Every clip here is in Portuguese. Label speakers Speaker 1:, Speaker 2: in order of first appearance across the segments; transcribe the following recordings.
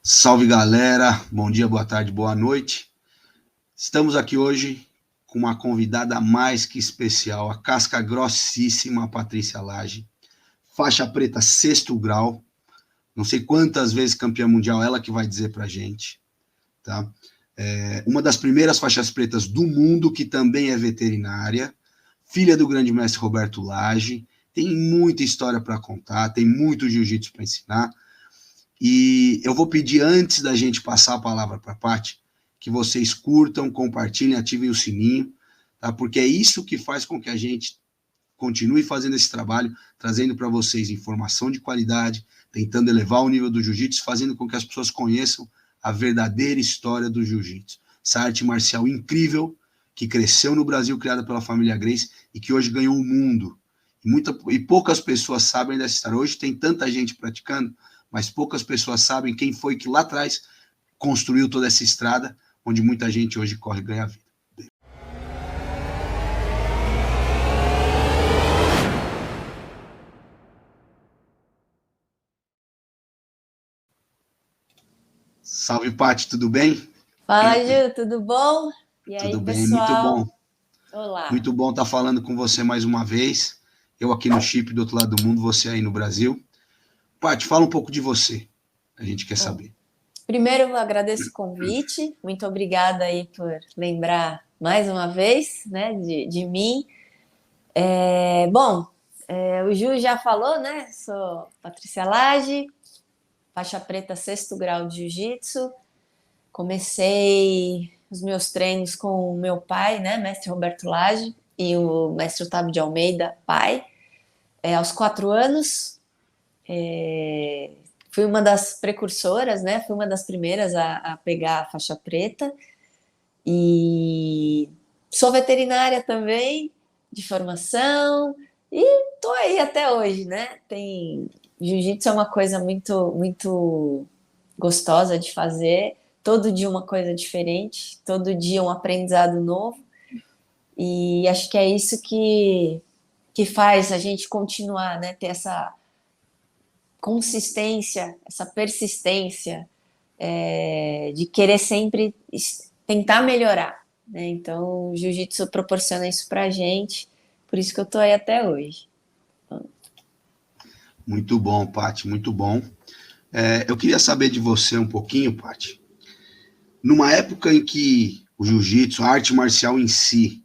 Speaker 1: Salve galera, bom dia, boa tarde, boa noite. Estamos aqui hoje com uma convidada mais que especial, a casca grossíssima Patrícia Lage, faixa preta sexto grau, não sei quantas vezes campeã mundial, ela que vai dizer pra gente, tá? Uma das primeiras faixas pretas do mundo, que também é veterinária, filha do grande mestre Roberto Lage, tem muita história para contar, tem muito jiu-jitsu para ensinar. E eu vou pedir, antes da gente passar a palavra para a Paty, que vocês curtam, compartilhem, ativem o sininho, tá? Porque é isso que faz com que a gente continue fazendo esse trabalho, trazendo para vocês informação de qualidade, tentando elevar o nível do jiu-jitsu, fazendo com que as pessoas conheçam a verdadeira história do jiu-jitsu. Essa arte marcial incrível, que cresceu no Brasil, criada pela família Gracie, e que hoje ganhou o mundo. E poucas pessoas sabem dessa história. Hoje tem tanta gente praticando, mas poucas pessoas sabem quem foi que lá atrás construiu toda essa estrada, onde muita gente hoje corre e ganha vida. Salve, Paty, tudo bem?
Speaker 2: Fala, Ju, tudo bom? E aí,
Speaker 1: Tudo bem, muito
Speaker 2: pessoal?
Speaker 1: bom.
Speaker 2: Olá.
Speaker 1: Muito bom estar falando com você mais uma vez. Eu aqui no chip do outro lado do mundo, você aí no Brasil. Paty, fala um pouco de você. A gente quer
Speaker 2: Bom,
Speaker 1: saber.
Speaker 2: primeiro eu agradeço o convite. Muito obrigada aí por lembrar mais uma vez, né, de mim. O Ju já falou, né? Sou Patrícia Lage, faixa preta sexto grau de jiu-jitsu. Comecei os meus treinos com o meu pai, né, mestre Roberto Lage, e o mestre Otávio de Almeida, pai, aos 4 anos. Fui uma das precursoras, né? Fui uma das primeiras a pegar a faixa preta. E sou veterinária também, de formação, e tô aí até hoje, né? Jiu-jitsu é uma coisa muito, muito gostosa de fazer. Todo dia uma coisa diferente, todo dia um aprendizado novo. E acho que é isso que faz a gente continuar, né? Ter essa consistência, essa persistência, de querer sempre tentar melhorar, né? Então, o jiu-jitsu proporciona isso pra gente, por isso que eu tô aí até hoje.
Speaker 1: Muito bom, Paty, muito bom. Eu queria saber de você um pouquinho, Paty. Numa época em que o jiu-jitsu, a arte marcial em si,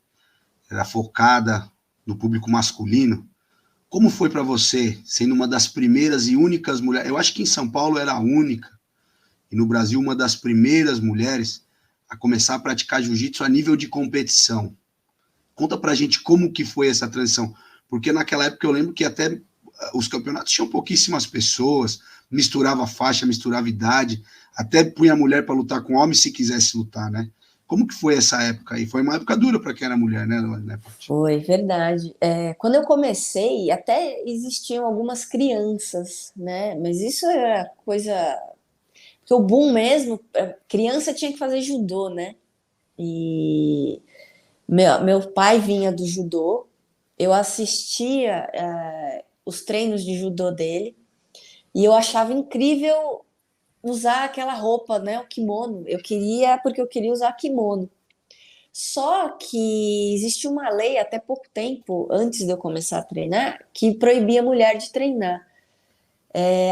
Speaker 1: era focada no público masculino, como foi para você, sendo uma das primeiras e únicas mulheres? Eu acho que em São Paulo era a única, e no Brasil uma das primeiras mulheres a começar a praticar jiu-jitsu a nível de competição. Conta pra gente como que foi essa transição, porque naquela época eu lembro que até os campeonatos tinham pouquíssimas pessoas, misturava faixa, misturava idade, até punha a mulher para lutar com homem se quisesse lutar, né? Como que foi essa época aí? Foi uma época dura para quem era mulher, né, Paty?
Speaker 2: Foi verdade. Quando eu comecei, até existiam algumas crianças, né? Mas isso era coisa. Porque o boom mesmo, criança tinha que fazer judô, né? E meu pai vinha do judô, eu assistia os treinos de judô dele e eu achava incrível usar aquela roupa, né, o kimono. Eu queria, porque eu queria usar kimono. Só que existia uma lei até pouco tempo, antes de eu começar a treinar, que proibia a mulher de treinar.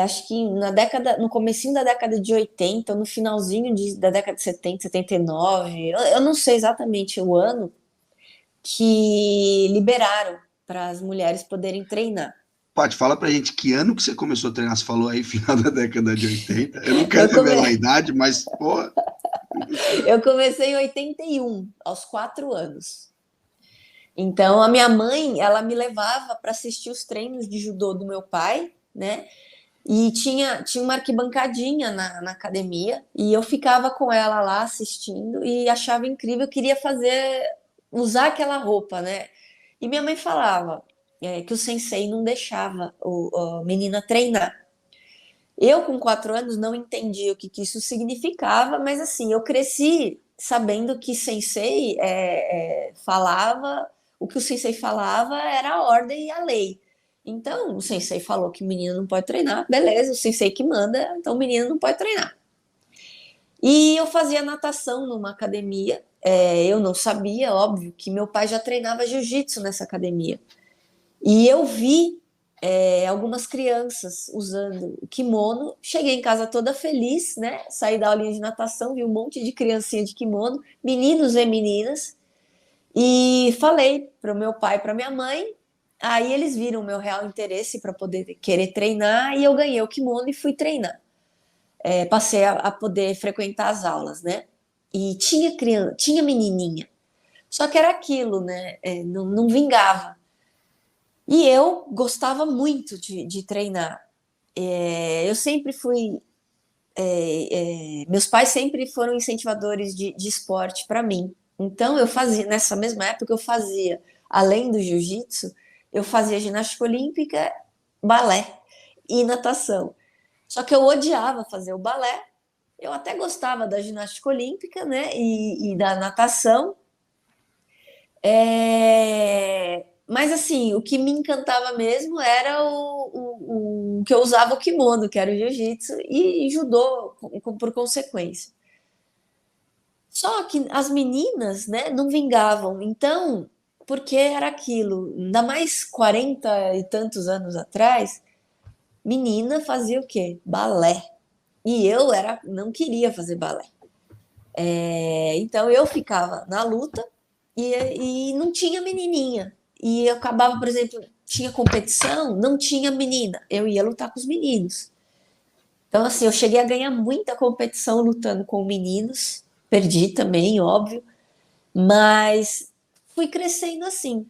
Speaker 2: Acho que no comecinho da década de 80, no finalzinho da década de 70, 79, eu não sei exatamente o ano, que liberaram para as mulheres poderem treinar.
Speaker 1: Paty, fala pra gente que ano que você começou a treinar. Você falou aí final da década de 80. Eu não quero
Speaker 2: Eu, come...
Speaker 1: revelar a idade, mas, pô.
Speaker 2: eu comecei em 81, aos 4 anos. Então, a minha mãe, ela me levava para assistir os treinos de judô do meu pai, né? E tinha uma arquibancadinha na academia, e eu ficava com ela lá assistindo e achava incrível, queria usar aquela roupa, né? E minha mãe falava que o sensei não deixava a menina treinar. Eu, com 4 anos, não entendi o que isso significava, mas assim, eu cresci sabendo que sensei falava, o que o sensei falava era a ordem e a lei. Então, o sensei falou que o menino não pode treinar, beleza, o sensei que manda, então o menino não pode treinar. E eu fazia natação numa academia. Eu não sabia, óbvio, que meu pai já treinava jiu-jitsu nessa academia. E eu vi algumas crianças usando o kimono. Cheguei em casa toda feliz, né? Saí da aulinha de natação, vi um monte de criancinha de kimono, meninos e meninas. E falei para o meu pai e para minha mãe. Aí eles viram o meu real interesse para poder querer treinar e eu ganhei o kimono e fui treinar. Passei a poder frequentar as aulas, né? E tinha criança, tinha menininha. Só que era aquilo, né? Não vingava. E eu gostava muito de treinar. Eu sempre fui. Meus pais sempre foram incentivadores de esporte para mim. Então, eu fazia, nessa mesma época, eu fazia, além do jiu-jitsu, eu fazia ginástica olímpica, balé e natação. Só que eu odiava fazer o balé. Eu até gostava da ginástica olímpica, né? E da natação. Mas assim, o que me encantava mesmo era o que eu usava o kimono, que era o jiu-jitsu, e judô por consequência. Só que as meninas, né, não vingavam. Então, porque era aquilo, ainda mais 40 e tantos anos atrás, menina fazia o quê? Balé. E eu não queria fazer balé. Então eu ficava na luta e não tinha menininha. E eu acabava, por exemplo, tinha competição, não tinha menina. Eu ia lutar com os meninos. Então, assim, eu cheguei a ganhar muita competição lutando com meninos. Perdi também, óbvio. Mas fui crescendo assim.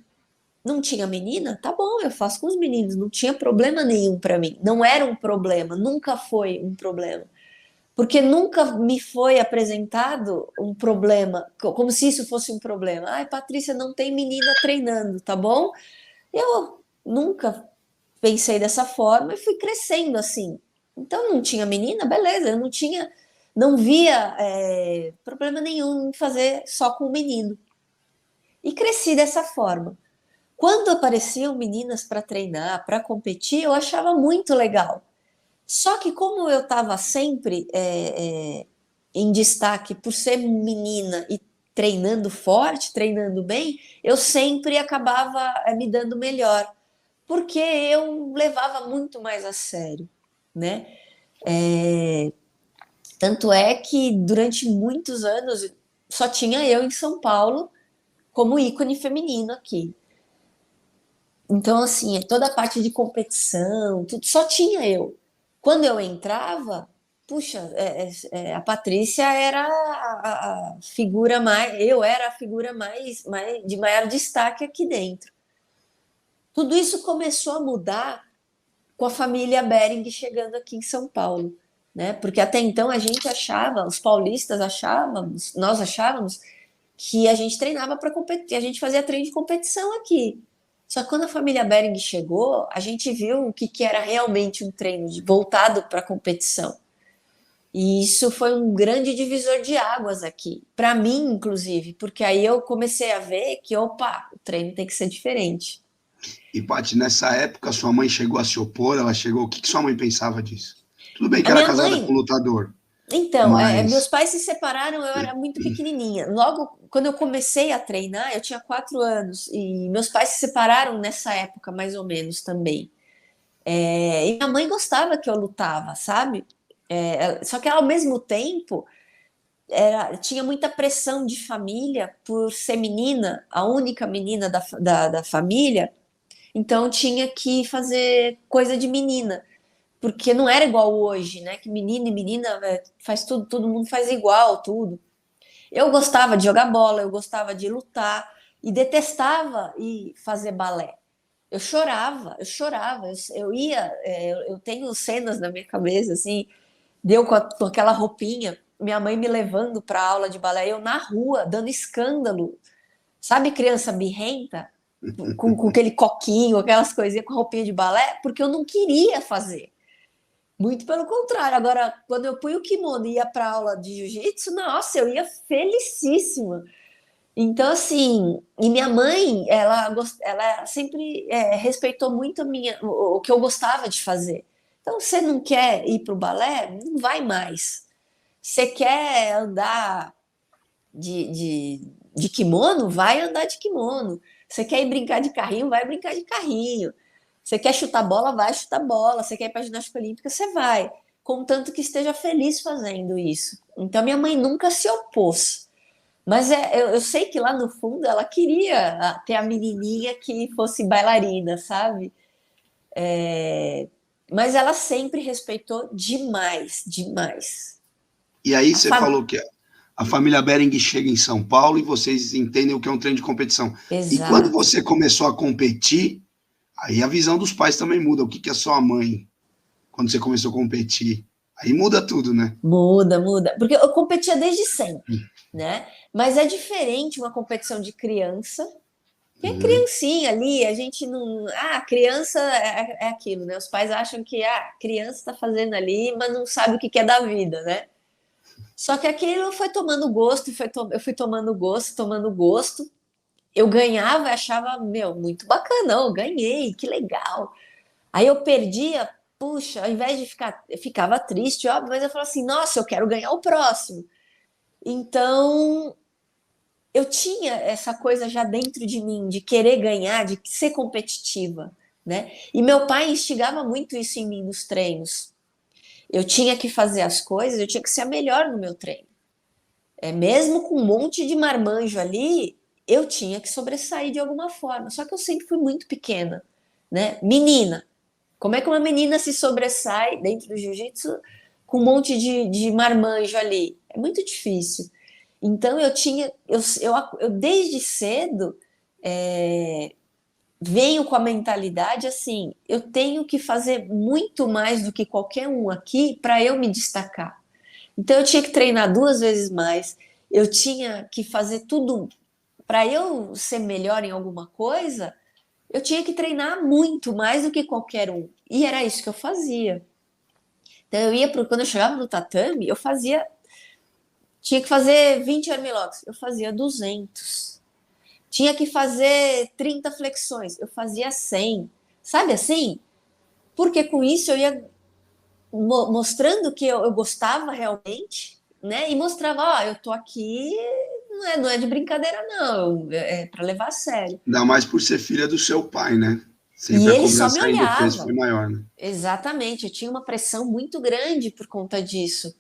Speaker 2: Não tinha menina? Tá bom, eu faço com os meninos. Não tinha problema nenhum para mim. Não era um problema, nunca foi um problema. Porque nunca me foi apresentado um problema, como se isso fosse um problema. Ai, Patrícia, não tem menina treinando, tá bom? Eu nunca pensei dessa forma e fui crescendo assim. Então não tinha menina, beleza, eu não via problema nenhum em fazer só com o menino. E cresci dessa forma. Quando apareciam meninas para treinar, para competir, eu achava muito legal. Só que como eu estava sempre em destaque por ser menina e treinando forte, treinando bem, eu sempre acabava me dando melhor, porque eu levava muito mais a sério, né? É, Tanto é que durante muitos anos só tinha eu em São Paulo como ícone feminino aqui. Então, assim, toda a parte de competição, tudo, só tinha eu. Quando eu entrava, puxa, a Patrícia era a figura mais, eu era a figura mais de maior destaque aqui dentro. Tudo isso começou a mudar com a família Bering chegando aqui em São Paulo, né? Porque até então a gente achava, os paulistas achávamos, nós achávamos que a gente treinava para competir, a gente fazia treino de competição aqui. Só que quando a família Bering chegou, a gente viu o que era realmente um treino voltado para competição. E isso foi um grande divisor de águas aqui, para mim, inclusive, porque aí eu comecei a ver que, opa, o treino tem que ser diferente.
Speaker 1: E, Paty, nessa época, sua mãe chegou a se opor, ela chegou... O que sua mãe pensava disso? Tudo bem
Speaker 2: A
Speaker 1: que era
Speaker 2: minha
Speaker 1: casada com
Speaker 2: mãe,
Speaker 1: um lutador,
Speaker 2: então, meus
Speaker 1: mas...
Speaker 2: pais se separaram, eu era muito pequenininha. Logo, quando eu comecei a treinar, eu tinha 4 anos e meus pais se separaram nessa época, mais ou menos, também. E minha mãe gostava que eu lutava, sabe? Só que ao mesmo tempo tinha muita pressão de família por ser menina, a única menina da família, então tinha que fazer coisa de menina, porque não era igual hoje, né? Que menino e menina faz tudo, todo mundo faz igual, tudo. Eu gostava de jogar bola, eu gostava de lutar e detestava ir fazer balé. Eu chorava, eu ia, eu tenho cenas na minha cabeça, assim, deu com aquela roupinha, minha mãe me levando para aula de balé, eu na rua, dando escândalo. Sabe criança birrenta? Com aquele coquinho, aquelas coisinhas com roupinha de balé, porque eu não queria fazer. Muito pelo contrário. Agora, quando eu punha o kimono e ia para aula de jiu-jitsu, nossa, eu ia felicíssima. Então, assim, e minha mãe, ela sempre respeitou muito o que eu gostava de fazer. Então, você não quer ir para o balé? Não vai mais. Você quer andar de kimono? Vai andar de kimono. Você quer ir brincar de carrinho? Vai brincar de carrinho. Você quer chutar bola? Vai chutar bola. Você quer ir para a ginástica olímpica? Você vai. Contanto que esteja feliz fazendo isso. Então, minha mãe nunca se opôs. Mas eu sei que lá no fundo ela queria ter a menininha que fosse bailarina, sabe? Mas ela sempre respeitou demais, demais.
Speaker 1: E aí
Speaker 2: A
Speaker 1: você
Speaker 2: fam...
Speaker 1: falou que a família Bering chega em São Paulo e vocês entendem o que é um treino de competição. E quando
Speaker 2: Exato.
Speaker 1: você começou a competir, aí a visão dos pais também muda. O que é sua mãe quando você começou a competir? Aí muda tudo, né?
Speaker 2: Muda, muda. Porque eu competia desde sempre, né? Mas é diferente uma competição de criança. Que é
Speaker 1: Uhum.
Speaker 2: criancinha ali, a gente não. Ah, criança é aquilo, né? Os pais acham que criança está fazendo ali, mas não sabe o que é da vida, né? Só que aquilo foi tomando gosto, eu fui tomando gosto, tomando gosto. Eu ganhava e achava, meu, muito bacana, eu ganhei, que legal. Aí eu perdia, puxa, ao invés de ficar, eu ficava triste, óbvio, mas eu falava assim, nossa, eu quero ganhar o próximo. Então, eu tinha essa coisa já dentro de mim, de querer ganhar, de ser competitiva, né? E meu pai instigava muito isso em mim nos treinos. Eu tinha que fazer as coisas, eu tinha que ser a melhor no meu treino. Mesmo com um monte de marmanjo ali, eu tinha que sobressair de alguma forma. Só que eu sempre fui muito pequena, né? Menina. Como é que uma menina se sobressai dentro do jiu-jitsu com um monte de marmanjo ali? É muito difícil. Então eu tinha, eu desde cedo venho com a mentalidade assim, eu tenho que fazer muito mais do que qualquer um aqui para eu me destacar. Então eu tinha que treinar 2 vezes mais, eu tinha que fazer tudo para eu ser melhor em alguma coisa, eu tinha que treinar muito mais do que qualquer um. E era isso que eu fazia. Então eu ia quando eu chegava no tatame, eu fazia, tinha que fazer 20 armlocks, eu fazia 200. Tinha que fazer 30 flexões, eu fazia 100. Sabe assim? Porque com isso eu ia mostrando que eu gostava realmente, né? E mostrava, ó, eu tô aqui, não é de brincadeira, não, é para levar a sério.
Speaker 1: Ainda mais por ser filha do seu pai, né?
Speaker 2: E
Speaker 1: Sempre a
Speaker 2: ele só me
Speaker 1: cobrança ainda o peso foi
Speaker 2: olhava.
Speaker 1: maior, né?
Speaker 2: Exatamente, eu tinha uma pressão muito grande por conta disso,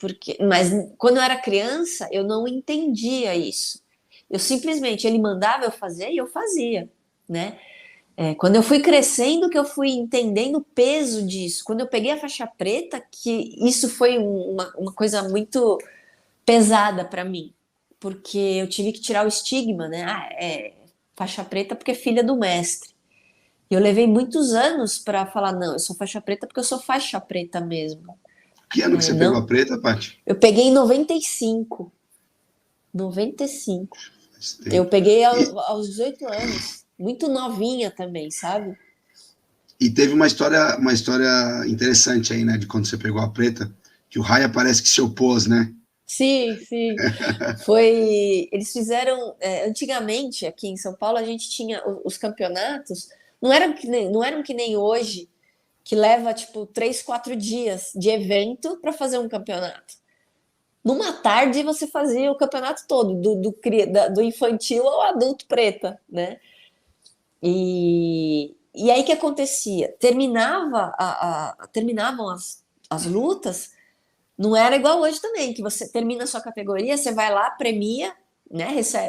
Speaker 2: mas quando eu era criança, eu não entendia isso. Eu simplesmente, ele mandava eu fazer e eu fazia, né? Quando eu fui crescendo, que eu fui entendendo o peso disso. Quando eu peguei a faixa preta, que isso foi uma coisa muito pesada para mim, porque eu tive que tirar o estigma, né? Faixa preta porque é filha do mestre. E eu levei muitos anos para falar, não, eu sou faixa preta porque eu sou faixa preta mesmo.
Speaker 1: Que ano que você pegou a
Speaker 2: Não,
Speaker 1: preta, Paty?
Speaker 2: eu peguei em 95. 95.
Speaker 1: Faz
Speaker 2: Eu
Speaker 1: tempo.
Speaker 2: peguei
Speaker 1: E,
Speaker 2: aos 18 anos, muito novinha também, sabe?
Speaker 1: e teve uma história interessante aí, né? De quando você pegou a preta, que o Raya parece que se opôs, né?
Speaker 2: Sim, sim. Foi. Eles fizeram. Antigamente, aqui em São Paulo, a gente tinha os campeonatos, não eram que nem hoje, que leva tipo 3, 4 dias de evento para fazer um campeonato. Numa tarde você fazia o campeonato todo, do infantil ao adulto preta, né? E aí o que acontecia? Terminavam as lutas, não era igual hoje também, que você termina a sua categoria, você vai lá, premia, né?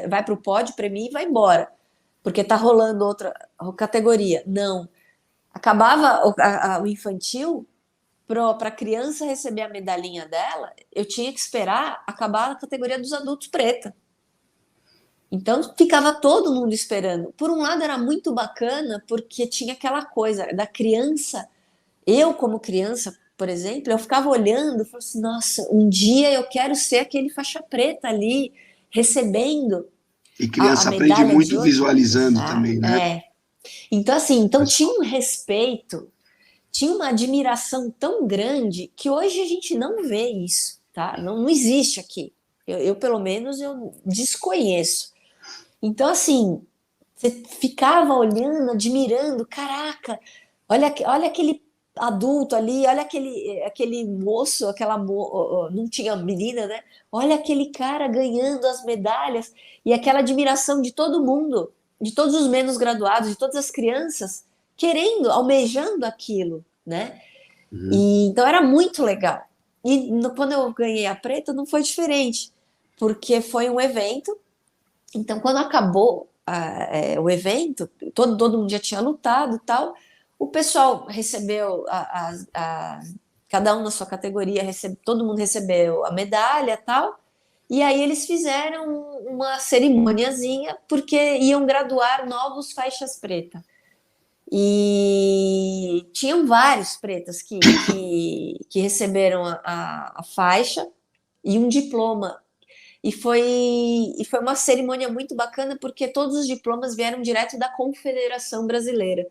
Speaker 2: Vai para o pódio, premia e vai embora, porque tá rolando outra categoria. Não. Acabava o infantil, para a criança receber a medalhinha dela, eu tinha que esperar acabar a categoria dos adultos preta. Então ficava todo mundo esperando. Por um lado era muito bacana, porque tinha aquela coisa da criança. Eu, como criança, por exemplo, eu ficava olhando e falava assim: nossa, um dia eu quero ser aquele faixa preta ali, recebendo
Speaker 1: E
Speaker 2: a
Speaker 1: criança aprende
Speaker 2: medalha de
Speaker 1: muito
Speaker 2: ouro.
Speaker 1: visualizando
Speaker 2: Exato.
Speaker 1: também, né?
Speaker 2: Então, assim, então
Speaker 1: Mas,
Speaker 2: tinha um respeito, tinha uma admiração tão grande que hoje a gente não vê isso, tá? Não, não existe aqui. Pelo menos, eu desconheço. Então, assim, você ficava olhando, admirando, caraca, olha aquele adulto ali, olha aquele moço, não tinha menina, né? Olha aquele cara ganhando as medalhas e aquela admiração de todo mundo, de todos os menos graduados, de todas as crianças, querendo, almejando aquilo, né?
Speaker 1: Uhum.
Speaker 2: E então era muito legal. E quando eu ganhei a preta, não foi diferente, porque foi um evento. Então, quando acabou o evento, todo mundo já tinha lutado e tal. O pessoal recebeu cada um na sua categoria, todo mundo recebeu a medalha e tal. E aí eles fizeram uma cerimoniazinha, porque iam graduar novos faixas preta. E tinham vários pretas que receberam a faixa e um diploma. E foi uma cerimônia muito bacana, porque todos os diplomas vieram direto da Confederação Brasileira.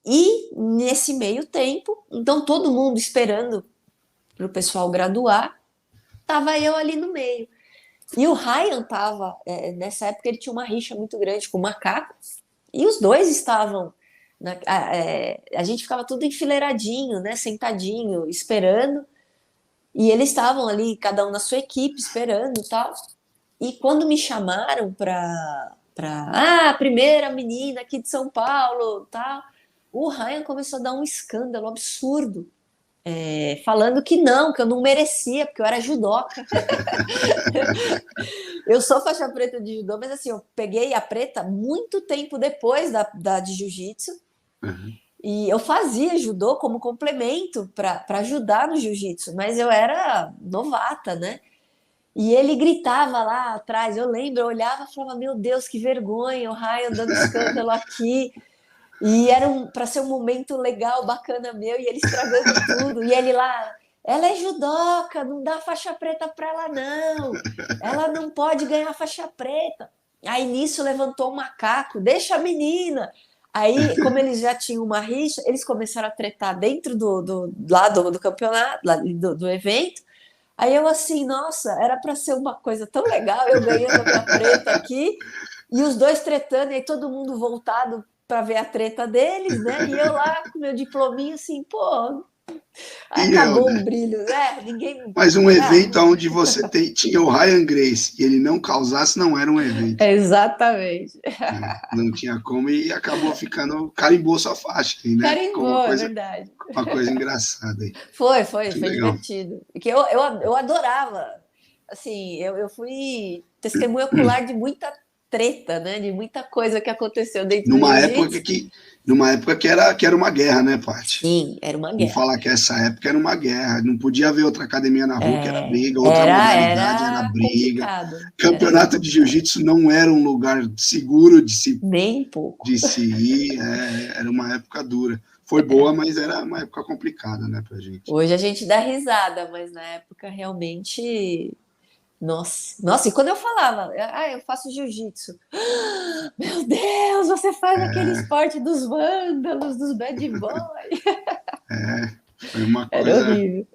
Speaker 2: E nesse meio tempo, então todo mundo esperando para o pessoal graduar, estava eu ali no meio. E o Ryan estava, nessa época ele tinha uma rixa muito grande com o Macaco, e os dois estavam. A gente ficava tudo enfileiradinho, né, sentadinho, esperando, e eles estavam ali, cada um na sua equipe, esperando e tal. E quando me chamaram a primeira menina aqui de São Paulo, tal, o Ryan começou a dar um escândalo absurdo, falando que eu não merecia, porque eu era judoca. Eu sou faixa preta de judô, mas assim, eu peguei a preta muito tempo depois da de jiu-jitsu.
Speaker 1: Uhum.
Speaker 2: E eu fazia judô como complemento para ajudar no jiu-jitsu, mas eu era novata, né? E ele gritava lá atrás, eu lembro, eu olhava e falava, meu Deus, que vergonha, o Ryan dando escândalo aqui. E era para ser um momento legal, bacana meu, e ele estragando tudo. E ele lá, ela é judoca, não dá faixa preta para ela não. Ela não pode ganhar faixa preta. Aí nisso levantou um macaco, deixa a menina. Aí, como eles já tinham uma rixa, eles começaram a tretar dentro do campeonato, lá do evento. Aí eu assim, nossa, era para ser uma coisa tão legal, eu ganhando a minha preta aqui, e os dois tretando, e aí todo mundo voltado para ver a treta deles, né? E eu lá com meu diplominho assim, pô,
Speaker 1: E eu,
Speaker 2: acabou o
Speaker 1: né?
Speaker 2: brilho, né? Ninguém.
Speaker 1: Mas um
Speaker 2: Ah,
Speaker 1: evento onde você tinha o Ryan Grace e ele não causasse, não era um evento.
Speaker 2: exatamente.
Speaker 1: Né? Não tinha como e acabou ficando, carimbou sua faixa, aí, né? Ficou
Speaker 2: Carimbou, é verdade.
Speaker 1: uma coisa engraçada aí.
Speaker 2: Foi
Speaker 1: Muito legal.
Speaker 2: divertido. Porque eu adorava. Assim, eu fui testemunha ocular de muita treta, né? De muita coisa que aconteceu dentro do
Speaker 1: Numa época
Speaker 2: jiu-jitsu.
Speaker 1: que, numa época que era uma guerra, né, Paty?
Speaker 2: Sim, era uma
Speaker 1: Vamos
Speaker 2: guerra.
Speaker 1: falar que essa época era uma guerra. Não podia haver outra academia na rua que era briga, outra
Speaker 2: Era,
Speaker 1: modalidade era
Speaker 2: era
Speaker 1: briga.
Speaker 2: complicado. Era
Speaker 1: Campeonato de
Speaker 2: complicado.
Speaker 1: jiu-jitsu não era um lugar seguro
Speaker 2: Nem um pouco.
Speaker 1: de se ir. Era uma época dura. Foi boa, mas era uma época complicada, né, pra gente.
Speaker 2: Hoje a gente dá risada, mas na época realmente. Nossa, nossa, e quando eu falava, eu faço jiu-jitsu. Meu Deus, você faz aquele esporte dos vândalos, dos bad boys.
Speaker 1: Foi uma
Speaker 2: Era
Speaker 1: coisa.
Speaker 2: horrível.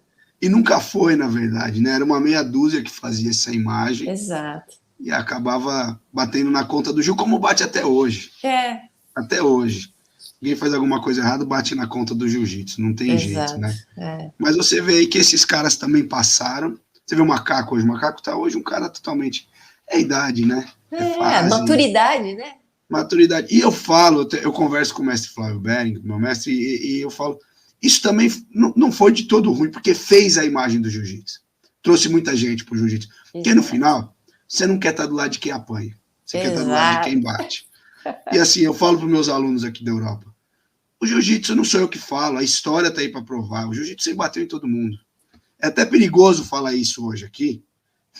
Speaker 1: E nunca foi, na verdade, né? Era uma meia dúzia que fazia essa imagem
Speaker 2: Exato.
Speaker 1: e acabava batendo na conta do Gil, como bate até hoje.
Speaker 2: É,
Speaker 1: Até hoje. Alguém faz alguma coisa errada, bate na conta do jiu-jitsu, não tem jeito,
Speaker 2: exato.
Speaker 1: né?
Speaker 2: É.
Speaker 1: Mas você vê aí que esses caras também passaram. Você vê o Macaco hoje, o Macaco tá hoje um cara totalmente. É idade, né? É
Speaker 2: A
Speaker 1: fase,
Speaker 2: maturidade, né?
Speaker 1: maturidade. E eu falo, eu converso com o mestre Flávio Bering, meu mestre, e eu falo, isso também não foi de todo ruim, porque fez a imagem do jiu-jitsu. Trouxe muita gente pro jiu-jitsu. Porque no
Speaker 2: Exato.
Speaker 1: final, você não quer estar do lado de quem apanha. Você quer estar do lado de quem
Speaker 2: Exato.
Speaker 1: bate. E assim, eu falo para meus alunos aqui da Europa, o jiu-jitsu não sou eu que falo, a história está aí para provar. O jiu-jitsu sempre bateu em todo mundo. É até perigoso falar isso hoje aqui,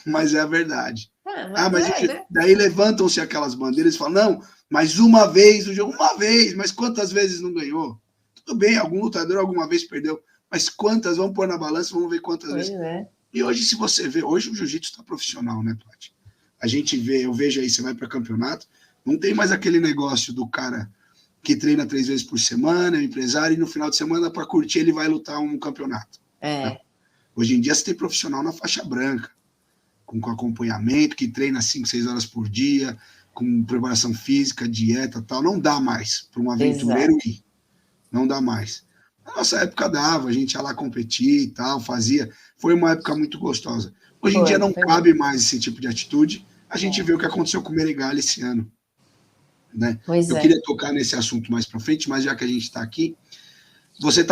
Speaker 1: mas é a verdade.
Speaker 2: Mas
Speaker 1: Mas
Speaker 2: né?
Speaker 1: daí levantam-se aquelas bandeiras e falam, não, mas uma vez, uma vez, mas quantas vezes não ganhou? Tudo bem, algum lutador alguma vez perdeu, mas quantas, vamos pôr na balança, vamos ver quantas
Speaker 2: Pois
Speaker 1: vezes.
Speaker 2: é.
Speaker 1: E hoje, se você vê, hoje o jiu-jitsu está profissional, né, Paty? A gente vê, eu vejo aí, você vai para campeonato, não tem mais aquele negócio do cara que treina 3 vezes por semana, é um empresário, e no final de semana, para curtir, ele vai lutar um campeonato. Né? Hoje em dia, você tem profissional na faixa branca, com acompanhamento, que treina 5, 6 horas por dia, com preparação física, dieta tal. Não dá mais para um aventureiro
Speaker 2: Exato.
Speaker 1: ir. não dá mais. Na nossa época dava, a gente ia lá competir e tal, fazia. Foi uma época muito gostosa. Hoje em dia não
Speaker 2: Foi
Speaker 1: cabe
Speaker 2: mesmo.
Speaker 1: mais esse tipo de atitude. A gente vê o que aconteceu com o Meregali esse ano, né?
Speaker 2: Pois
Speaker 1: Eu
Speaker 2: é,
Speaker 1: queria tocar nesse assunto mais para frente, mas já que a gente está aqui, você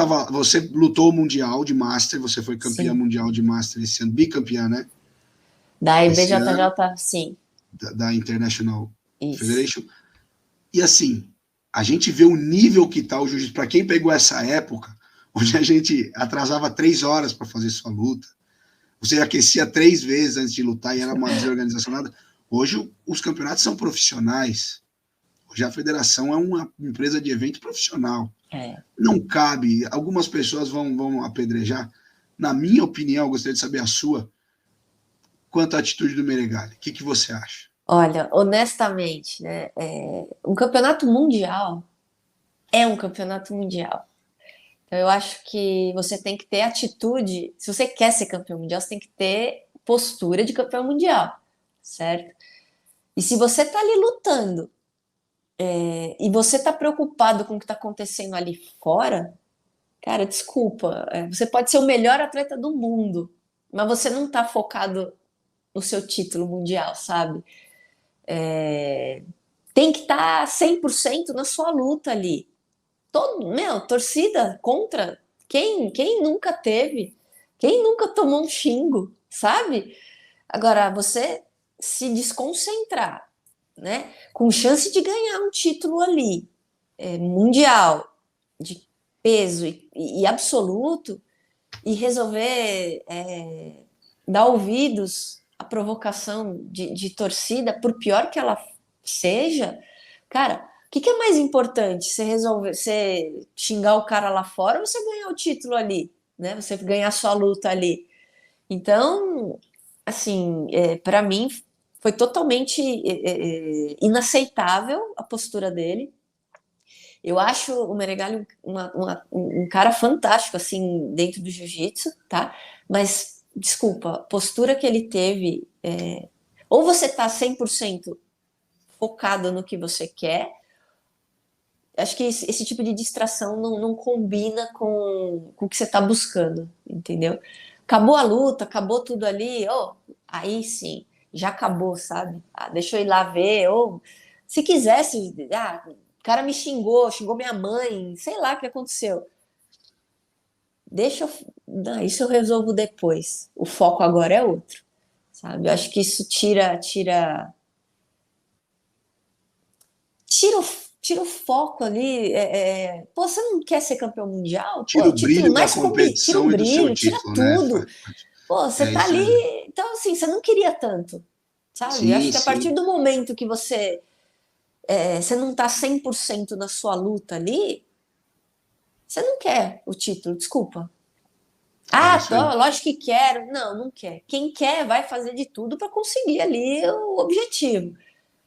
Speaker 1: lutou o Mundial de Master, você foi campeã
Speaker 2: sim.
Speaker 1: mundial de Master esse ano, bicampeã, né?
Speaker 2: Da
Speaker 1: Esse ano,
Speaker 2: IBJJ, sim,
Speaker 1: da International
Speaker 2: isso.
Speaker 1: Federation. E assim, a gente vê o nível que tá o jiu-jitsu. Para quem pegou essa época, onde a gente atrasava 3 horas para fazer sua luta, você aquecia 3 vezes antes de lutar e era uma desorganização nada. Hoje os campeonatos são profissionais. Hoje a federação é uma empresa de evento profissional.
Speaker 2: É.
Speaker 1: Não cabe, algumas pessoas vão apedrejar. Na minha opinião, eu gostaria de saber a sua, quanto à atitude do Meregali. O que você acha?
Speaker 2: Olha, honestamente, né, um campeonato mundial é um campeonato mundial. Então, eu acho que você tem que ter atitude. Se você quer ser campeão mundial, você tem que ter postura de campeão mundial, certo? E se você tá ali lutando, e você tá preocupado com o que tá acontecendo ali fora, cara, desculpa, você pode ser o melhor atleta do mundo, mas você não tá focado no seu título mundial, sabe? Tem que estar 100% na sua luta ali. Torcida contra quem nunca teve, quem nunca tomou um xingo, sabe? Agora, você se desconcentrar, né? Com chance de ganhar um título ali, mundial, de peso e absoluto, e resolver dar ouvidos à provocação de torcida, por pior que ela seja, cara, o que é mais importante? Você resolver, você xingar o cara lá fora ou você ganhar o título ali, né? Você ganhar sua luta ali. Então, assim, para mim foi totalmente inaceitável a postura dele. Eu acho o Meregali um cara fantástico, assim, dentro do jiu-jitsu, tá? Mas, desculpa, a postura que ele teve, ou você tá 100% focado no que você quer, acho que esse tipo de distração não combina com o que você tá buscando, entendeu? Acabou a luta, acabou tudo ali, aí sim, já acabou, sabe? Deixa eu ir lá ver, ou se quisesse, o cara me xingou minha mãe, sei lá o que aconteceu. Deixa eu. Não, isso eu resolvo depois. O foco agora é outro, sabe? Eu acho que isso tira o, tira o foco ali. Pô, você não quer ser campeão mundial? Pô,
Speaker 1: Tira
Speaker 2: o
Speaker 1: o
Speaker 2: título
Speaker 1: brilho da
Speaker 2: mais tira o
Speaker 1: competição e do seu
Speaker 2: brilho, tira
Speaker 1: título, né?
Speaker 2: tudo. Pô, você tá
Speaker 1: Isso
Speaker 2: ali.
Speaker 1: é.
Speaker 2: Então, assim, você não queria tanto, sabe? Eu acho
Speaker 1: Sim,
Speaker 2: que a partir
Speaker 1: sim.
Speaker 2: do momento que você não tá 100% na sua luta ali, você não quer o título, desculpa.
Speaker 1: É isso aí.
Speaker 2: Lógico que quero. Não, não quer. Quem quer vai fazer de tudo para conseguir ali o objetivo.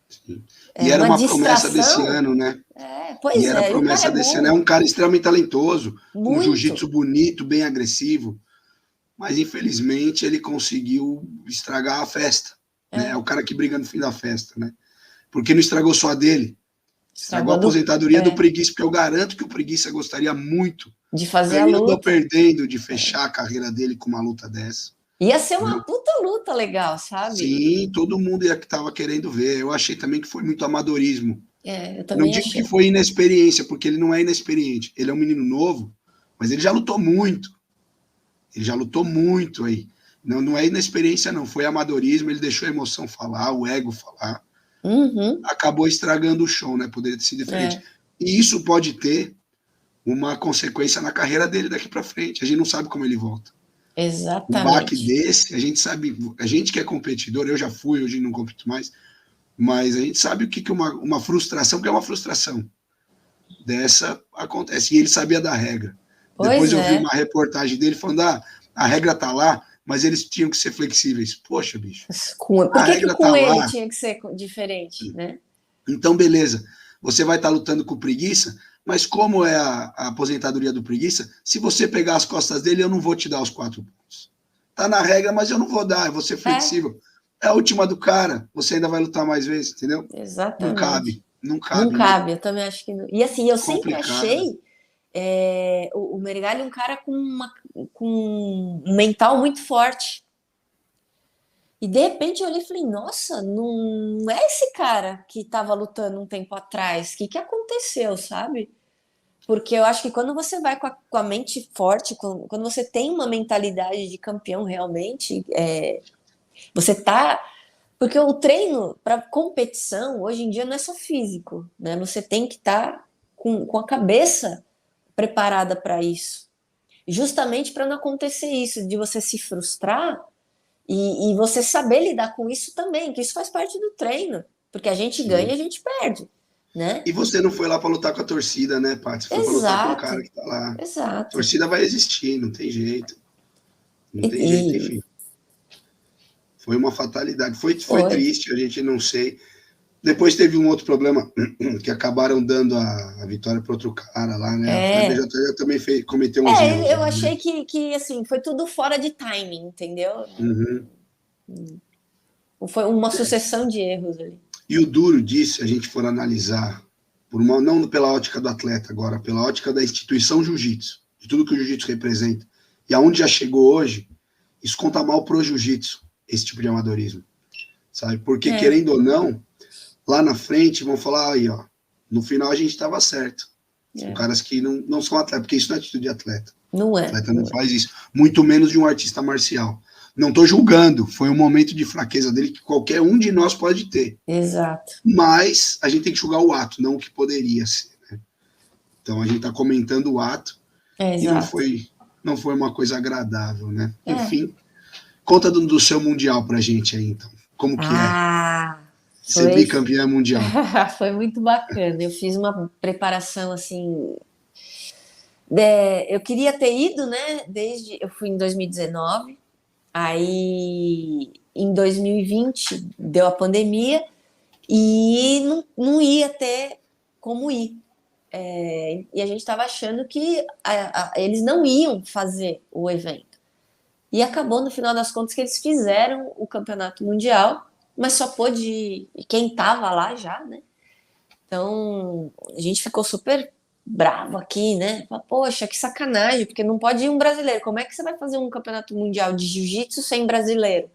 Speaker 1: Sim. E
Speaker 2: É
Speaker 1: era
Speaker 2: uma
Speaker 1: uma promessa desse
Speaker 2: distração.
Speaker 1: ano, né? E
Speaker 2: Pois
Speaker 1: era a
Speaker 2: é, e o cara
Speaker 1: promessa
Speaker 2: é
Speaker 1: desse ano. É
Speaker 2: bom,
Speaker 1: um cara extremamente talentoso, com um
Speaker 2: muito.
Speaker 1: jiu-jitsu bonito, bem agressivo, mas infelizmente ele conseguiu estragar a festa, né? É o
Speaker 2: É,
Speaker 1: cara que briga no fim da festa, né? Porque não estragou só a dele, estragou
Speaker 2: estragou
Speaker 1: a aposentadoria do
Speaker 2: é,
Speaker 1: Preguiça, porque eu garanto que o Preguiça gostaria muito,
Speaker 2: de fazer a
Speaker 1: ganhando ou
Speaker 2: luta.
Speaker 1: perdendo, de fechar a carreira dele com uma luta dessa,
Speaker 2: Ia ser uma
Speaker 1: entendeu?
Speaker 2: puta luta legal, sabe?
Speaker 1: Sim, todo mundo estava querendo ver. Eu achei também que foi muito amadorismo.
Speaker 2: Eu
Speaker 1: Não
Speaker 2: também
Speaker 1: digo que
Speaker 2: achei.
Speaker 1: foi inexperiência, porque ele não é inexperiente. Ele é um menino novo, mas ele já lutou muito. Ele já lutou muito aí. Não é inexperiência, não. Foi amadorismo, ele deixou a emoção falar, o ego falar.
Speaker 2: Uhum,
Speaker 1: Acabou estragando o show, né? Poderia ter sido diferente.
Speaker 2: é,
Speaker 1: E isso pode ter uma consequência na carreira dele daqui para frente. A gente não sabe como ele volta. Um baque
Speaker 2: exatamente.
Speaker 1: desse, a gente sabe, a gente que é competidor, eu já fui, hoje não compito mais, mas a gente sabe o que é uma frustração, que é uma frustração dessa acontece. E ele sabia da regra. Depois
Speaker 2: Pois
Speaker 1: eu vi
Speaker 2: é.
Speaker 1: uma reportagem dele falando: a regra tá lá, mas eles tinham que ser flexíveis. Poxa, bicho,
Speaker 2: Por
Speaker 1: a
Speaker 2: que que
Speaker 1: regra tá
Speaker 2: com ele
Speaker 1: lá,
Speaker 2: tinha que ser diferente, né?
Speaker 1: então beleza. Você vai estar lutando com preguiça, mas como é a aposentadoria do preguiça, se você pegar as costas dele, eu não vou te dar os 4 pontos. Tá na regra, mas eu não vou dar, eu vou ser
Speaker 2: É,
Speaker 1: flexível. É a última do cara, você ainda vai lutar mais vezes, entendeu? Não
Speaker 2: exatamente.
Speaker 1: cabe, não
Speaker 2: Não
Speaker 1: cabe, né?
Speaker 2: cabe, eu também acho que não. E assim, eu sempre
Speaker 1: Complicado.
Speaker 2: achei o Meregali é um cara com um mental muito forte. E de repente eu olhei e falei, nossa, não é esse cara que estava lutando um tempo atrás. O que aconteceu, sabe? Porque eu acho que quando você vai com a mente forte, quando você tem uma mentalidade de campeão realmente, você tá. Porque o treino para competição hoje em dia não é só físico, né? Você tem que estar com a cabeça preparada para isso. Justamente para não acontecer isso, de você se frustrar e você saber lidar com isso também, que isso faz parte do treino. Porque a gente ganha e a
Speaker 1: Sim.
Speaker 2: gente perde, né?
Speaker 1: E você não foi lá para lutar com a torcida, né, Paty? Você foi para lutar com o cara
Speaker 2: Exato,
Speaker 1: que tá lá. A
Speaker 2: exato.
Speaker 1: torcida vai existir, não tem jeito. Não
Speaker 2: E,
Speaker 1: tem jeito,
Speaker 2: e
Speaker 1: enfim. Foi uma fatalidade. Foi
Speaker 2: foi.
Speaker 1: triste, a gente não sei. Depois teve um outro problema, que acabaram dando a vitória para outro cara lá, né? A
Speaker 2: É,
Speaker 1: BJJ também cometeu uns erros
Speaker 2: eu
Speaker 1: lá, né?
Speaker 2: achei que assim, foi tudo fora de timing, entendeu?
Speaker 1: Uhum.
Speaker 2: Foi uma sucessão de erros ali.
Speaker 1: E o duro disso, se a gente for analisar, não pela ótica do atleta agora, pela ótica da instituição jiu-jitsu, de tudo que o jiu-jitsu representa, e aonde já chegou hoje, isso conta mal pro jiu-jitsu, esse tipo de amadorismo, sabe? Porque,
Speaker 2: É,
Speaker 1: querendo ou não, lá na frente vão falar, aí, ó, no final a gente estava certo. São
Speaker 2: é.
Speaker 1: caras que não são atletas, porque isso não é atitude de atleta.
Speaker 2: Não
Speaker 1: O
Speaker 2: é,
Speaker 1: atleta não
Speaker 2: não é.
Speaker 1: faz isso, muito menos de um artista marcial. Não estou julgando, foi um momento de fraqueza dele que qualquer um de nós pode ter.
Speaker 2: Exato.
Speaker 1: Mas a gente tem que julgar o ato, não o que poderia ser. Né? Então a gente está comentando o ato e
Speaker 2: Exato.
Speaker 1: não foi uma coisa agradável, né?
Speaker 2: É.
Speaker 1: Enfim, conta do seu mundial pra gente aí, então. Como que é?
Speaker 2: Ah,
Speaker 1: Ser
Speaker 2: foi,
Speaker 1: bicampeã mundial.
Speaker 2: foi muito bacana. Eu fiz uma preparação assim. Eu queria ter ido, né? Eu fui em 2019, aí em 2020 deu a pandemia e não ia ter como ir. E a gente estava achando que eles não iam fazer o evento. E acabou, no final das contas, que eles fizeram o campeonato mundial, mas só pôde ir quem estava lá já, né? Então, a gente ficou super bravo aqui, né? Poxa, que sacanagem, porque não pode ir um brasileiro. Como é que você vai fazer um campeonato mundial de jiu-jitsu sem brasileiro?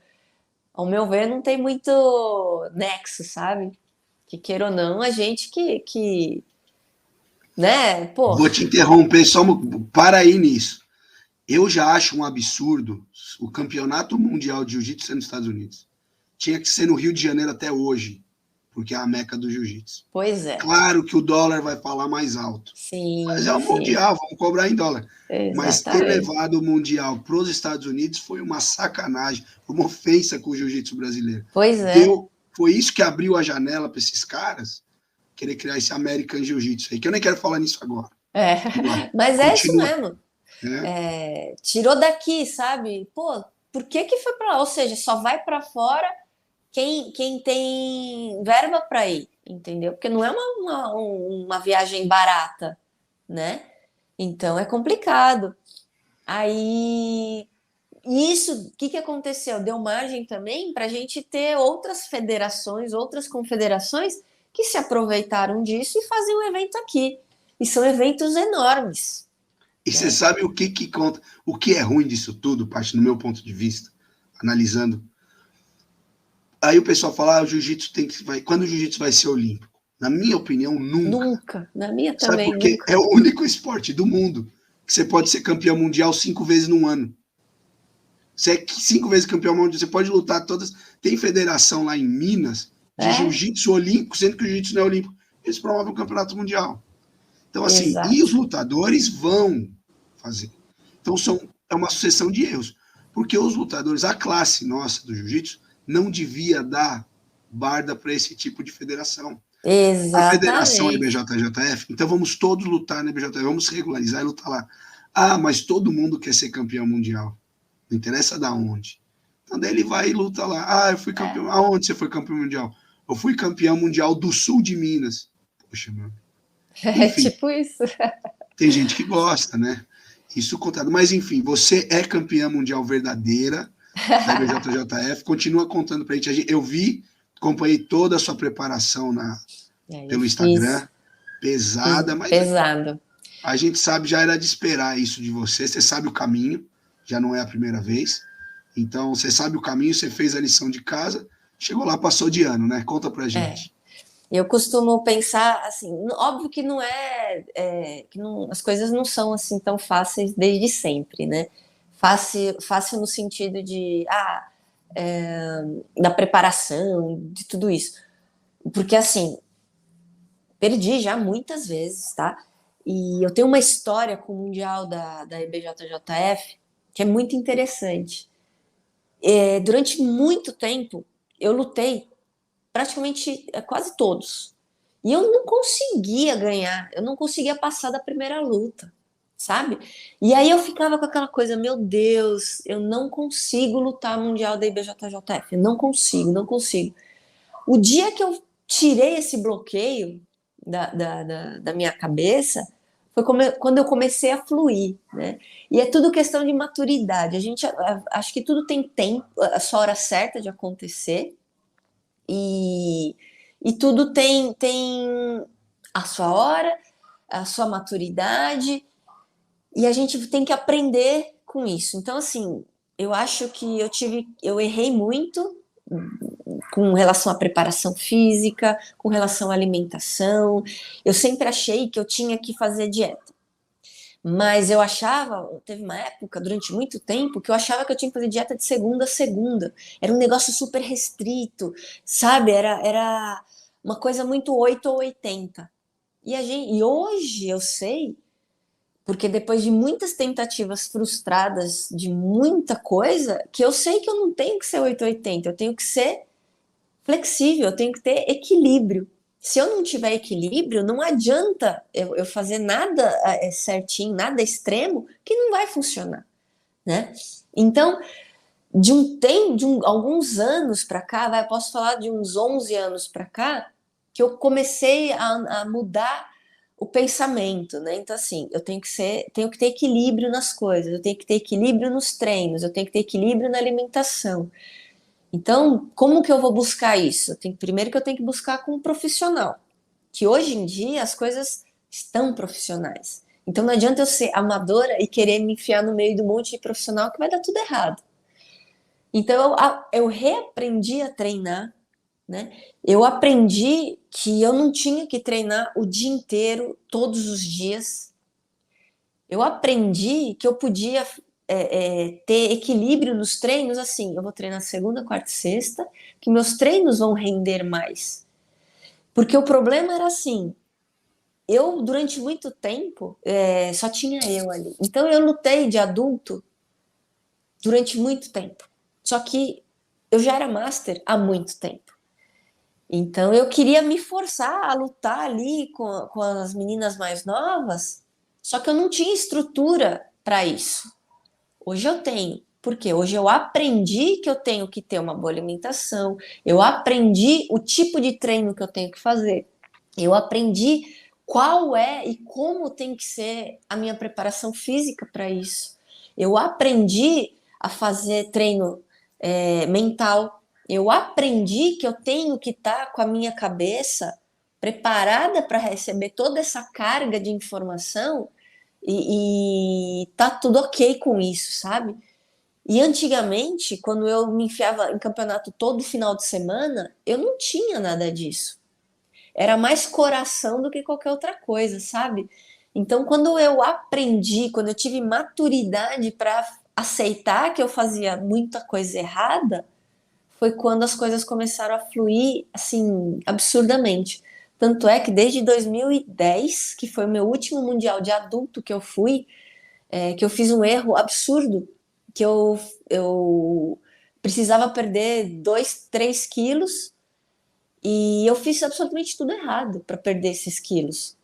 Speaker 2: Ao meu ver, não tem muito nexo, sabe? Que queira ou não, a gente né? Pô,
Speaker 1: Vou te interromper, só para aí nisso. Eu já acho um absurdo o campeonato mundial de jiu-jitsu ser nos Estados Unidos. Tinha que ser no Rio de Janeiro até hoje, porque é a meca do jiu-jitsu.
Speaker 2: pois é.
Speaker 1: Claro que o dólar vai falar mais alto, mas
Speaker 2: Sim,
Speaker 1: é o
Speaker 2: sim,
Speaker 1: mundial, vamos cobrar em dólar. Mas ter
Speaker 2: exatamente.
Speaker 1: levado o mundial para os Estados Unidos foi uma sacanagem, foi uma ofensa com o jiu-jitsu brasileiro.
Speaker 2: Pois é.
Speaker 1: Foi isso que abriu a janela para esses caras querer criar esse American Jiu-Jitsu aí, que eu nem quero falar nisso agora.
Speaker 2: É.
Speaker 1: Vamos lá,
Speaker 2: Mas é isso
Speaker 1: continua.
Speaker 2: mesmo.
Speaker 1: Né?
Speaker 2: Tirou daqui, sabe? Pô, por que foi para lá? Ou seja, só vai para fora quem tem verba para ir, entendeu? Porque não é uma viagem barata, né? Então é complicado. Aí, isso, o que aconteceu? Deu margem também para a gente ter outras federações, outras confederações que se aproveitaram disso e fazem um evento aqui. E são eventos enormes,
Speaker 1: E você
Speaker 2: né?
Speaker 1: sabe o que conta, o que é ruim disso tudo, parte no meu ponto de vista, analisando. Aí o pessoal fala, o jiu-jitsu quando o jiu-jitsu vai ser olímpico? Na minha opinião, nunca.
Speaker 2: Nunca, na minha
Speaker 1: Sabe
Speaker 2: também,
Speaker 1: por quê?
Speaker 2: nunca.
Speaker 1: É o único esporte do mundo que você pode ser campeão mundial 5 vezes num ano. Você é 5 vezes campeão mundial, você pode lutar todas. Tem federação lá em Minas de
Speaker 2: É,
Speaker 1: jiu-jitsu olímpico, sendo que o jiu-jitsu não é olímpico. Eles promovem o campeonato mundial. Então, assim, e os
Speaker 2: exato.
Speaker 1: lutadores vão fazer. Então, é uma sucessão de erros. Porque os lutadores, a classe nossa do jiu-jitsu, não devia dar barda para esse tipo de federação. A federação é
Speaker 2: Exatamente.
Speaker 1: IBJJF, então vamos todos lutar na IBJJF, vamos regularizar e lutar lá. Ah, mas todo mundo quer ser campeão mundial. Não interessa da onde. Então daí ele vai e luta lá. Ah, eu fui
Speaker 2: É,
Speaker 1: campeão. Aonde você foi campeão mundial? Eu fui campeão mundial do sul de Minas. Poxa, mano.
Speaker 2: é
Speaker 1: Enfim,
Speaker 2: tipo isso.
Speaker 1: tem gente que gosta, né? Isso contado. Mas enfim, você é campeã mundial verdadeira da IBJJF. Continua contando pra gente. Eu vi, acompanhei toda a sua preparação
Speaker 2: Eu
Speaker 1: pelo
Speaker 2: fiz,
Speaker 1: Instagram.
Speaker 2: fiz
Speaker 1: Pesada, mas
Speaker 2: pesado.
Speaker 1: A gente sabe, já era de esperar isso de você. Você sabe o caminho, já não é a primeira vez. Então, você sabe o caminho, você fez a lição de casa, chegou lá, passou de ano, né? Conta pra
Speaker 2: É.
Speaker 1: gente.
Speaker 2: Eu costumo pensar assim, óbvio que não que não, as coisas não são assim tão fáceis desde sempre, né? Fácil no sentido de, da preparação, de tudo isso. Porque assim, perdi já muitas vezes, tá? E eu tenho uma história com o Mundial da IBJJF que é muito interessante. Durante muito tempo, eu lutei praticamente quase todos. E eu não conseguia ganhar, eu não conseguia passar da primeira luta, sabe? E aí eu ficava com aquela coisa, meu Deus, eu não consigo lutar mundial da IBJJF, eu não consigo, não consigo. O dia que eu tirei esse bloqueio da minha cabeça, foi quando eu comecei a fluir, né? E é tudo questão de maturidade. A gente acho que tudo tem tempo, a sua hora certa de acontecer, e, e tudo tem a sua hora, a sua maturidade, e a gente tem que aprender com isso. Então, assim, eu acho que eu errei muito com relação à preparação física, com relação à alimentação. Eu sempre achei que eu tinha que fazer dieta. Mas eu achava, teve uma época, durante muito tempo, que eu achava que eu tinha que fazer dieta de segunda a segunda. Era um negócio super restrito, sabe? Era uma coisa muito 8 ou 80. E hoje eu sei, porque depois de muitas tentativas frustradas de muita coisa, que eu sei que eu não tenho que ser 8 ou 80, eu tenho que ser flexível, eu tenho que ter equilíbrio. Se eu não tiver equilíbrio, não adianta eu fazer nada certinho, nada extremo, que não vai funcionar, né? Então, alguns anos para cá, posso falar de uns 11 anos para cá, que eu comecei a mudar o pensamento, né? Então, assim, tenho que ter equilíbrio nas coisas, eu tenho que ter equilíbrio nos treinos, eu tenho que ter equilíbrio na alimentação. Então, como que eu vou buscar isso? Primeiro que eu tenho que buscar com um profissional, que hoje em dia as coisas estão profissionais. Então não adianta eu ser amadora e querer me enfiar no meio de um monte de profissional que vai dar tudo errado. Então eu reaprendi a treinar, né? Eu aprendi que eu não tinha que treinar o dia inteiro, todos os dias. Eu aprendi que eu podia ter equilíbrio nos treinos, assim, eu vou treinar segunda, quarta e sexta, que meus treinos vão render mais. Porque o problema era assim, eu durante muito tempo só tinha eu ali. Então eu lutei de adulto durante muito tempo. Só que eu já era master há muito tempo. Então eu queria me forçar a lutar ali com as meninas mais novas, só que eu não tinha estrutura para isso. Hoje eu tenho, porque hoje eu aprendi que eu tenho que ter uma boa alimentação, eu aprendi o tipo de treino que eu tenho que fazer, eu aprendi qual é e como tem que ser a minha preparação física para isso. Eu aprendi a fazer treino mental, eu aprendi que eu tenho que estar com a minha cabeça preparada para receber toda essa carga de informação e tá tudo ok com isso, sabe? E antigamente, quando eu me enfiava em campeonato todo final de semana, eu não tinha nada disso. Era mais coração do que qualquer outra coisa, sabe? Então, quando eu tive maturidade para aceitar que eu fazia muita coisa errada, foi quando as coisas começaram a fluir, assim, absurdamente. Tanto é que desde 2010, que foi o meu último mundial de adulto que eu fui, que eu fiz um erro absurdo, que eu precisava perder 2, 3 quilos e eu fiz absolutamente tudo errado para perder esses quilos.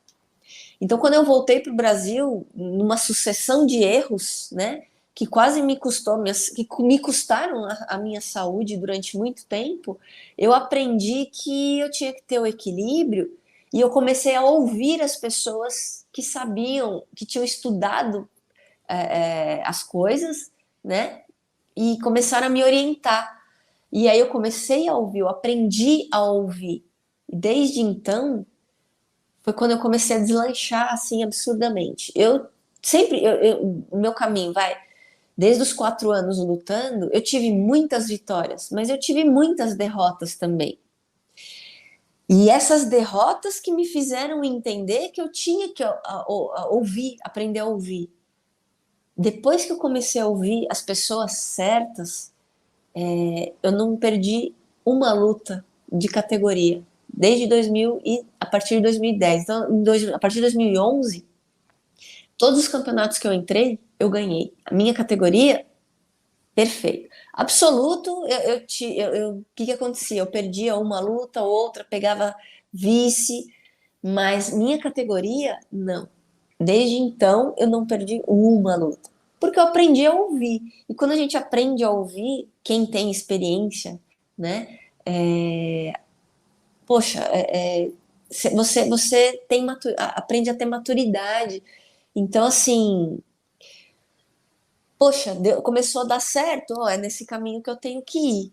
Speaker 2: Então, quando eu voltei para o Brasil, numa sucessão de erros, né, que quase que me custaram a minha saúde durante muito tempo, eu aprendi que eu tinha que ter o equilíbrio e eu comecei a ouvir as pessoas que sabiam, que tinham estudado as coisas, né, e começaram a me orientar. E aí eu comecei a ouvir, eu aprendi a ouvir. Desde então, foi quando eu comecei a deslanchar assim absurdamente. Eu sempre, o meu caminho vai desde os 4 anos lutando, eu tive muitas vitórias, mas eu tive muitas derrotas também. E essas derrotas que me fizeram entender que eu tinha que ouvir, aprender a ouvir. Depois que eu comecei a ouvir as pessoas certas, eu não perdi uma luta de categoria desde 2000 e a partir de 2010. Então, a partir de 2011, todos os campeonatos que eu entrei, eu ganhei. A minha categoria, perfeito. Absoluto, o que acontecia? Eu perdia uma luta, outra, pegava vice, mas minha categoria, não. Desde então, eu não perdi uma luta. Porque eu aprendi a ouvir. E quando a gente aprende a ouvir, quem tem experiência, né? Poxa, você tem aprende a ter maturidade. Então, assim, poxa, começou a dar certo, ó, é nesse caminho que eu tenho que ir.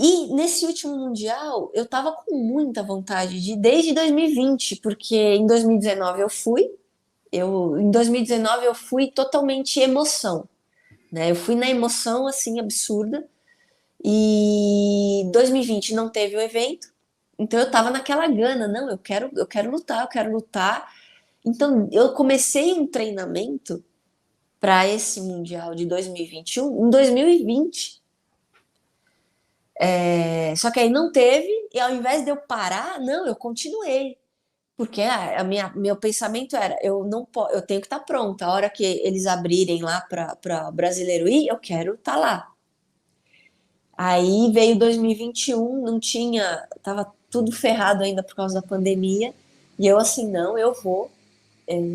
Speaker 2: E nesse último Mundial, eu tava com muita vontade de ir desde 2020, porque em 2019 eu fui, em 2019 eu fui totalmente emoção, né? Eu fui na emoção assim absurda. E 2020 não teve o evento, então eu tava naquela gana, não, eu quero lutar, eu quero lutar. Então eu comecei um treinamento para esse Mundial de 2021 em 2020. Só que aí não teve, e ao invés de eu parar, não, eu continuei. Porque meu pensamento era, eu não eu tenho que estar pronta. A hora que eles abrirem lá para brasileiro ir, eu quero estar lá. Aí veio 2021, não tinha, tava tudo ferrado ainda por causa da pandemia. E eu assim, não, eu vou.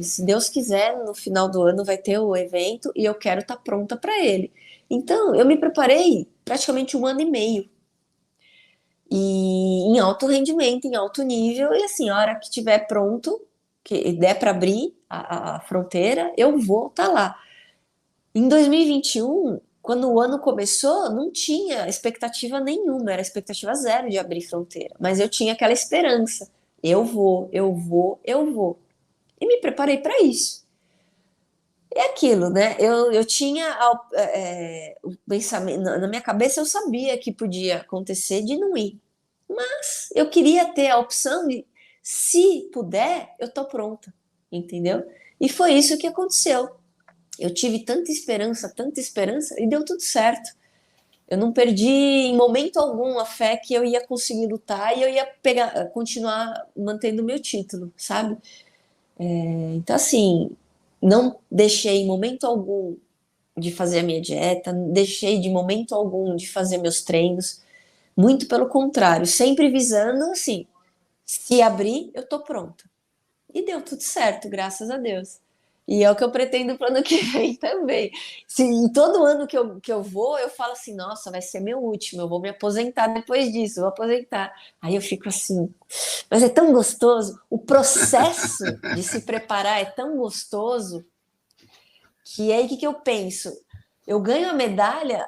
Speaker 2: Se Deus quiser, no final do ano vai ter o evento e eu quero estar pronta para ele. Então, eu me preparei praticamente 1 ano e meio. E em alto rendimento, em alto nível, e assim, a hora que tiver pronto, que der para abrir a fronteira, eu vou estar lá. Em 2021, quando o ano começou, não tinha expectativa nenhuma, era expectativa zero de abrir fronteira, mas eu tinha aquela esperança. Eu vou, eu vou, eu vou. E me preparei para isso. É aquilo, né? Eu tinha o pensamento, na minha cabeça eu sabia que podia acontecer de não ir. Mas eu queria ter a opção de, se puder, eu tô pronta, entendeu? E foi isso que aconteceu. Eu tive tanta esperança e deu tudo certo. Eu não perdi em momento algum a fé que eu ia conseguir lutar e eu ia continuar mantendo o meu título, sabe? Então, assim, não deixei em momento algum de fazer a minha dieta, não deixei de momento algum de fazer meus treinos. Muito pelo contrário, sempre visando assim, se abrir, eu tô pronta. E deu tudo certo, graças a Deus. E é o que eu pretendo para o ano que vem também. Se todo ano que eu vou, eu falo assim, nossa, vai ser meu último, eu vou me aposentar depois disso, vou aposentar. Aí eu fico assim, mas é tão gostoso, o processo de se preparar é tão gostoso, que aí o que eu penso? Eu ganho a medalha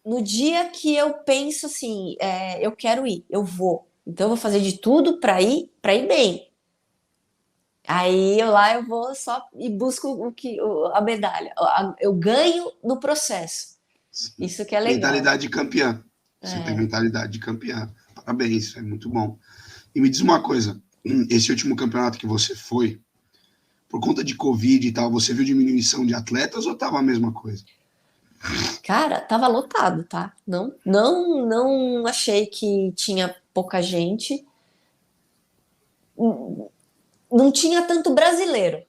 Speaker 2: no dia que eu penso assim, eu quero ir, eu vou. Então eu vou fazer de tudo para ir bem. Aí eu vou só e busco a medalha. Eu ganho no processo.
Speaker 1: Sim.
Speaker 2: Isso que é legal.
Speaker 1: Mentalidade de campeã. Você tem mentalidade de campeã. Parabéns, é muito bom. E me diz uma coisa, esse último campeonato que você foi, por conta de Covid e tal, você viu diminuição de atletas ou estava a mesma coisa?
Speaker 2: Cara, tava lotado, tá? Não achei que tinha pouca gente. Não tinha tanto brasileiro,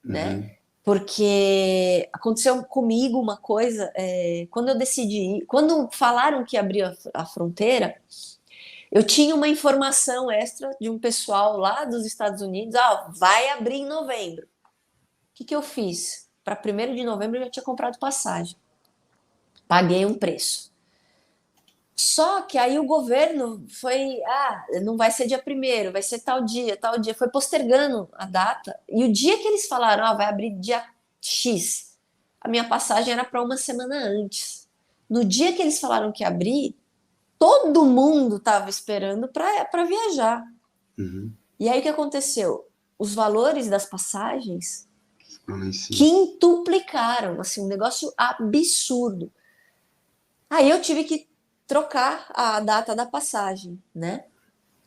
Speaker 2: né?
Speaker 1: Uhum.
Speaker 2: Porque aconteceu comigo uma coisa, quando eu decidi ir, quando falaram que abria a fronteira, eu tinha uma informação extra de um pessoal lá dos Estados Unidos, vai abrir em novembro. O que eu fiz? Para 1º de novembro eu já tinha comprado passagem. Paguei um preço. Só que aí o governo foi, não vai ser dia 1º, vai ser tal dia, foi postergando a data. E o dia que eles falaram, vai abrir dia X, a minha passagem era para uma semana antes. No dia que eles falaram que ia abrir, todo mundo estava esperando para viajar.
Speaker 1: Uhum.
Speaker 2: E aí o que aconteceu? Os valores das passagens
Speaker 1: Sim.
Speaker 2: quintuplicaram, assim, um negócio absurdo. Aí eu tive que trocar a data da passagem, né?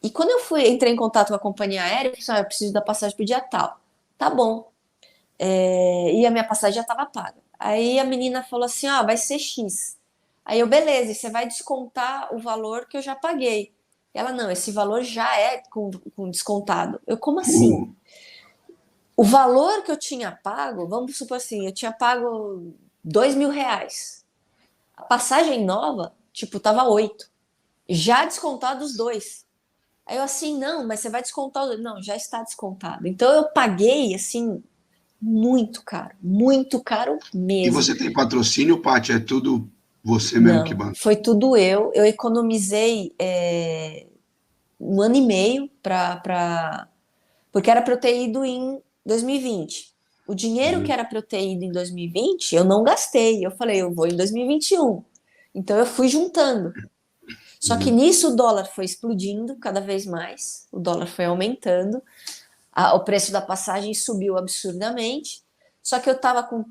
Speaker 2: E quando entrei em contato com a companhia aérea, eu falei, eu preciso da passagem pro dia tal. Tá bom. E a minha passagem já estava paga. Aí a menina falou assim, vai ser X. Aí eu, beleza, e você vai descontar o valor que eu já paguei. Ela, não, esse valor já é com descontado. Eu, como assim? O valor que eu tinha pago, vamos supor assim, eu tinha pago R$ 2.000. A passagem nova, tipo, tava 8. Já descontado os dois. Aí eu assim, não, mas você vai descontar os dois. Não, já está descontado. Então eu paguei, assim, muito caro
Speaker 1: E
Speaker 2: mesmo.
Speaker 1: você tem patrocínio, Paty? É tudo você mesmo que
Speaker 2: Não,
Speaker 1: banca?
Speaker 2: foi tudo eu. Eu economizei 1 ano e meio porque era para eu ter ido em 2020. O dinheiro que era para eu ter ido em 2020, eu não gastei. Eu falei, eu vou em 2021. Então eu fui juntando. Só que nisso o dólar foi explodindo cada vez mais, o dólar foi aumentando, o preço da passagem subiu absurdamente. Só que eu estava com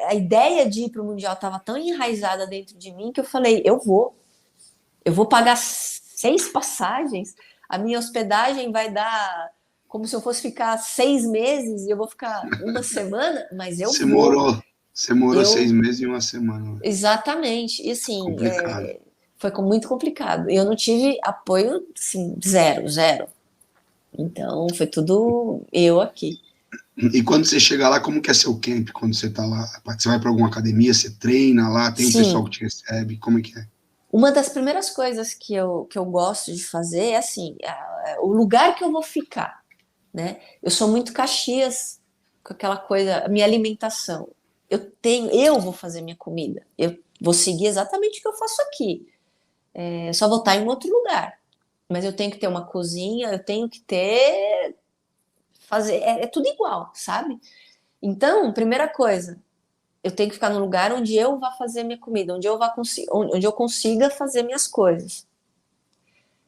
Speaker 2: a ideia de ir para o Mundial estava tão enraizada dentro de mim que eu falei, eu vou pagar 6 passagens, a minha hospedagem vai dar como se eu fosse ficar 6 meses e eu vou ficar uma semana, mas eu
Speaker 1: Você
Speaker 2: vou.
Speaker 1: morou, você morou seis
Speaker 2: Eu
Speaker 1: meses e uma semana.
Speaker 2: Exatamente. E assim,
Speaker 1: Complicado.
Speaker 2: foi muito complicado. Eu não tive apoio, assim, zero, zero. Então, foi tudo eu aqui.
Speaker 1: E quando você chega lá, como que é seu camp quando você tá lá? Você vai para alguma academia, você treina lá, tem um pessoal
Speaker 2: Sim,
Speaker 1: que te recebe, como é que é?
Speaker 2: uma das primeiras coisas que eu gosto de fazer é assim, o lugar que eu vou ficar, né? Eu sou muito Caxias com aquela coisa, a minha alimentação. Eu vou fazer minha comida. Eu vou seguir exatamente o que eu faço aqui. Eu só vou estar em outro lugar. Mas eu tenho que ter uma cozinha, eu tenho que ter fazer, é tudo igual, sabe? Então, primeira coisa, eu tenho que ficar num lugar onde eu vá fazer minha comida, onde eu consiga fazer minhas coisas.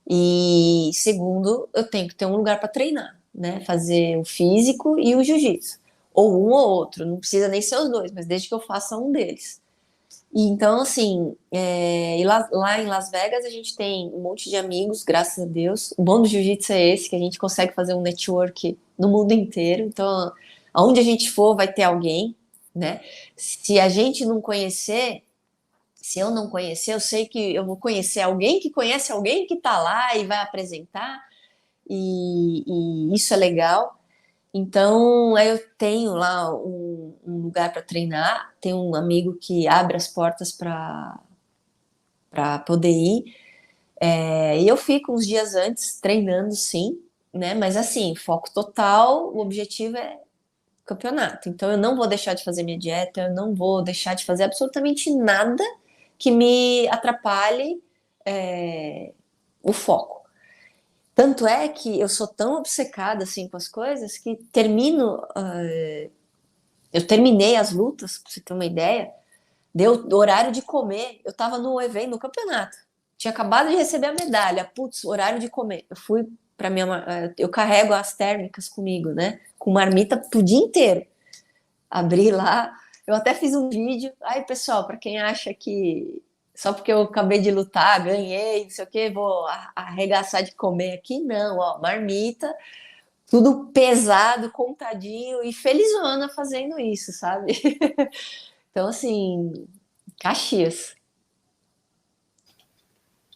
Speaker 2: E segundo, eu tenho que ter um lugar para treinar, né? Fazer o físico e o jiu-jitsu. Ou um ou outro, não precisa nem ser os dois, mas desde que eu faça um deles. E então, assim, e lá em Las Vegas a gente tem um monte de amigos, graças a Deus. O bom do jiu-jitsu é esse, que a gente consegue fazer um network no mundo inteiro. Então, aonde a gente for, vai ter alguém, né? Se a gente não conhecer, se eu não conhecer, eu sei que eu vou conhecer alguém que conhece alguém que tá lá e vai apresentar, e isso é legal. Então, aí eu tenho lá um lugar para treinar, tenho um amigo que abre as portas para poder ir. E eu fico uns dias antes treinando, sim, né? Mas assim, foco total, o objetivo é campeonato. Então, eu não vou deixar de fazer minha dieta, eu não vou deixar de fazer absolutamente nada que me atrapalhe o foco. Tanto é que eu sou tão obcecada assim com as coisas que eu terminei as lutas, pra você ter uma ideia, deu horário de comer, eu tava no evento, no campeonato, tinha acabado de receber a medalha, putz, horário de comer, eu fui para eu carrego as térmicas comigo, né, com marmita pro dia inteiro, abri lá, eu até fiz um vídeo, aí pessoal, para quem acha que só porque eu acabei de lutar, ganhei, não sei o que, vou arregaçar de comer aqui, não, ó, marmita, tudo pesado, contadinho e felizona fazendo isso, sabe? Então, assim, Caxias.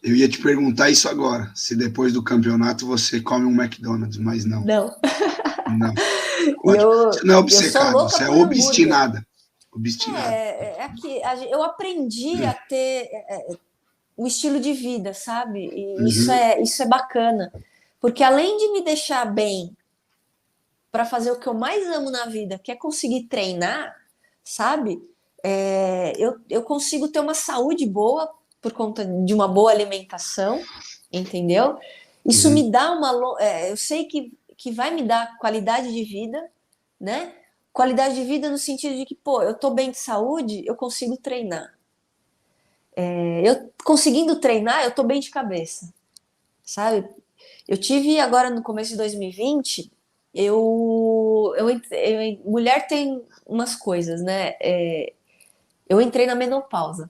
Speaker 1: Eu ia te perguntar isso agora, se depois do campeonato você come um McDonald's, mas não,
Speaker 2: Não.
Speaker 1: não.
Speaker 2: E
Speaker 1: Ótimo. Você não é
Speaker 2: eu sou
Speaker 1: obcecada,
Speaker 2: louca
Speaker 1: você é
Speaker 2: por hambúrguer.
Speaker 1: obstinada. Obstinada.
Speaker 2: Aqui, eu aprendi a ter um estilo de vida, sabe? E
Speaker 1: Uhum.
Speaker 2: isso é bacana. Porque além de me deixar bem para fazer o que eu mais amo na vida, que é conseguir treinar, sabe? Eu consigo ter uma saúde boa por conta de uma boa alimentação, entendeu? Isso
Speaker 1: Uhum.
Speaker 2: me dá eu sei que vai me dar qualidade de vida, né? Qualidade de vida no sentido de que, pô, eu tô bem de saúde, eu consigo treinar. Eu conseguindo treinar, eu tô bem de cabeça, sabe? Eu tive agora no começo de 2020, mulher tem umas coisas, né? Eu entrei na menopausa.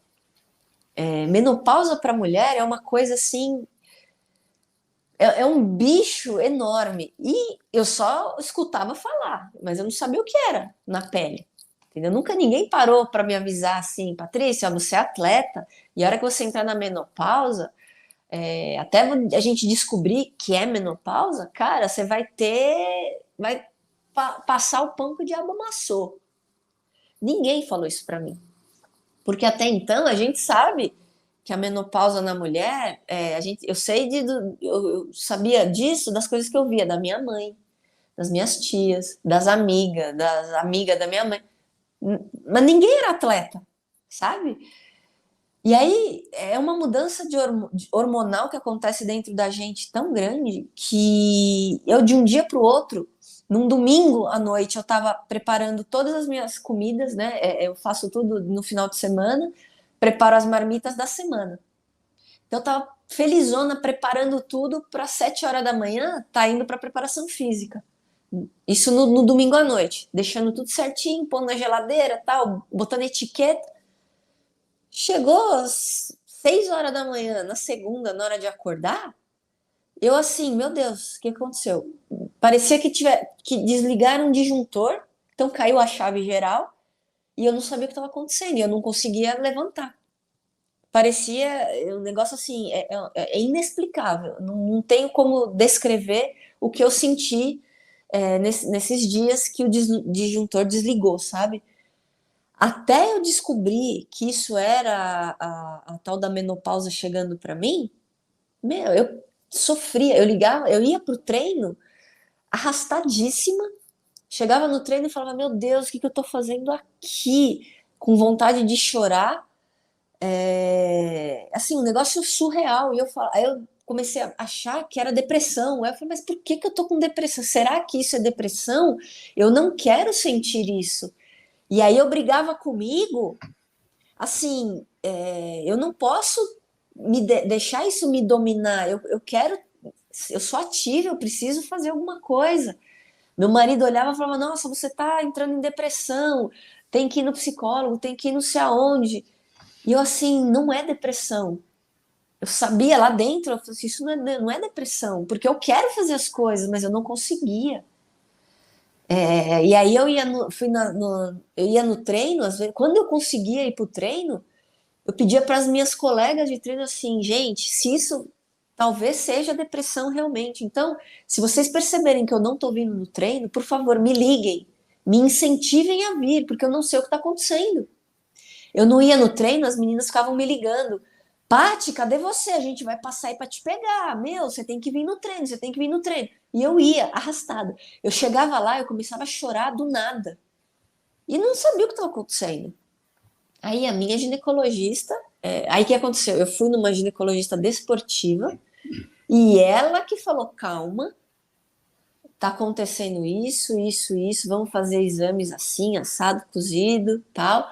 Speaker 2: Menopausa para mulher é uma coisa assim, é um bicho enorme. E eu só escutava falar, mas eu não sabia o que era na pele. Entendeu? Nunca ninguém parou para me avisar assim, Patrícia, você é atleta, e a hora que você entrar na menopausa, até a gente descobrir que é menopausa, cara, você vai passar o pão que o diabo amassou. Ninguém falou isso para mim. Porque até então a gente sabe que a menopausa na mulher, eu sabia disso das coisas que eu via da minha mãe, das minhas tias, das amigas da minha mãe. Mas ninguém era atleta, sabe? E aí é uma mudança de hormonal que acontece dentro da gente tão grande que eu, de um dia para o outro, num domingo à noite, eu estava preparando todas as minhas comidas, né? Eu faço tudo no final de semana, preparo as marmitas da semana. Então eu estava felizona preparando tudo para 7 horas da manhã, tá indo para preparação física. Isso no domingo à noite, deixando tudo certinho, pondo na geladeira, tal, botando etiqueta. Chegou às 6 horas da manhã, na segunda, na hora de acordar, eu assim, meu Deus, o que aconteceu? Parecia que desligaram um disjuntor, então caiu a chave geral e eu não sabia o que estava acontecendo, e eu não conseguia levantar. Parecia um negócio assim, é inexplicável, não tenho como descrever o que eu senti nesses dias que o disjuntor desligou, sabe? Até eu descobrir que isso era a tal da menopausa chegando para mim, meu, eu sofria, eu ligava, eu ia pro treino arrastadíssima, chegava no treino e falava, meu Deus, o que eu tô fazendo aqui? Com vontade de chorar, assim, um negócio surreal. Aí eu comecei a achar que era depressão. Aí eu falei, mas por que eu tô com depressão? Será que isso é depressão? Eu não quero sentir isso. E aí eu brigava comigo, assim, eu não posso deixar isso me dominar. Eu quero, eu sou ativa, eu preciso fazer alguma coisa. Meu marido olhava e falava: Nossa, você está entrando em depressão, tem que ir no psicólogo, tem que ir não sei aonde. E eu, assim, não é depressão. Eu sabia lá dentro, eu falei assim, isso não é depressão, porque eu quero fazer as coisas, mas eu não conseguia. E aí eu ia eu ia no treino, às vezes, quando eu conseguia ir para o treino, eu pedia para as minhas colegas de treino assim, gente, se isso talvez seja depressão realmente. Então, se vocês perceberem que eu não estou vindo no treino, por favor, me liguem, me incentivem a vir, porque eu não sei o que está acontecendo. Eu não ia no treino, as meninas ficavam me ligando. Pati, cadê você? A gente vai passar aí para te pegar. Meu, você tem que vir no treino, você tem que vir no treino. E eu ia, arrastada. Eu chegava lá, eu começava a chorar do nada. E não sabia o que estava acontecendo. Aí a minha ginecologista, aí o que aconteceu? Eu fui numa ginecologista desportiva e ela que falou, calma, tá acontecendo isso, isso, isso, vamos fazer exames assim, assado, cozido, tal.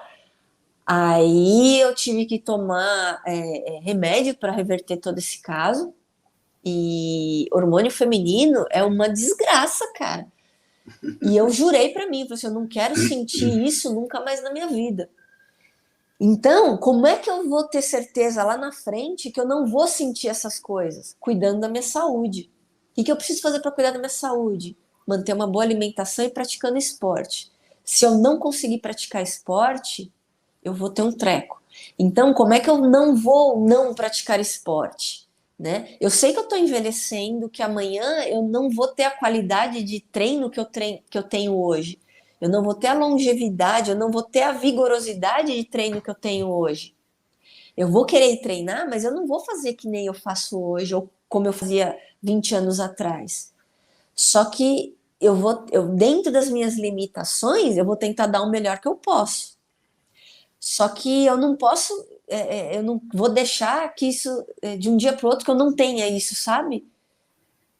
Speaker 2: Aí eu tive que tomar remédio para reverter todo esse caso. E hormônio feminino é uma desgraça, cara. E eu jurei para mim, falei assim, eu não quero sentir isso nunca mais na minha vida. Então, como é que eu vou ter certeza lá na frente que eu não vou sentir essas coisas? Cuidando da minha saúde. O que eu preciso fazer para cuidar da minha saúde? Manter uma boa alimentação e praticando esporte. Se eu não conseguir praticar esporte, eu vou ter um treco. Então, como é que eu não vou não praticar esporte? Né? Eu sei que eu estou envelhecendo, que amanhã eu não vou ter a qualidade de treino que eu tenho hoje. Eu não vou ter a longevidade, eu não vou ter a vigorosidade de treino que eu tenho hoje. Eu vou querer treinar, mas eu não vou fazer que nem eu faço hoje, ou como eu fazia 20 anos atrás. Só que dentro das minhas limitações, eu vou tentar dar o melhor que eu posso. Só que eu não posso, eu não vou deixar que isso, de um dia para o outro, que eu não tenha isso, sabe?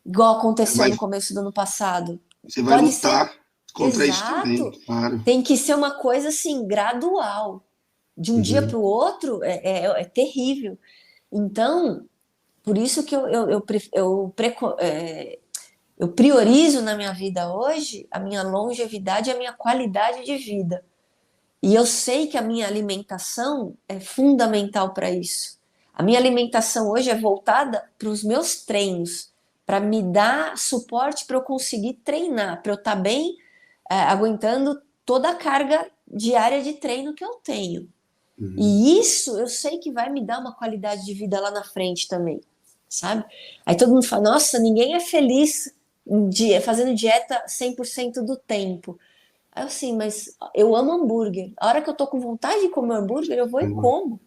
Speaker 2: Igual aconteceu no começo do ano passado.
Speaker 1: Você vai
Speaker 2: Pode
Speaker 1: lutar
Speaker 2: ser,
Speaker 1: contra isso também,
Speaker 2: exato.
Speaker 1: claro.
Speaker 2: Tem que ser uma coisa assim, gradual. De um dia para o outro é terrível. Então, Por isso que eu priorizo na minha vida hoje a minha longevidade e a minha qualidade de vida. E eu sei que a minha alimentação é fundamental para isso. A minha alimentação hoje é voltada para os meus treinos, para me dar suporte para eu conseguir treinar, para eu estar bem, aguentando toda a carga diária de treino que eu tenho.
Speaker 1: Uhum.
Speaker 2: E isso eu sei que vai me dar uma qualidade de vida lá na frente também, sabe? Aí todo mundo fala, nossa, ninguém é feliz fazendo dieta 100% do tempo. Aí eu assim, mas eu amo hambúrguer. A hora que eu tô com vontade de comer hambúrguer, eu vou e
Speaker 1: Uhum.
Speaker 2: como.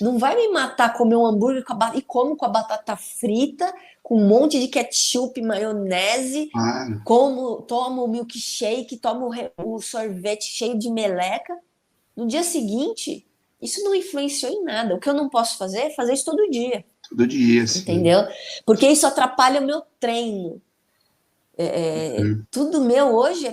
Speaker 2: Não vai me matar comer um hambúrguer e como com a batata frita, com um monte de ketchup, maionese,
Speaker 1: Claro.
Speaker 2: como, tomo o milkshake, tomo o sorvete cheio de meleca. No dia seguinte, isso não influenciou em nada. O que eu não posso fazer é fazer isso todo dia,
Speaker 1: Todo dia, sim.
Speaker 2: entendeu? Porque isso atrapalha o meu treino.
Speaker 1: Uhum.
Speaker 2: Tudo meu hoje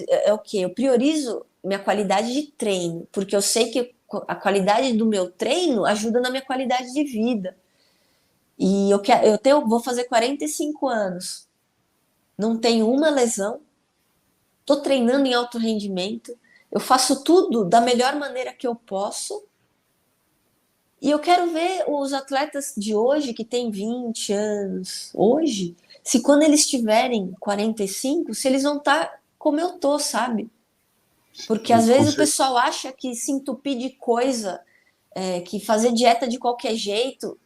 Speaker 2: é o quê? Eu priorizo minha qualidade de treino, porque eu sei que a qualidade do meu treino ajuda na minha qualidade de vida. E vou fazer 45 anos, não tenho uma lesão, estou treinando em alto rendimento, eu faço tudo da melhor maneira que eu posso. E eu quero ver os atletas de hoje, que têm 20 anos, hoje, se quando eles tiverem 45, se eles vão estar como eu tô, sabe? Porque às
Speaker 1: Com
Speaker 2: vezes o
Speaker 1: certeza.
Speaker 2: pessoal acha que se entupir de coisa, que fazer dieta de qualquer jeito,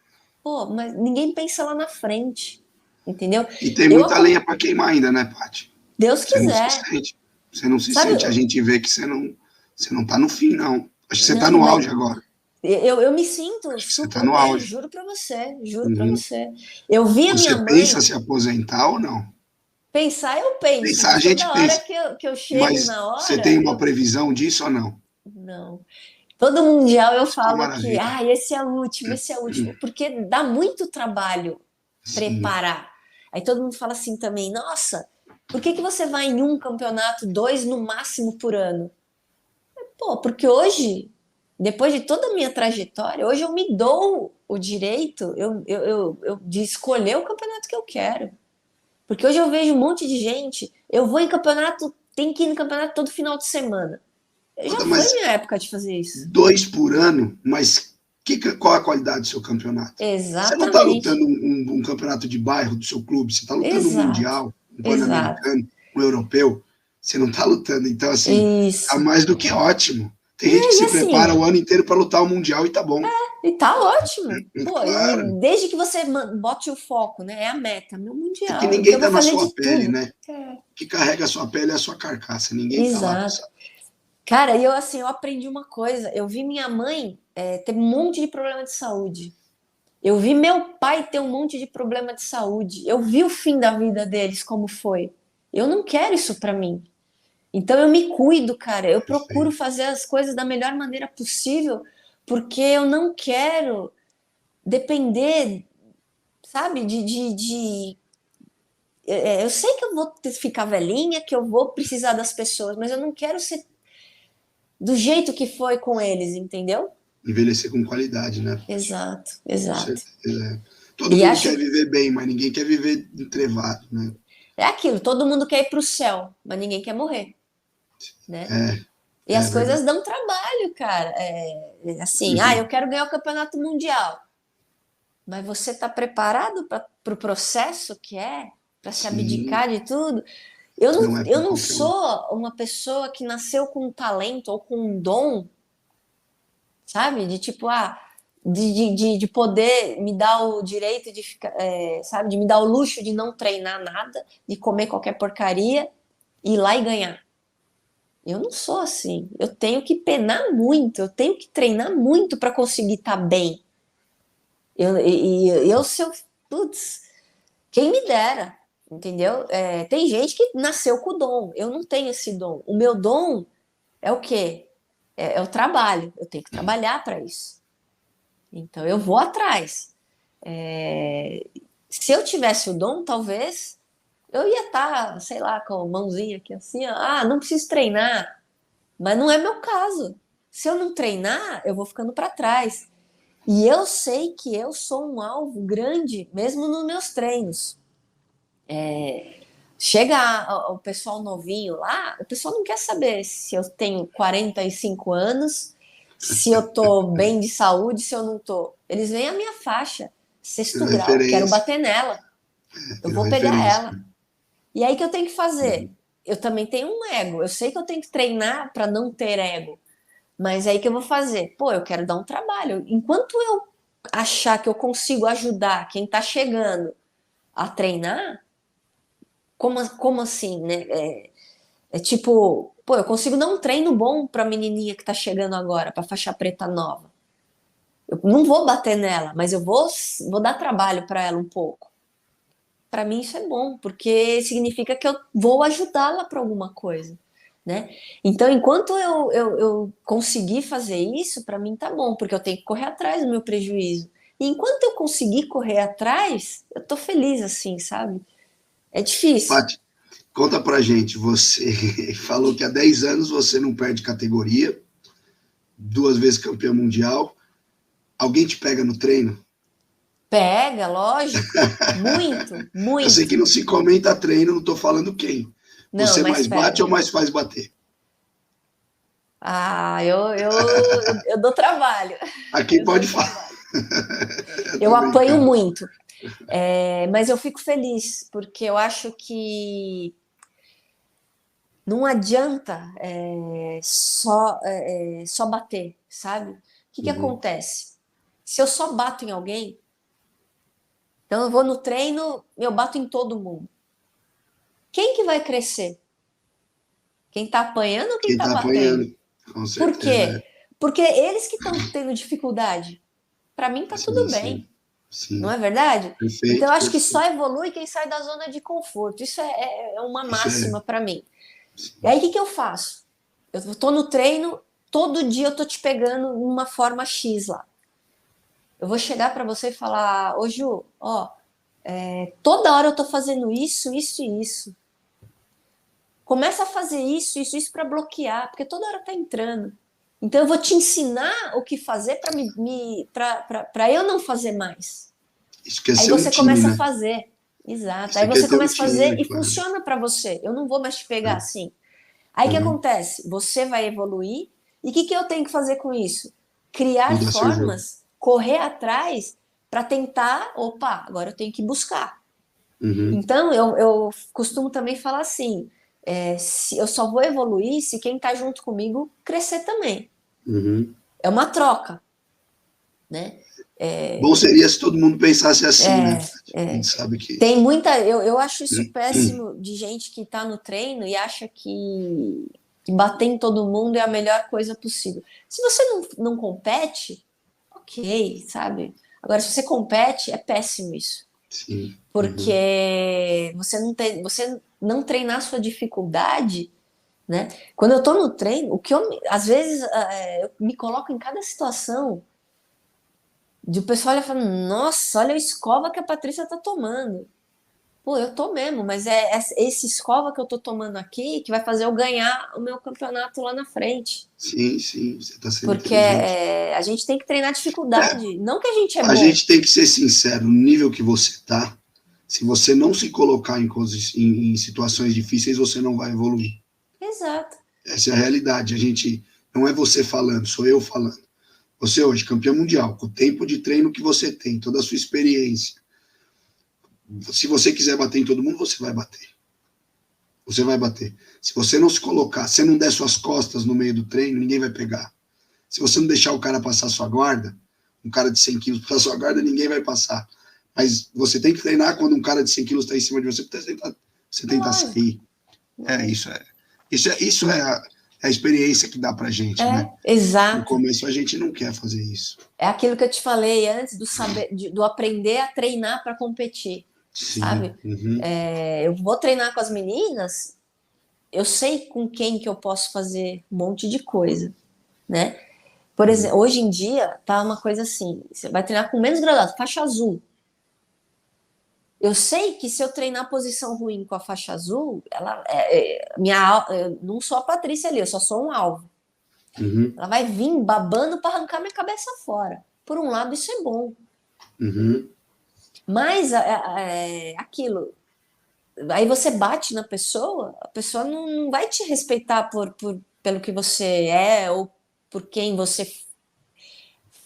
Speaker 2: pô, mas ninguém pensa lá na frente, entendeu?
Speaker 1: E tem
Speaker 2: Eu,
Speaker 1: muita lenha para queimar ainda, né, Paty?
Speaker 2: Deus
Speaker 1: Você não se
Speaker 2: quiser,
Speaker 1: sente. Você não se
Speaker 2: sabe?
Speaker 1: sente. A gente vê que você não tá no fim, não. Acho que você tá
Speaker 2: Não,
Speaker 1: no
Speaker 2: mas
Speaker 1: auge agora.
Speaker 2: eu me sinto
Speaker 1: Acho que você tá
Speaker 2: super
Speaker 1: no
Speaker 2: bem,
Speaker 1: auge.
Speaker 2: juro pra você, juro pra
Speaker 1: Uhum.
Speaker 2: você. Eu vi a minha
Speaker 1: Você pensa
Speaker 2: mãe.
Speaker 1: se aposentar ou não?
Speaker 2: Pensar, eu penso,
Speaker 1: Pensar, a
Speaker 2: mas
Speaker 1: gente
Speaker 2: toda hora
Speaker 1: pensa.
Speaker 2: que eu chego
Speaker 1: Mas
Speaker 2: na
Speaker 1: você
Speaker 2: hora,
Speaker 1: tem uma previsão disso ou não?
Speaker 2: não. Todo mundial eu
Speaker 1: Isso é uma
Speaker 2: falo que,
Speaker 1: maravilha.
Speaker 2: esse é o último, porque dá muito trabalho
Speaker 1: Sim,
Speaker 2: preparar. Aí todo mundo fala assim também, nossa, por que você vai em um campeonato, dois no máximo por ano? Pô, porque hoje, depois de toda a minha trajetória, hoje eu me dou o direito de escolher o campeonato que eu quero. Porque hoje eu vejo um monte de gente, eu vou em campeonato, tem que ir no campeonato todo final de semana. Já foi
Speaker 1: mas
Speaker 2: minha época de fazer isso.
Speaker 1: 2 por ano, mas qual a qualidade do seu campeonato? Você não está
Speaker 2: Exatamente.
Speaker 1: lutando um campeonato de bairro do seu clube, você está lutando um
Speaker 2: Exato.
Speaker 1: mundial, um
Speaker 2: Exato.
Speaker 1: pan-americano, um europeu. Você não está lutando. Então, assim, tá
Speaker 2: Isso.
Speaker 1: mais do que ótimo. Tem gente que
Speaker 2: E
Speaker 1: se prepara
Speaker 2: assim,
Speaker 1: o ano inteiro para lutar o mundial e tá bom.
Speaker 2: e tá ótimo. Pô,
Speaker 1: Claro.
Speaker 2: e desde que você bote o foco, né? É a meta, meu
Speaker 1: É que
Speaker 2: mundial. Então
Speaker 1: ninguém
Speaker 2: eu vou
Speaker 1: tá na
Speaker 2: fazer
Speaker 1: sua
Speaker 2: de
Speaker 1: pele,
Speaker 2: tudo.
Speaker 1: né? O que carrega a sua pele é a sua carcaça. Ninguém tá lá,
Speaker 2: Exato.
Speaker 1: sabe?
Speaker 2: Cara, e eu assim, eu aprendi uma coisa. Eu vi minha mãe ter um monte de problema de saúde. Eu vi meu pai ter um monte de problema de saúde. Eu vi o fim da vida deles como foi. Eu não quero isso pra mim. Então eu me cuido, cara. Eu procuro
Speaker 1: Perfeito.
Speaker 2: fazer as coisas da melhor maneira possível, porque eu não quero depender, sabe, eu sei que eu vou ficar velhinha, que eu vou precisar das pessoas, mas eu não quero ser do jeito que foi com eles, entendeu?
Speaker 1: Envelhecer com qualidade, né, Paty?
Speaker 2: Exato,
Speaker 1: Com
Speaker 2: exato.
Speaker 1: certeza. Todo
Speaker 2: E
Speaker 1: mundo
Speaker 2: acho
Speaker 1: quer viver bem, mas ninguém quer viver entrevado, né?
Speaker 2: é aquilo, todo mundo quer ir para o céu, mas ninguém quer morrer, né?
Speaker 1: É,
Speaker 2: E
Speaker 1: é
Speaker 2: as
Speaker 1: verdade.
Speaker 2: coisas dão trabalho, cara. Assim,
Speaker 1: Uhum.
Speaker 2: eu quero ganhar o campeonato mundial. Mas você está preparado para o processo que é? Para se
Speaker 1: Sim,
Speaker 2: abdicar de tudo? Eu
Speaker 1: não
Speaker 2: não,
Speaker 1: é
Speaker 2: eu
Speaker 1: para
Speaker 2: não
Speaker 1: qualquer um.
Speaker 2: sou uma pessoa que nasceu com um talento ou com um dom, sabe? De tipo, de poder me dar o direito de ficar, sabe? De me dar o luxo de não treinar nada, de comer qualquer porcaria, ir lá e ganhar. Eu não sou assim. Eu tenho que penar muito, eu tenho que treinar muito para conseguir estar bem. Se eu, putz, quem me dera, entendeu? Tem gente que nasceu com o dom, eu não tenho esse dom. O meu dom é o quê? É o trabalho, eu tenho que trabalhar para isso. Então eu vou atrás. Se eu tivesse o dom, talvez eu ia estar, sei lá, com a mãozinha aqui assim, ó, não preciso treinar, mas não é meu caso. Se eu não treinar, eu vou ficando para trás. E eu sei que eu sou um alvo grande, mesmo nos meus treinos. Chega o pessoal novinho lá, o pessoal não quer saber se eu tenho 45 anos, se eu tô bem de saúde, se eu não tô. Eles veem a minha faixa, sexto
Speaker 1: Pela
Speaker 2: grau, quero
Speaker 1: referência,
Speaker 2: bater nela, eu
Speaker 1: pela
Speaker 2: vou pegar
Speaker 1: referência.
Speaker 2: ela. E aí o que eu tenho que fazer?
Speaker 1: Uhum.
Speaker 2: Eu também tenho um ego, eu sei que eu tenho que treinar para não ter ego, mas aí que eu vou fazer? Pô, eu quero dar um trabalho. Enquanto eu achar que eu consigo ajudar quem tá chegando a treinar, como assim, né? É tipo, pô, eu consigo dar um treino bom pra menininha que tá chegando agora, pra faixa preta nova. Eu não vou bater nela, mas eu vou dar trabalho pra ela um pouco. Pra mim isso é bom, porque significa que eu vou ajudá-la pra alguma coisa, né? Então, enquanto eu conseguir fazer isso, pra mim tá bom, porque eu tenho que correr atrás do meu prejuízo. E enquanto eu conseguir correr atrás, eu tô feliz assim, sabe? É difícil.
Speaker 1: Paty, conta pra gente, você falou que há 10 anos você não perde categoria, 2 vezes campeão mundial. Alguém te pega no treino?
Speaker 2: Pega, lógico. Muito,
Speaker 1: Eu sei que
Speaker 2: muito.
Speaker 1: não se comenta treino, não tô falando quem.
Speaker 2: Não,
Speaker 1: Você
Speaker 2: mas
Speaker 1: mais bate
Speaker 2: pega.
Speaker 1: ou mais faz bater?
Speaker 2: Ah, eu dou trabalho.
Speaker 1: Aqui
Speaker 2: Eu dou
Speaker 1: pode falar.
Speaker 2: trabalho.
Speaker 1: Eu
Speaker 2: Eu
Speaker 1: tô
Speaker 2: apanho
Speaker 1: brincando.
Speaker 2: muito. Mas eu fico feliz, porque eu acho que não adianta só bater, sabe? O que que
Speaker 1: Uhum.
Speaker 2: acontece? Se eu só bato em alguém, então eu vou no treino, eu bato em todo mundo. Quem que vai crescer? Quem tá apanhando ou quem
Speaker 1: Quem
Speaker 2: tá
Speaker 1: tá
Speaker 2: batendo?
Speaker 1: apanhando, com
Speaker 2: Por
Speaker 1: certeza.
Speaker 2: quê? Porque eles que estão tendo dificuldade. Para mim tá
Speaker 1: Sim,
Speaker 2: tudo bem,
Speaker 1: sim,
Speaker 2: não
Speaker 1: sim.
Speaker 2: é verdade? Então eu
Speaker 1: Perfeito,
Speaker 2: acho que só
Speaker 1: perfeito.
Speaker 2: evolui quem sai da zona de conforto. Isso é uma
Speaker 1: Isso é,
Speaker 2: máxima para mim. E
Speaker 1: sim.
Speaker 2: aí o que, que eu faço? Eu tô no treino, todo dia eu tô te pegando numa forma X lá. Eu vou chegar para você e falar, ô Ju, ó, toda hora eu tô fazendo isso, isso e isso. Começa a fazer isso para bloquear, porque toda hora tá entrando. Então eu vou te ensinar o que fazer para eu não fazer mais.
Speaker 1: Isso quer
Speaker 2: Aí
Speaker 1: ser um
Speaker 2: você
Speaker 1: time,
Speaker 2: começa a
Speaker 1: né?
Speaker 2: fazer. Exato. Aí
Speaker 1: Isso quer
Speaker 2: você
Speaker 1: ter um
Speaker 2: começa a fazer
Speaker 1: time,
Speaker 2: e
Speaker 1: claro.
Speaker 2: funciona para você. Eu não vou mais te pegar assim. Aí o que
Speaker 1: Uhum.
Speaker 2: acontece? Você vai evoluir. E o que, que eu tenho que fazer com isso? Criar
Speaker 1: Mudar seu jogo.
Speaker 2: formas, correr atrás para tentar. Opa, agora eu tenho que buscar.
Speaker 1: Uhum.
Speaker 2: Então eu costumo também falar assim: se eu só vou evoluir se quem está junto comigo crescer também.
Speaker 1: Uhum.
Speaker 2: É uma troca, né?
Speaker 1: Bom seria se todo mundo pensasse assim, né? A
Speaker 2: É,
Speaker 1: gente sabe que.
Speaker 2: tem muita. Eu acho isso péssimo de gente que está no treino e acha que bater em todo mundo é a melhor coisa possível. Se você não compete, ok, sabe? Agora, se você compete, é péssimo isso.
Speaker 1: Sim. Uhum.
Speaker 2: Porque você não treinar a sua dificuldade, né? Quando eu tô no treino, às vezes eu me coloco em cada situação de o pessoal olha e fala, nossa, olha a escova que a Patrícia tá tomando. Pô, eu tô mesmo, mas é esse escova que eu tô tomando aqui que vai fazer eu ganhar o meu campeonato lá na frente.
Speaker 1: Sim, sim, você está sendo
Speaker 2: Porque
Speaker 1: inteligente.
Speaker 2: a gente tem que treinar
Speaker 1: É,
Speaker 2: dificuldade, não que a gente é
Speaker 1: a
Speaker 2: bom.
Speaker 1: gente tem que ser sincero, no nível que você está, se você não se colocar em situações difíceis, você não vai evoluir.
Speaker 2: Exato.
Speaker 1: Essa é a realidade. A gente não é você falando, sou eu falando. Você hoje, campeão mundial, com o tempo de treino que você tem, toda a sua experiência. Se você quiser bater em todo mundo, você vai bater. Você vai bater. Se você não se colocar, se não der suas costas no meio do treino, ninguém vai pegar. Se você não deixar o cara passar sua guarda, um cara de 100 quilos passar sua guarda, ninguém vai passar. Mas você tem que treinar quando um cara de 100 quilos está em cima de você, para você tentar
Speaker 2: Lógico,
Speaker 1: sair. É,
Speaker 2: lógico.
Speaker 1: é a experiência que dá pra gente, né? No
Speaker 2: Exato.
Speaker 1: começo a gente não quer fazer isso.
Speaker 2: É aquilo que eu te falei antes do saber, do aprender a treinar para competir,
Speaker 1: Sim.
Speaker 2: sabe?
Speaker 1: Uhum.
Speaker 2: Eu vou treinar com as meninas, eu sei com quem que eu posso fazer um monte de coisa, né? Por
Speaker 1: Uhum.
Speaker 2: exemplo, hoje em dia tá uma coisa assim, você vai treinar com menos graduado, faixa azul. Eu sei que se eu treinar posição ruim com a faixa azul, eu não sou a Patrícia ali, eu só sou um alvo.
Speaker 1: Uhum.
Speaker 2: Ela vai vir babando para arrancar minha cabeça fora. Por um lado, isso é bom.
Speaker 1: Uhum.
Speaker 2: Mas aquilo, aí você bate na pessoa, a pessoa não vai te respeitar pelo que você é ou por quem você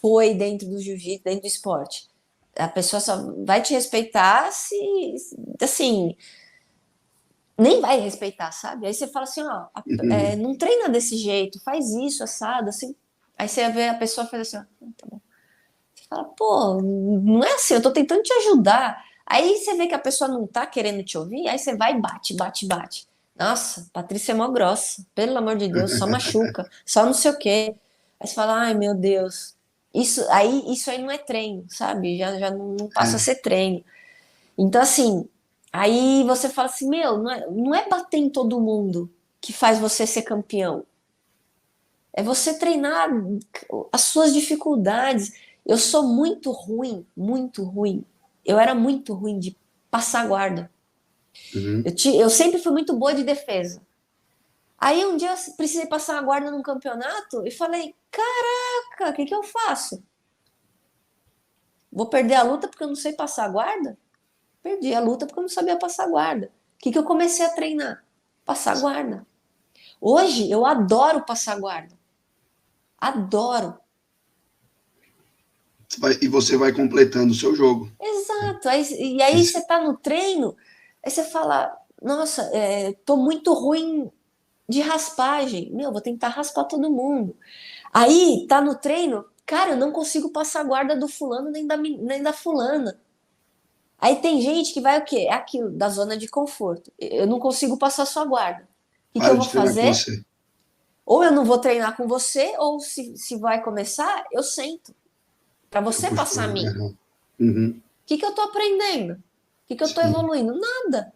Speaker 2: foi dentro do jiu-jitsu, dentro do esporte. A pessoa só vai te respeitar se, assim, nem vai respeitar, sabe? Aí você fala assim, ó,
Speaker 1: Uhum.
Speaker 2: não treina desse jeito, faz isso, assado, assim. Aí você vê a pessoa faz assim, ó, tá bom. Você fala, pô, não é assim, eu tô tentando te ajudar. Aí você vê que a pessoa não tá querendo te ouvir, aí você vai e bate, bate, bate. Nossa, Patrícia é mó grossa, pelo amor de Deus, só machuca, só não sei o quê. Aí você fala, ai meu Deus, isso aí não é treino, sabe? Já não passa a
Speaker 1: É,
Speaker 2: ser treino. Então, assim, aí você fala assim, meu, não é bater em todo mundo que faz você ser campeão. É você treinar as suas dificuldades. Eu sou muito ruim, muito ruim. Eu era muito ruim de passar guarda.
Speaker 1: uhum.
Speaker 2: Eu sempre fui muito boa de defesa. Aí um dia eu precisei passar a guarda num campeonato e falei: caraca, o que que eu faço? Vou perder a luta porque eu não sei passar a guarda? Perdi a luta porque eu não sabia passar a guarda. O que que eu comecei a treinar? Passar a guarda. Hoje eu adoro passar a guarda. Adoro.
Speaker 1: E você vai completando o seu jogo.
Speaker 2: Exato. E aí você tá no treino, aí você fala, nossa, tô muito ruim de raspagem. Meu, vou tentar raspar todo mundo. Aí tá no treino, cara, eu não consigo passar a guarda do fulano nem da fulana. Aí tem gente que vai o quê? É aquilo, da zona de conforto. Eu não consigo passar sua guarda. O que que eu
Speaker 1: Para
Speaker 2: vou
Speaker 1: de treinar com
Speaker 2: fazer?
Speaker 1: você.
Speaker 2: Ou eu não vou treinar com você, ou se vai começar, eu sento. Para
Speaker 1: Eu
Speaker 2: você passar a
Speaker 1: puxo.
Speaker 2: mim.
Speaker 1: Uhum. Uhum.
Speaker 2: O que que eu tô aprendendo? O que que eu tô
Speaker 1: Sim,
Speaker 2: evoluindo? Nada.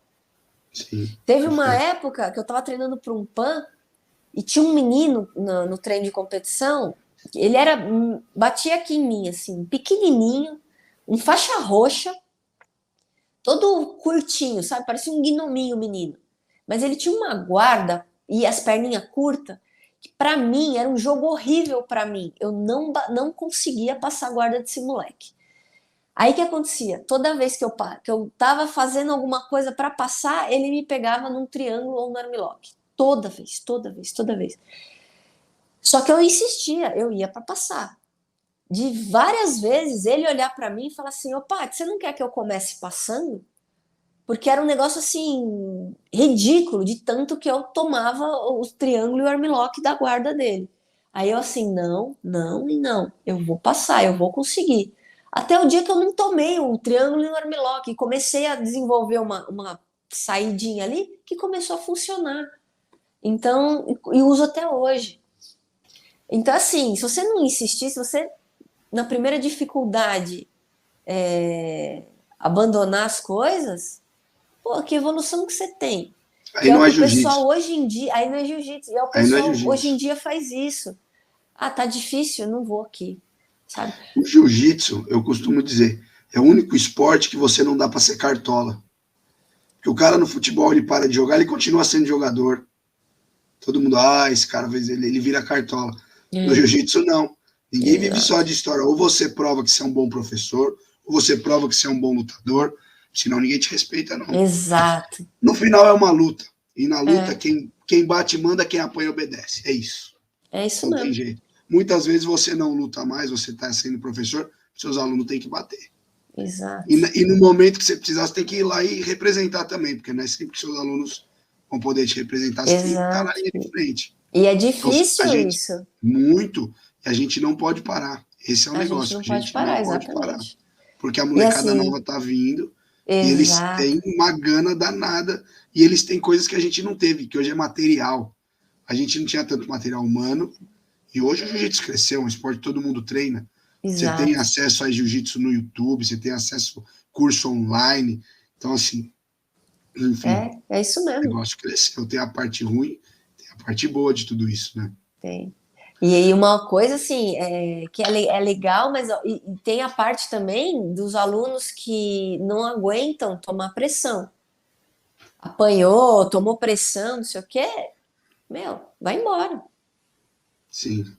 Speaker 1: sim.
Speaker 2: Teve uma
Speaker 1: Perfeito.
Speaker 2: época que eu tava treinando para um PAN e tinha um menino no treino de competição, ele batia aqui em mim, assim, pequenininho, um faixa roxa, todo curtinho, sabe? Parecia um gnominho o menino. Mas ele tinha uma guarda e as perninhas curtas, que para mim era um jogo horrível para mim. Eu não conseguia passar a guarda desse moleque. Aí o que acontecia? Toda vez que eu tava fazendo alguma coisa para passar, ele me pegava num triângulo ou no armlock. Toda vez, toda vez, toda vez. Só que eu insistia, eu ia para passar. De várias vezes ele olhar para mim e falar assim: "Ô, Paty, você não quer que eu comece passando?" Porque era um negócio assim ridículo de tanto que eu tomava o triângulo e o armlock da guarda dele. Aí eu assim, não, não e não, eu vou passar, eu vou conseguir. Até o dia que eu não tomei o triângulo e o armlock e comecei a desenvolver uma saidinha ali que começou a funcionar. Então, e uso até hoje. Então, assim, se você não insistir, se você na primeira dificuldade abandonar as coisas, pô, que evolução que você tem. Que
Speaker 1: Aí
Speaker 2: é o
Speaker 1: não
Speaker 2: que
Speaker 1: é
Speaker 2: o pessoal
Speaker 1: jiu-jitsu.
Speaker 2: hoje em dia. Aí não é jiu-jitsu. E é o
Speaker 1: Aí não é
Speaker 2: pessoal hoje em
Speaker 1: jiu-jitsu.
Speaker 2: dia faz isso. Ah, tá difícil, eu não vou aqui. Sabe?
Speaker 1: O jiu-jitsu, eu costumo dizer, é o único esporte que você não dá para ser cartola. Porque o cara no futebol, ele para de jogar, ele continua sendo jogador. Todo mundo, esse cara, ele vira cartola. No
Speaker 2: É,
Speaker 1: jiu-jitsu, não. Ninguém vive só
Speaker 2: exato.
Speaker 1: de história. Ou você prova que você é um bom professor, ou você prova que você é um bom lutador, senão ninguém te respeita, não.
Speaker 2: Exato.
Speaker 1: No final é uma luta. E na luta,
Speaker 2: É,
Speaker 1: quem bate manda, quem apanha obedece. É isso.
Speaker 2: é isso
Speaker 1: Não tem
Speaker 2: mesmo.
Speaker 1: jeito. Muitas vezes você não luta mais, você está sendo professor, seus alunos têm que bater.
Speaker 2: Exato.
Speaker 1: E no momento que você precisar, você tem que ir lá e representar também, porque não é sempre que seus alunos vão poder te representar, você tem que estar na
Speaker 2: Exato.
Speaker 1: linha de frente.
Speaker 2: E é
Speaker 1: Então, a
Speaker 2: difícil
Speaker 1: gente,
Speaker 2: isso.
Speaker 1: muito, e a gente não pode parar. Esse é o
Speaker 2: A gente
Speaker 1: negócio,
Speaker 2: não
Speaker 1: a
Speaker 2: pode
Speaker 1: gente não
Speaker 2: parar,
Speaker 1: pode parar.
Speaker 2: exatamente.
Speaker 1: Porque a
Speaker 2: E
Speaker 1: molecada nova
Speaker 2: assim,
Speaker 1: tá vindo e eles têm
Speaker 2: exato.
Speaker 1: uma gana danada e eles têm coisas que a gente não teve, que hoje é material. A gente não tinha tanto material humano e hoje o jiu-jitsu cresceu, é um esporte que todo mundo treina. Você tem
Speaker 2: Exato.
Speaker 1: acesso a jiu-jitsu no YouTube, você tem acesso a curso online. Então, assim, enfim,
Speaker 2: É isso
Speaker 1: o
Speaker 2: mesmo.
Speaker 1: negócio cresceu. Tem a parte ruim, tem a parte boa de tudo isso, né?
Speaker 2: Tem. E aí uma coisa assim, que é legal, mas ó, e tem a parte também dos alunos que não aguentam tomar pressão. Apanhou, tomou pressão, não sei o quê, meu, vai embora.
Speaker 1: Sim.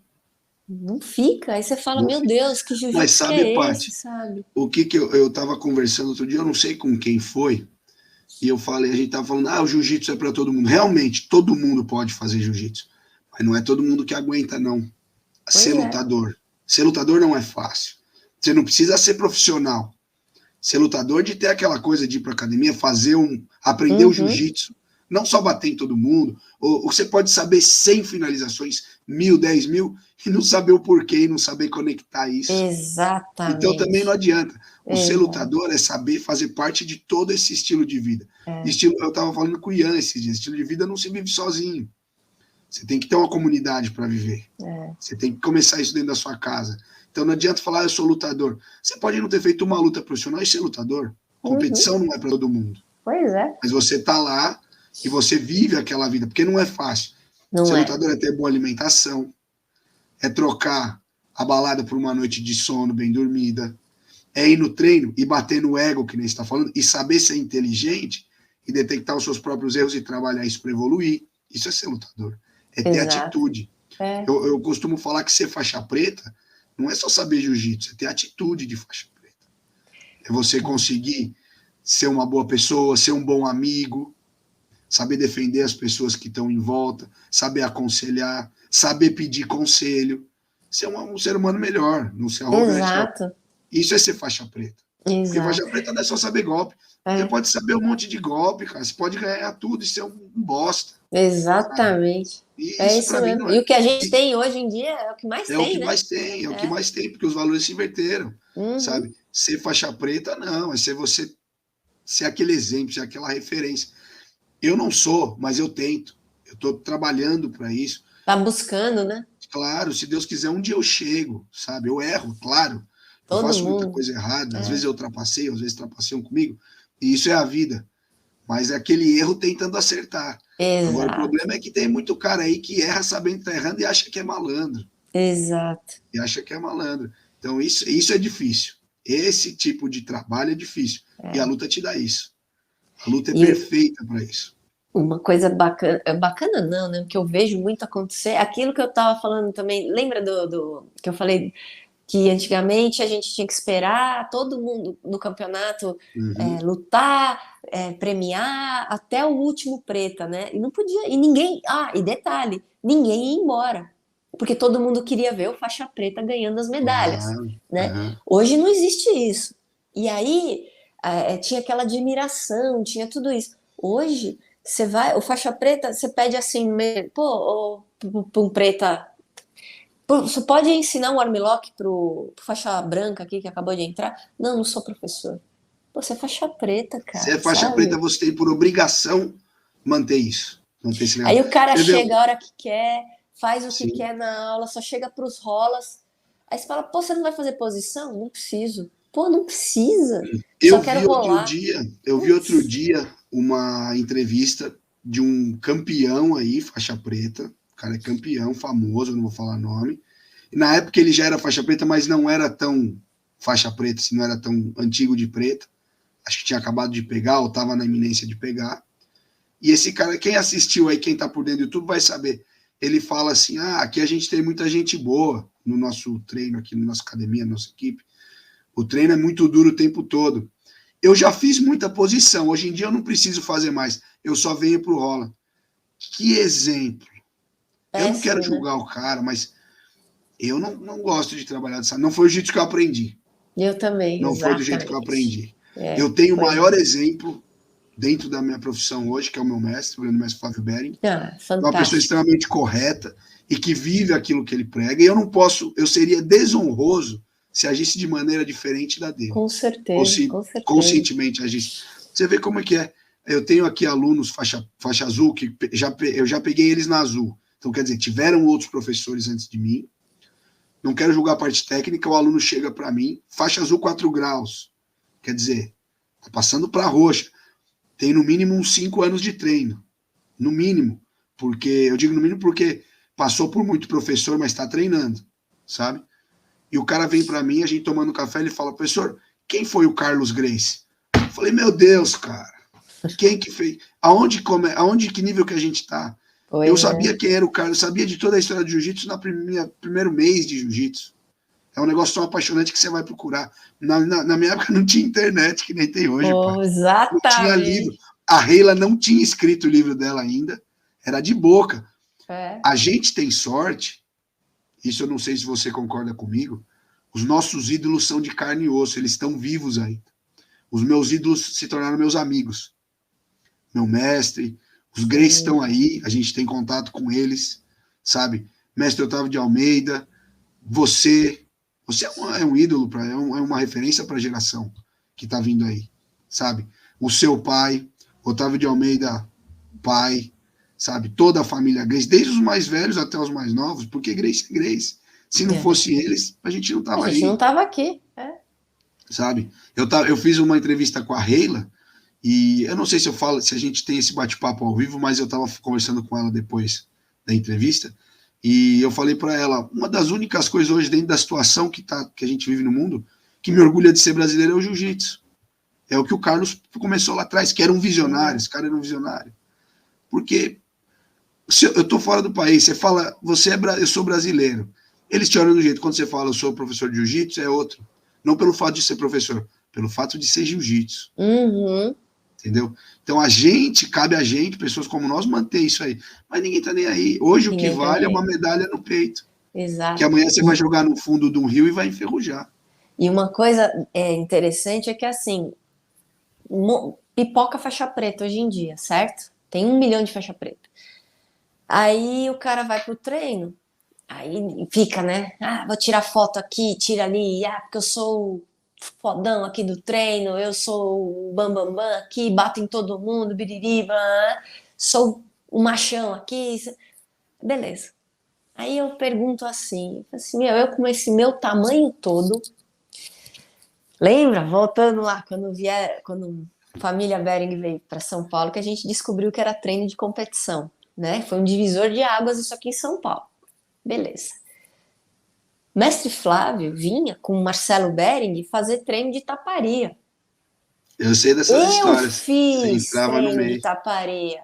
Speaker 2: Não fica. Aí você fala,
Speaker 1: Não
Speaker 2: meu
Speaker 1: fica.
Speaker 2: Deus, que
Speaker 1: Mas
Speaker 2: jiu-jitsu que
Speaker 1: sabe,
Speaker 2: é esse,
Speaker 1: Paty,
Speaker 2: sabe?
Speaker 1: o que eu estava conversando outro dia, eu não sei com quem foi, e eu falei, a gente estava falando, o jiu-jitsu é para todo mundo. Realmente, todo mundo pode fazer jiu-jitsu, mas não é todo mundo que aguenta, não. Ser
Speaker 2: Pois é.
Speaker 1: lutador. Ser lutador não é fácil. Você não precisa ser profissional. Ser lutador de ter aquela coisa de ir para academia, aprender o
Speaker 2: Uhum.
Speaker 1: jiu-jitsu, não só bater em todo mundo, ou você pode saber 100 finalizações, 1.000, 10.000, e não saber o porquê, e não saber conectar isso. Então também não
Speaker 2: Exatamente.
Speaker 1: adianta. O ser
Speaker 2: Exato.
Speaker 1: lutador é saber fazer parte de todo esse estilo de vida.
Speaker 2: É,
Speaker 1: Estilo, eu estava falando com o Ian esses dias, estilo de vida não se vive sozinho. Você tem que ter uma comunidade para viver.
Speaker 2: é.
Speaker 1: Você tem que começar isso dentro da sua casa. Então não adianta falar, eu sou lutador. Você pode não ter feito uma luta profissional e ser lutador.
Speaker 2: Uhum.
Speaker 1: Competição não é para todo mundo.
Speaker 2: Pois é.
Speaker 1: Mas você está lá e você vive aquela vida, porque não é fácil.
Speaker 2: Não
Speaker 1: Ser
Speaker 2: é.
Speaker 1: lutador é ter boa alimentação, é trocar a balada por uma noite de sono bem dormida, é ir no treino e bater no ego, que nem você está falando, e saber ser inteligente e detectar os seus próprios erros e trabalhar isso para evoluir. Isso é ser lutador. É ter
Speaker 2: Exato.
Speaker 1: atitude.
Speaker 2: É.
Speaker 1: Eu costumo falar que ser faixa preta não é só saber jiu-jitsu, é ter atitude de faixa preta. É você conseguir ser uma boa pessoa, ser um bom amigo, saber defender as pessoas que estão em volta, saber aconselhar, saber pedir conselho, ser um ser humano melhor, não ser arrogante, não.
Speaker 2: Exato.
Speaker 1: Isso é ser faixa preta. Porque faixa
Speaker 2: Exato.
Speaker 1: preta não é só saber golpe. Você
Speaker 2: É.
Speaker 1: pode saber um monte de golpe, cara. Você pode ganhar tudo e ser um bosta, sabe?
Speaker 2: Exatamente.
Speaker 1: E
Speaker 2: É
Speaker 1: isso
Speaker 2: isso
Speaker 1: para mim
Speaker 2: mesmo.
Speaker 1: não
Speaker 2: E
Speaker 1: é.
Speaker 2: o que a gente tem hoje em dia é o que mais
Speaker 1: É o que
Speaker 2: tem, né?
Speaker 1: mais tem, é o que
Speaker 2: É.
Speaker 1: mais tem, porque os valores se inverteram,
Speaker 2: Uhum.
Speaker 1: sabe? Ser faixa preta, não, é ser você, ser aquele exemplo, ser aquela referência. Eu não sou, mas eu tento. Eu estou trabalhando para isso.
Speaker 2: Tá buscando, né?
Speaker 1: Claro, se Deus quiser, um dia eu chego, sabe? Eu erro, claro. Eu
Speaker 2: Todo
Speaker 1: faço muita
Speaker 2: mundo.
Speaker 1: coisa errada, às vezes
Speaker 2: É.
Speaker 1: eu ultrapassei, às vezes trapaceiam comigo, e isso é a vida. Mas é aquele erro tentando acertar. Agora, o
Speaker 2: Exato.
Speaker 1: problema é que tem muito cara aí que erra sabendo que tá errando e acha que é malandro.
Speaker 2: Exato.
Speaker 1: E acha que é malandro. Então, isso é difícil. Esse tipo de trabalho é difícil. E a
Speaker 2: É.
Speaker 1: luta te dá isso. A luta é
Speaker 2: E
Speaker 1: perfeita para isso.
Speaker 2: uma coisa bacana, bacana não, né? O que eu vejo muito acontecer, aquilo que eu estava falando também, lembra do que eu falei que antigamente a gente tinha que esperar todo mundo no campeonato
Speaker 1: Uhum.
Speaker 2: lutar, premiar até o último preta, né? E não podia, e ninguém, e detalhe, ninguém ia embora, porque todo mundo queria ver o faixa preta ganhando as medalhas,
Speaker 1: Claro.
Speaker 2: né?
Speaker 1: Uhum.
Speaker 2: Hoje não existe isso. E aí tinha aquela admiração, tinha tudo isso. Hoje você vai, o faixa preta, você pede assim, pô, pra um preta, pô, você pode ensinar um armlock pro faixa branca aqui que acabou de entrar? Não, não sou professor. Pô, você é faixa preta,
Speaker 1: Se
Speaker 2: cara,
Speaker 1: é faixa preta,
Speaker 2: sabe?
Speaker 1: você tem por obrigação manter isso. Manter esse legado.
Speaker 2: Aí o cara
Speaker 1: Você vê,
Speaker 2: chega a hora que quer, faz o que
Speaker 1: sim,
Speaker 2: quer na aula, só chega pros rolas. Aí você fala, pô, você não vai fazer posição? Não preciso. Pô, não precisa. Só quero rolar.
Speaker 1: eu vi outro
Speaker 2: Putz,
Speaker 1: dia uma entrevista de um campeão aí, faixa preta. O cara é campeão, famoso, não vou falar nome. E na época ele já era faixa preta, mas não era tão faixa preta, assim, não era tão antigo de preta. Acho que tinha acabado de pegar, ou estava na iminência de pegar. E esse cara, quem assistiu aí, quem tá por dentro do YouTube, vai saber. Ele fala assim: aqui a gente tem muita gente boa no nosso treino, aqui na nossa academia, na nossa equipe. O treino é muito duro o tempo todo. Eu já fiz muita posição, hoje em dia eu não preciso fazer mais, eu só venho pro rola. Que exemplo. Eu não quero
Speaker 2: péssimo, né?
Speaker 1: julgar o cara, mas eu não gosto de trabalhar dessa. Não foi o jeito que eu aprendi.
Speaker 2: Eu também,
Speaker 1: Não foi do jeito que eu
Speaker 2: exatamente.
Speaker 1: aprendi.
Speaker 2: É,
Speaker 1: Eu tenho o
Speaker 2: pois
Speaker 1: maior
Speaker 2: é.
Speaker 1: exemplo dentro da minha profissão hoje, que é o meu mestre, o grande mestre Flávio Bering. Uma pessoa
Speaker 2: Fantástico.
Speaker 1: extremamente correta e que vive aquilo que ele prega. E eu não posso, eu seria desonroso se agisse de maneira diferente da dele.
Speaker 2: Com
Speaker 1: Ou
Speaker 2: certeza,
Speaker 1: se
Speaker 2: com certeza.
Speaker 1: conscientemente agisse. Você vê como é que é. Eu tenho aqui alunos faixa azul, que eu já peguei eles na azul. Então, quer dizer, tiveram outros professores antes de mim. Não quero julgar a parte técnica, o aluno chega para mim, faixa azul 4 graus. Quer dizer, tá passando para roxa. Tem no mínimo uns 5 anos de treino. No mínimo. Porque, eu digo no mínimo porque passou por muito professor, mas está treinando, sabe? E o cara vem para mim, a gente tomando café, ele fala, professor, quem foi o Carlos Grace? Eu falei, meu Deus, cara, quem que fez? Aonde que nível que a gente tá? Eu
Speaker 2: Pois é.
Speaker 1: sabia quem era o cara, eu sabia de toda a história de jiu-jitsu no primeiro mês de jiu-jitsu. É um negócio tão apaixonante que você vai procurar. Na minha época não tinha internet, que nem tem hoje,
Speaker 2: Oh,
Speaker 1: pai. Não tinha livro.
Speaker 2: exatamente.
Speaker 1: A Reila não tinha escrito o livro dela ainda. Era de boca.
Speaker 2: É.
Speaker 1: A gente tem sorte, isso eu não sei se você concorda comigo, os nossos ídolos são de carne e osso, eles estão vivos ainda. Os meus ídolos se tornaram meus amigos. Meu mestre, os Grace estão
Speaker 2: Sim.
Speaker 1: aí, a gente tem contato com eles, sabe? Mestre Otávio de Almeida, você, você é um ídolo, é uma referência para a geração que está vindo aí, sabe? O seu pai, Otávio de Almeida, pai, sabe? Toda a família Grace, desde os mais velhos até os mais novos, porque Grace é Grace. Se não
Speaker 2: É.
Speaker 1: fosse eles, a gente não
Speaker 2: A
Speaker 1: tava
Speaker 2: gente não
Speaker 1: aí,
Speaker 2: estava aqui. É.
Speaker 1: sabe? Eu fiz uma entrevista com a Reila, e eu não sei se eu falo, se a gente tem esse bate-papo ao vivo, mas eu estava conversando com ela depois da entrevista, e eu falei para ela, uma das únicas coisas hoje dentro da situação que a gente vive no mundo, que me orgulha de ser brasileiro é o jiu-jitsu. É o que o Carlos começou lá atrás, que era um visionário, esse cara era um visionário. Porque se eu estou fora do país, você fala, eu sou brasileiro. Eles te olham do jeito, quando você fala, eu sou professor de jiu-jitsu, é outro. Não pelo fato de ser professor, pelo fato de ser jiu-jitsu.
Speaker 2: Uhum.
Speaker 1: Entendeu? Então cabe a gente, pessoas como nós, manter isso aí. Mas ninguém tá nem aí. Hoje o que
Speaker 2: Ninguém tá
Speaker 1: vale
Speaker 2: nem
Speaker 1: é uma
Speaker 2: aí.
Speaker 1: medalha no peito. Que
Speaker 2: Exato.
Speaker 1: amanhã você vai jogar no fundo de um rio e vai enferrujar.
Speaker 2: E uma coisa interessante é que, assim, pipoca faixa preta hoje em dia, certo? Tem 1 milhão de faixa preta. Aí o cara vai pro treino, aí fica, né? Ah, vou tirar foto aqui, tira ali, porque eu sou o fodão aqui do treino, eu sou o bambambam aqui, bato em todo mundo, biriri, sou o machão aqui. Beleza. Aí eu pergunto assim, eu com esse meu tamanho todo, lembra? Voltando lá, quando família Bering veio para São Paulo, que a gente descobriu que era treino de competição, né? Foi um divisor de águas isso aqui em São Paulo. Beleza. Mestre Flávio vinha com Marcelo Bering fazer treino de taparia.
Speaker 1: Eu sei dessas
Speaker 2: Eu
Speaker 1: histórias. Você
Speaker 2: fiz
Speaker 1: entrava no
Speaker 2: treino de
Speaker 1: meio.
Speaker 2: taparia.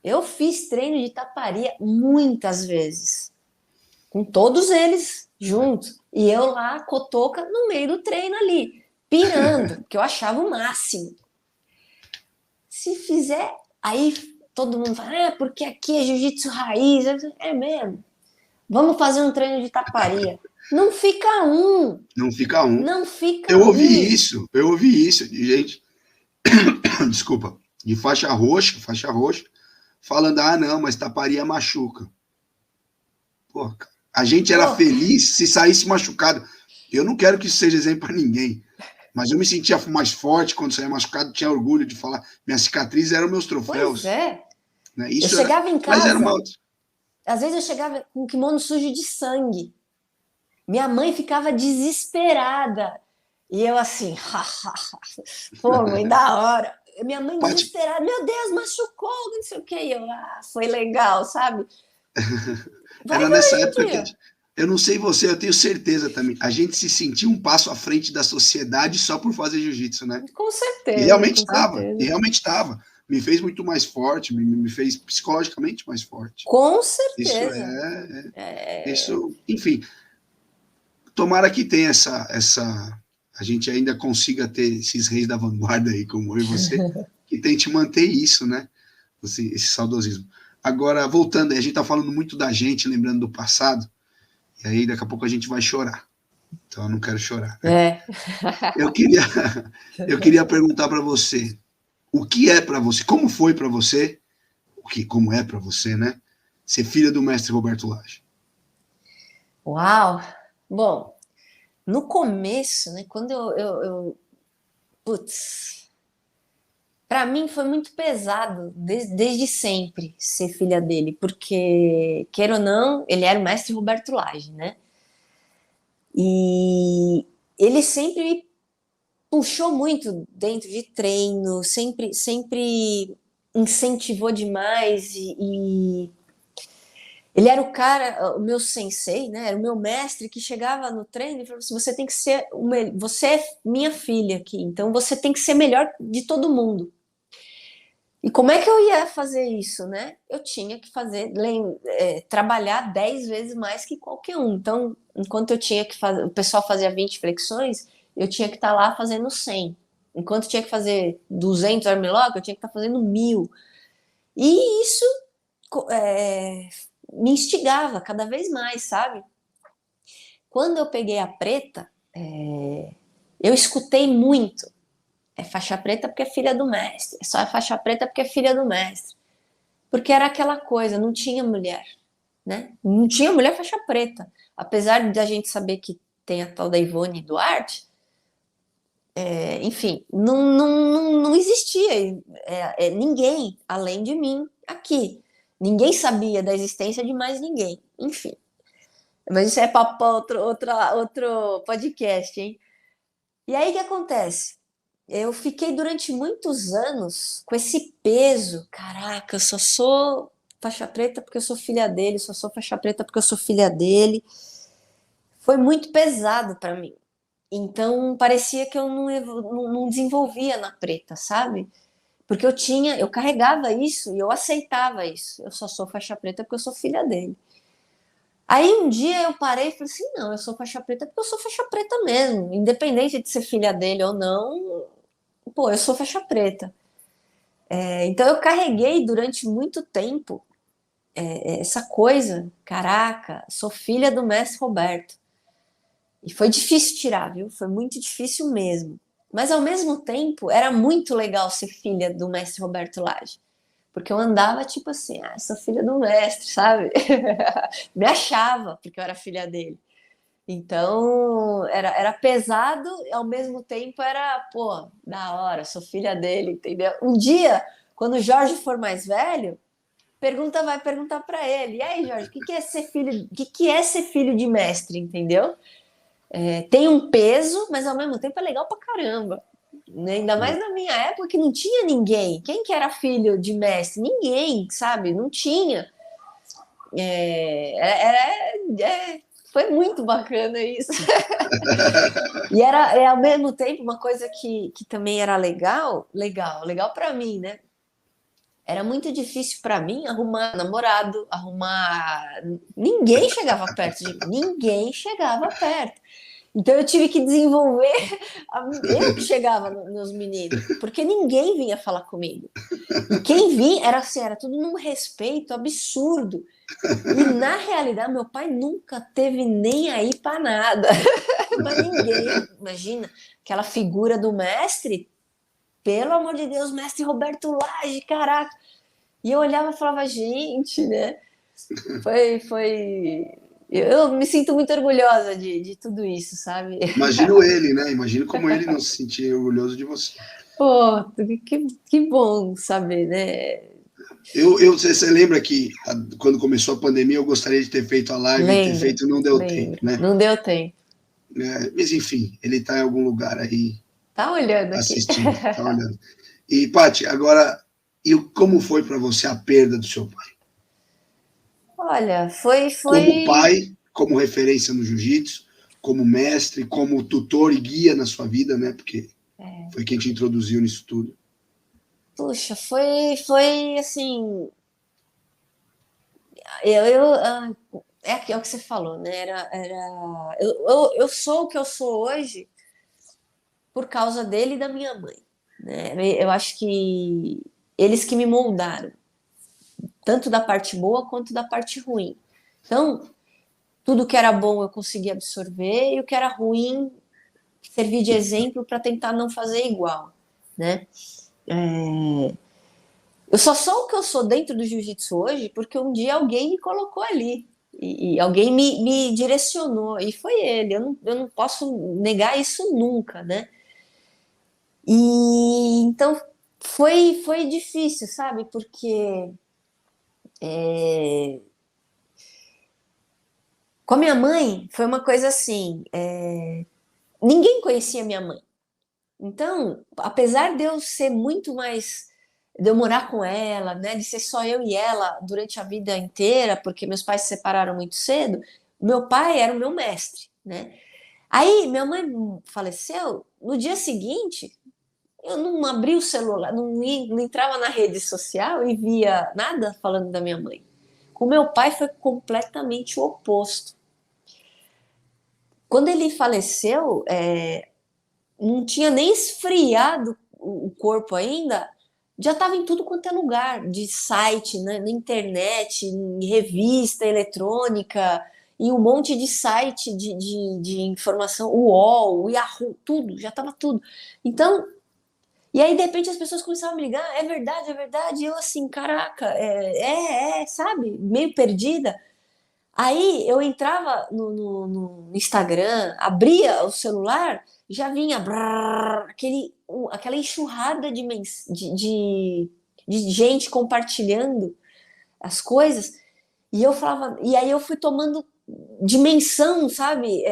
Speaker 2: Eu fiz treino de taparia muitas vezes, com todos eles juntos. E eu lá, cotoca, no meio do treino ali, pirando, que eu achava o máximo. Se fizer, aí todo mundo fala, porque aqui é jiu-jitsu raiz. É mesmo. Vamos fazer um treino de taparia. Não fica um.
Speaker 1: Não fica um.
Speaker 2: Não fica um.
Speaker 1: Eu ouvi isso de gente, desculpa, de faixa roxa, falando, não, mas taparia machuca. Pô, a gente era
Speaker 2: Pô,
Speaker 1: feliz se saísse machucado. Eu não quero que isso seja exemplo para ninguém. Mas eu me sentia mais forte quando saía machucado, tinha orgulho de falar. Minhas cicatrizes eram meus
Speaker 2: pois
Speaker 1: troféus.
Speaker 2: é.
Speaker 1: Né?
Speaker 2: Eu
Speaker 1: Isso era.
Speaker 2: chegava em
Speaker 1: Mas era uma
Speaker 2: casa,
Speaker 1: outra.
Speaker 2: às vezes eu chegava com o kimono sujo de sangue. Minha mãe ficava desesperada. E eu assim, pô, mãe, da hora. Minha mãe
Speaker 1: Pati,
Speaker 2: desesperada, meu Deus, machucou, não sei o que. E eu, foi legal, sabe? Vai
Speaker 1: era
Speaker 2: ver
Speaker 1: nessa
Speaker 2: hoje em
Speaker 1: época que.
Speaker 2: dia.
Speaker 1: Eu não sei você, eu tenho certeza também. A gente se sentia um passo à frente da sociedade só por fazer jiu-jitsu, né?
Speaker 2: Com
Speaker 1: E
Speaker 2: certeza,
Speaker 1: realmente
Speaker 2: com
Speaker 1: estava. E
Speaker 2: certeza.
Speaker 1: realmente estava. Me fez muito mais forte, me fez psicologicamente mais forte.
Speaker 2: Com
Speaker 1: Isso
Speaker 2: certeza.
Speaker 1: é.
Speaker 2: É,
Speaker 1: Isso, enfim, tomara que tenha a gente ainda consiga ter esses reis da vanguarda aí, como eu e você, que tente manter isso, né? Esse saudosismo. Agora, voltando, a gente tá falando muito da gente, lembrando do passado, e aí daqui a pouco a gente vai chorar. Então eu não quero chorar, né?
Speaker 2: é.
Speaker 1: Eu queria, eu queria perguntar para você, o que é para você, como foi para você, como é para você, né? Ser filha do mestre Roberto Lage.
Speaker 2: Uau! Bom, no começo, né, quando putz, para mim foi muito pesado desde sempre ser filha dele, porque, queira ou não, ele era o mestre Roberto Lage, né? E ele sempre me puxou muito dentro de treino, sempre incentivou demais e ele era o cara, o meu sensei, né? Era o meu mestre que chegava no treino e falava assim: você tem que ser, você é minha filha aqui, então você tem que ser melhor de todo mundo. E como é que eu ia fazer isso, né? Eu tinha que trabalhar 10 vezes mais que qualquer um. Então, enquanto eu tinha que fazer, o pessoal fazia 20 flexões, eu tinha que estar lá fazendo 100. Enquanto eu tinha que fazer 200 armlock, eu tinha que estar fazendo 1000. E isso é, me instigava cada vez mais, sabe? Quando eu peguei a preta, eu escutei muito. É faixa preta porque é filha do mestre. É só faixa preta porque é filha do mestre. Porque era aquela coisa, não tinha mulher, né? Não tinha mulher faixa preta. Apesar de a gente saber que tem a tal da Ivone Duarte, enfim, não existia ninguém além de mim aqui. Ninguém sabia da existência de mais ninguém. Enfim. Mas isso é papo outro podcast, hein? E aí o que acontece? Eu fiquei durante muitos anos com esse peso. Caraca, eu só sou faixa preta porque eu sou filha dele, só sou faixa preta porque eu sou filha dele. Foi muito pesado para mim. Então parecia que eu não desenvolvia na preta, sabe? Porque eu carregava isso e eu aceitava isso. Eu só sou faixa preta porque eu sou filha dele. Aí um dia eu parei e falei assim: não, eu sou faixa preta porque eu sou faixa preta mesmo. Independente de ser filha dele ou não, pô, eu sou faixa preta. Então eu carreguei durante muito tempo essa coisa, caraca, sou filha do mestre Roberto. E foi difícil tirar, viu? Foi muito difícil mesmo. Mas ao mesmo tempo era muito legal ser filha do mestre Roberto Lage. Porque eu andava tipo assim, sou filha do mestre, sabe? Me achava, porque eu era filha dele. Então, era pesado, e ao mesmo tempo era, pô, da hora, sou filha dele, entendeu? Um dia, quando o Jorge for mais velho, vai perguntar para ele: e aí, Jorge, o que é ser filho, o que é ser filho de mestre, entendeu? Tem um peso, mas ao mesmo tempo é legal pra caramba. Né? Ainda mais na minha época que não tinha ninguém. Quem que era filho de mestre? Ninguém, sabe? Não tinha. Foi muito bacana isso. E era ao mesmo tempo uma coisa que também era legal para mim, né? Era muito difícil para mim arrumar namorado, ninguém chegava perto de mim, ninguém chegava perto. Então eu tive que desenvolver, eu que chegava nos meninos, porque ninguém vinha falar comigo. E quem vinha era assim, era tudo num respeito absurdo. E na realidade, meu pai nunca teve nem aí para nada. Mas ninguém, imagina, aquela figura do mestre, pelo amor de Deus, mestre Roberto Lage, caraca. E eu olhava e falava, gente, né? Foi. Eu me sinto muito orgulhosa de tudo isso, sabe?
Speaker 1: Imagino ele, né? Imagino como ele não se sentia orgulhoso de você.
Speaker 2: Pô, que bom saber, né?
Speaker 1: Você lembra que quando começou a pandemia eu gostaria de ter feito a live e ter feito, não deu tempo, né?
Speaker 2: Não deu tempo.
Speaker 1: Mas enfim, ele está em algum lugar aí
Speaker 2: Tá olhando aqui.
Speaker 1: assistindo, tá olhando. E, Paty, agora, como foi para você a perda do seu pai?
Speaker 2: Olha,
Speaker 1: Como pai, como referência no jiu-jitsu, como mestre, como tutor e guia na sua vida, né? Porque foi quem te introduziu nisso tudo.
Speaker 2: Puxa, foi assim. É o que você falou, né? Eu sou o que eu sou hoje por causa dele e da minha mãe. Né? Eu acho que eles que me moldaram, tanto da parte boa quanto da parte ruim. Então, tudo que era bom eu consegui absorver e o que era ruim servir de exemplo para tentar não fazer igual. Né? Eu só sou o que eu sou dentro do jiu-jitsu hoje porque um dia alguém me colocou ali. E alguém me direcionou, e foi ele. Eu não posso negar isso nunca, né? E então foi difícil, sabe? Porque com a minha mãe foi uma coisa assim: ninguém conhecia minha mãe. Então, apesar de eu ser muito mais. De eu morar com ela, né? De ser só eu e ela durante a vida inteira, porque meus pais se separaram muito cedo, meu pai era o meu mestre, né? Aí minha mãe faleceu, no dia seguinte, eu não abri o celular, não entrava na rede social e via nada falando da minha mãe. Com meu pai foi completamente o oposto. Quando ele faleceu, não tinha nem esfriado o corpo ainda, já estava em tudo quanto é lugar, de site, né, na internet, em revista eletrônica, em um monte de site de informação, o UOL, o Yahoo, tudo, já estava tudo. Então, e aí de repente as pessoas começavam a me ligar, é verdade, e eu assim, caraca, sabe, meio perdida. Aí eu entrava no Instagram, abria o celular, já vinha aquela enxurrada de gente compartilhando as coisas, e eu falava, e aí eu fui tomando dimensão, sabe,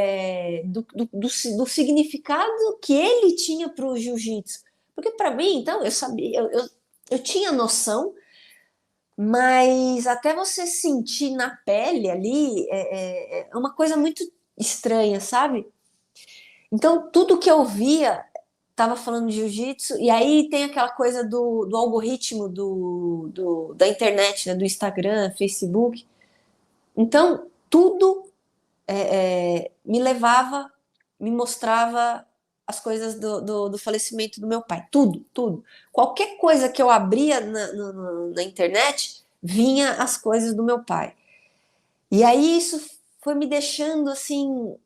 Speaker 2: do significado que ele tinha para o jiu-jitsu. Porque para mim, então, eu sabia, eu tinha noção, mas até você sentir na pele ali é uma coisa muito estranha, sabe? Então, tudo que eu via estava falando de jiu-jitsu, e aí tem aquela coisa do algoritmo da internet, né? Do Instagram, Facebook. Então, tudo me levava, me mostrava as coisas do falecimento do meu pai. Tudo, tudo. Qualquer coisa que eu abria na internet, vinha as coisas do meu pai. E aí isso foi me deixando assim,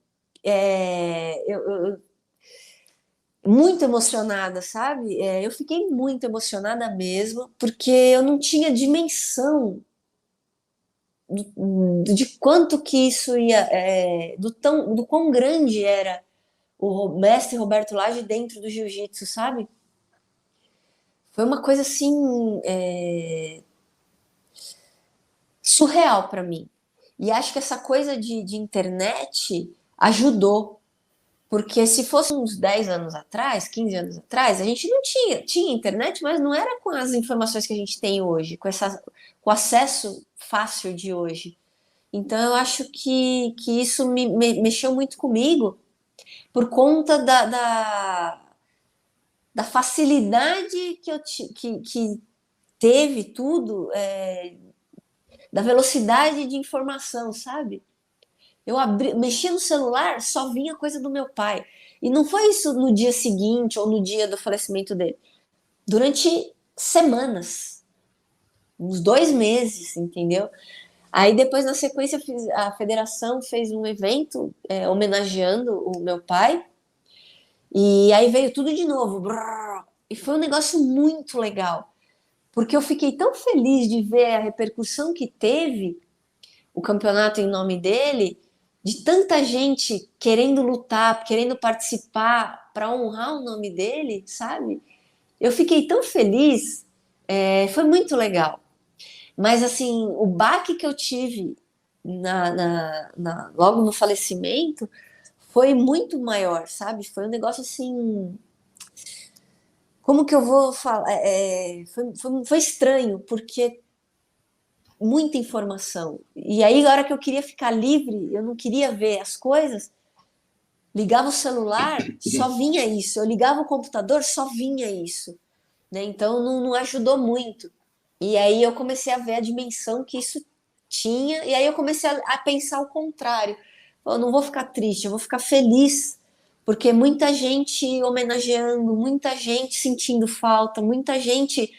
Speaker 2: muito emocionada, sabe? Eu fiquei muito emocionada mesmo, porque eu não tinha dimensão de quanto que isso ia, do quão grande era o mestre Roberto Lage dentro do jiu-jitsu, sabe? Foi uma coisa assim, surreal para mim. E acho que essa coisa de internet ajudou, porque se fosse uns 10 anos atrás, 15 anos atrás, a gente não tinha internet, mas não era com as informações que a gente tem hoje, com o acesso fácil de hoje. Então eu acho que isso mexeu muito comigo por conta da facilidade que teve tudo, da velocidade de informação, sabe? Mexia no celular, só vinha coisa do meu pai. E não foi isso no dia seguinte ou no dia do falecimento dele. Durante semanas, uns 2 meses, entendeu? Aí depois, na sequência, a federação fez um evento homenageando o meu pai. E aí veio tudo de novo. Brrr, e foi um negócio muito legal. Porque eu fiquei tão feliz de ver a repercussão que teve o campeonato em nome dele, de tanta gente querendo lutar, querendo participar para honrar o nome dele, sabe? Eu fiquei tão feliz, foi muito legal. Mas assim, o baque que eu tive logo no falecimento foi muito maior, sabe? Foi um negócio assim. Como que eu vou falar? Foi estranho, porque muita informação. E aí, na hora que eu queria ficar livre, eu não queria ver as coisas, ligava o celular, só vinha isso. Eu ligava o computador, só vinha isso. Né? Então, não ajudou muito. E aí eu comecei a ver a dimensão que isso tinha, e aí eu comecei a pensar o contrário. Eu não vou ficar triste, eu vou ficar feliz, porque muita gente homenageando, muita gente sentindo falta, muita gente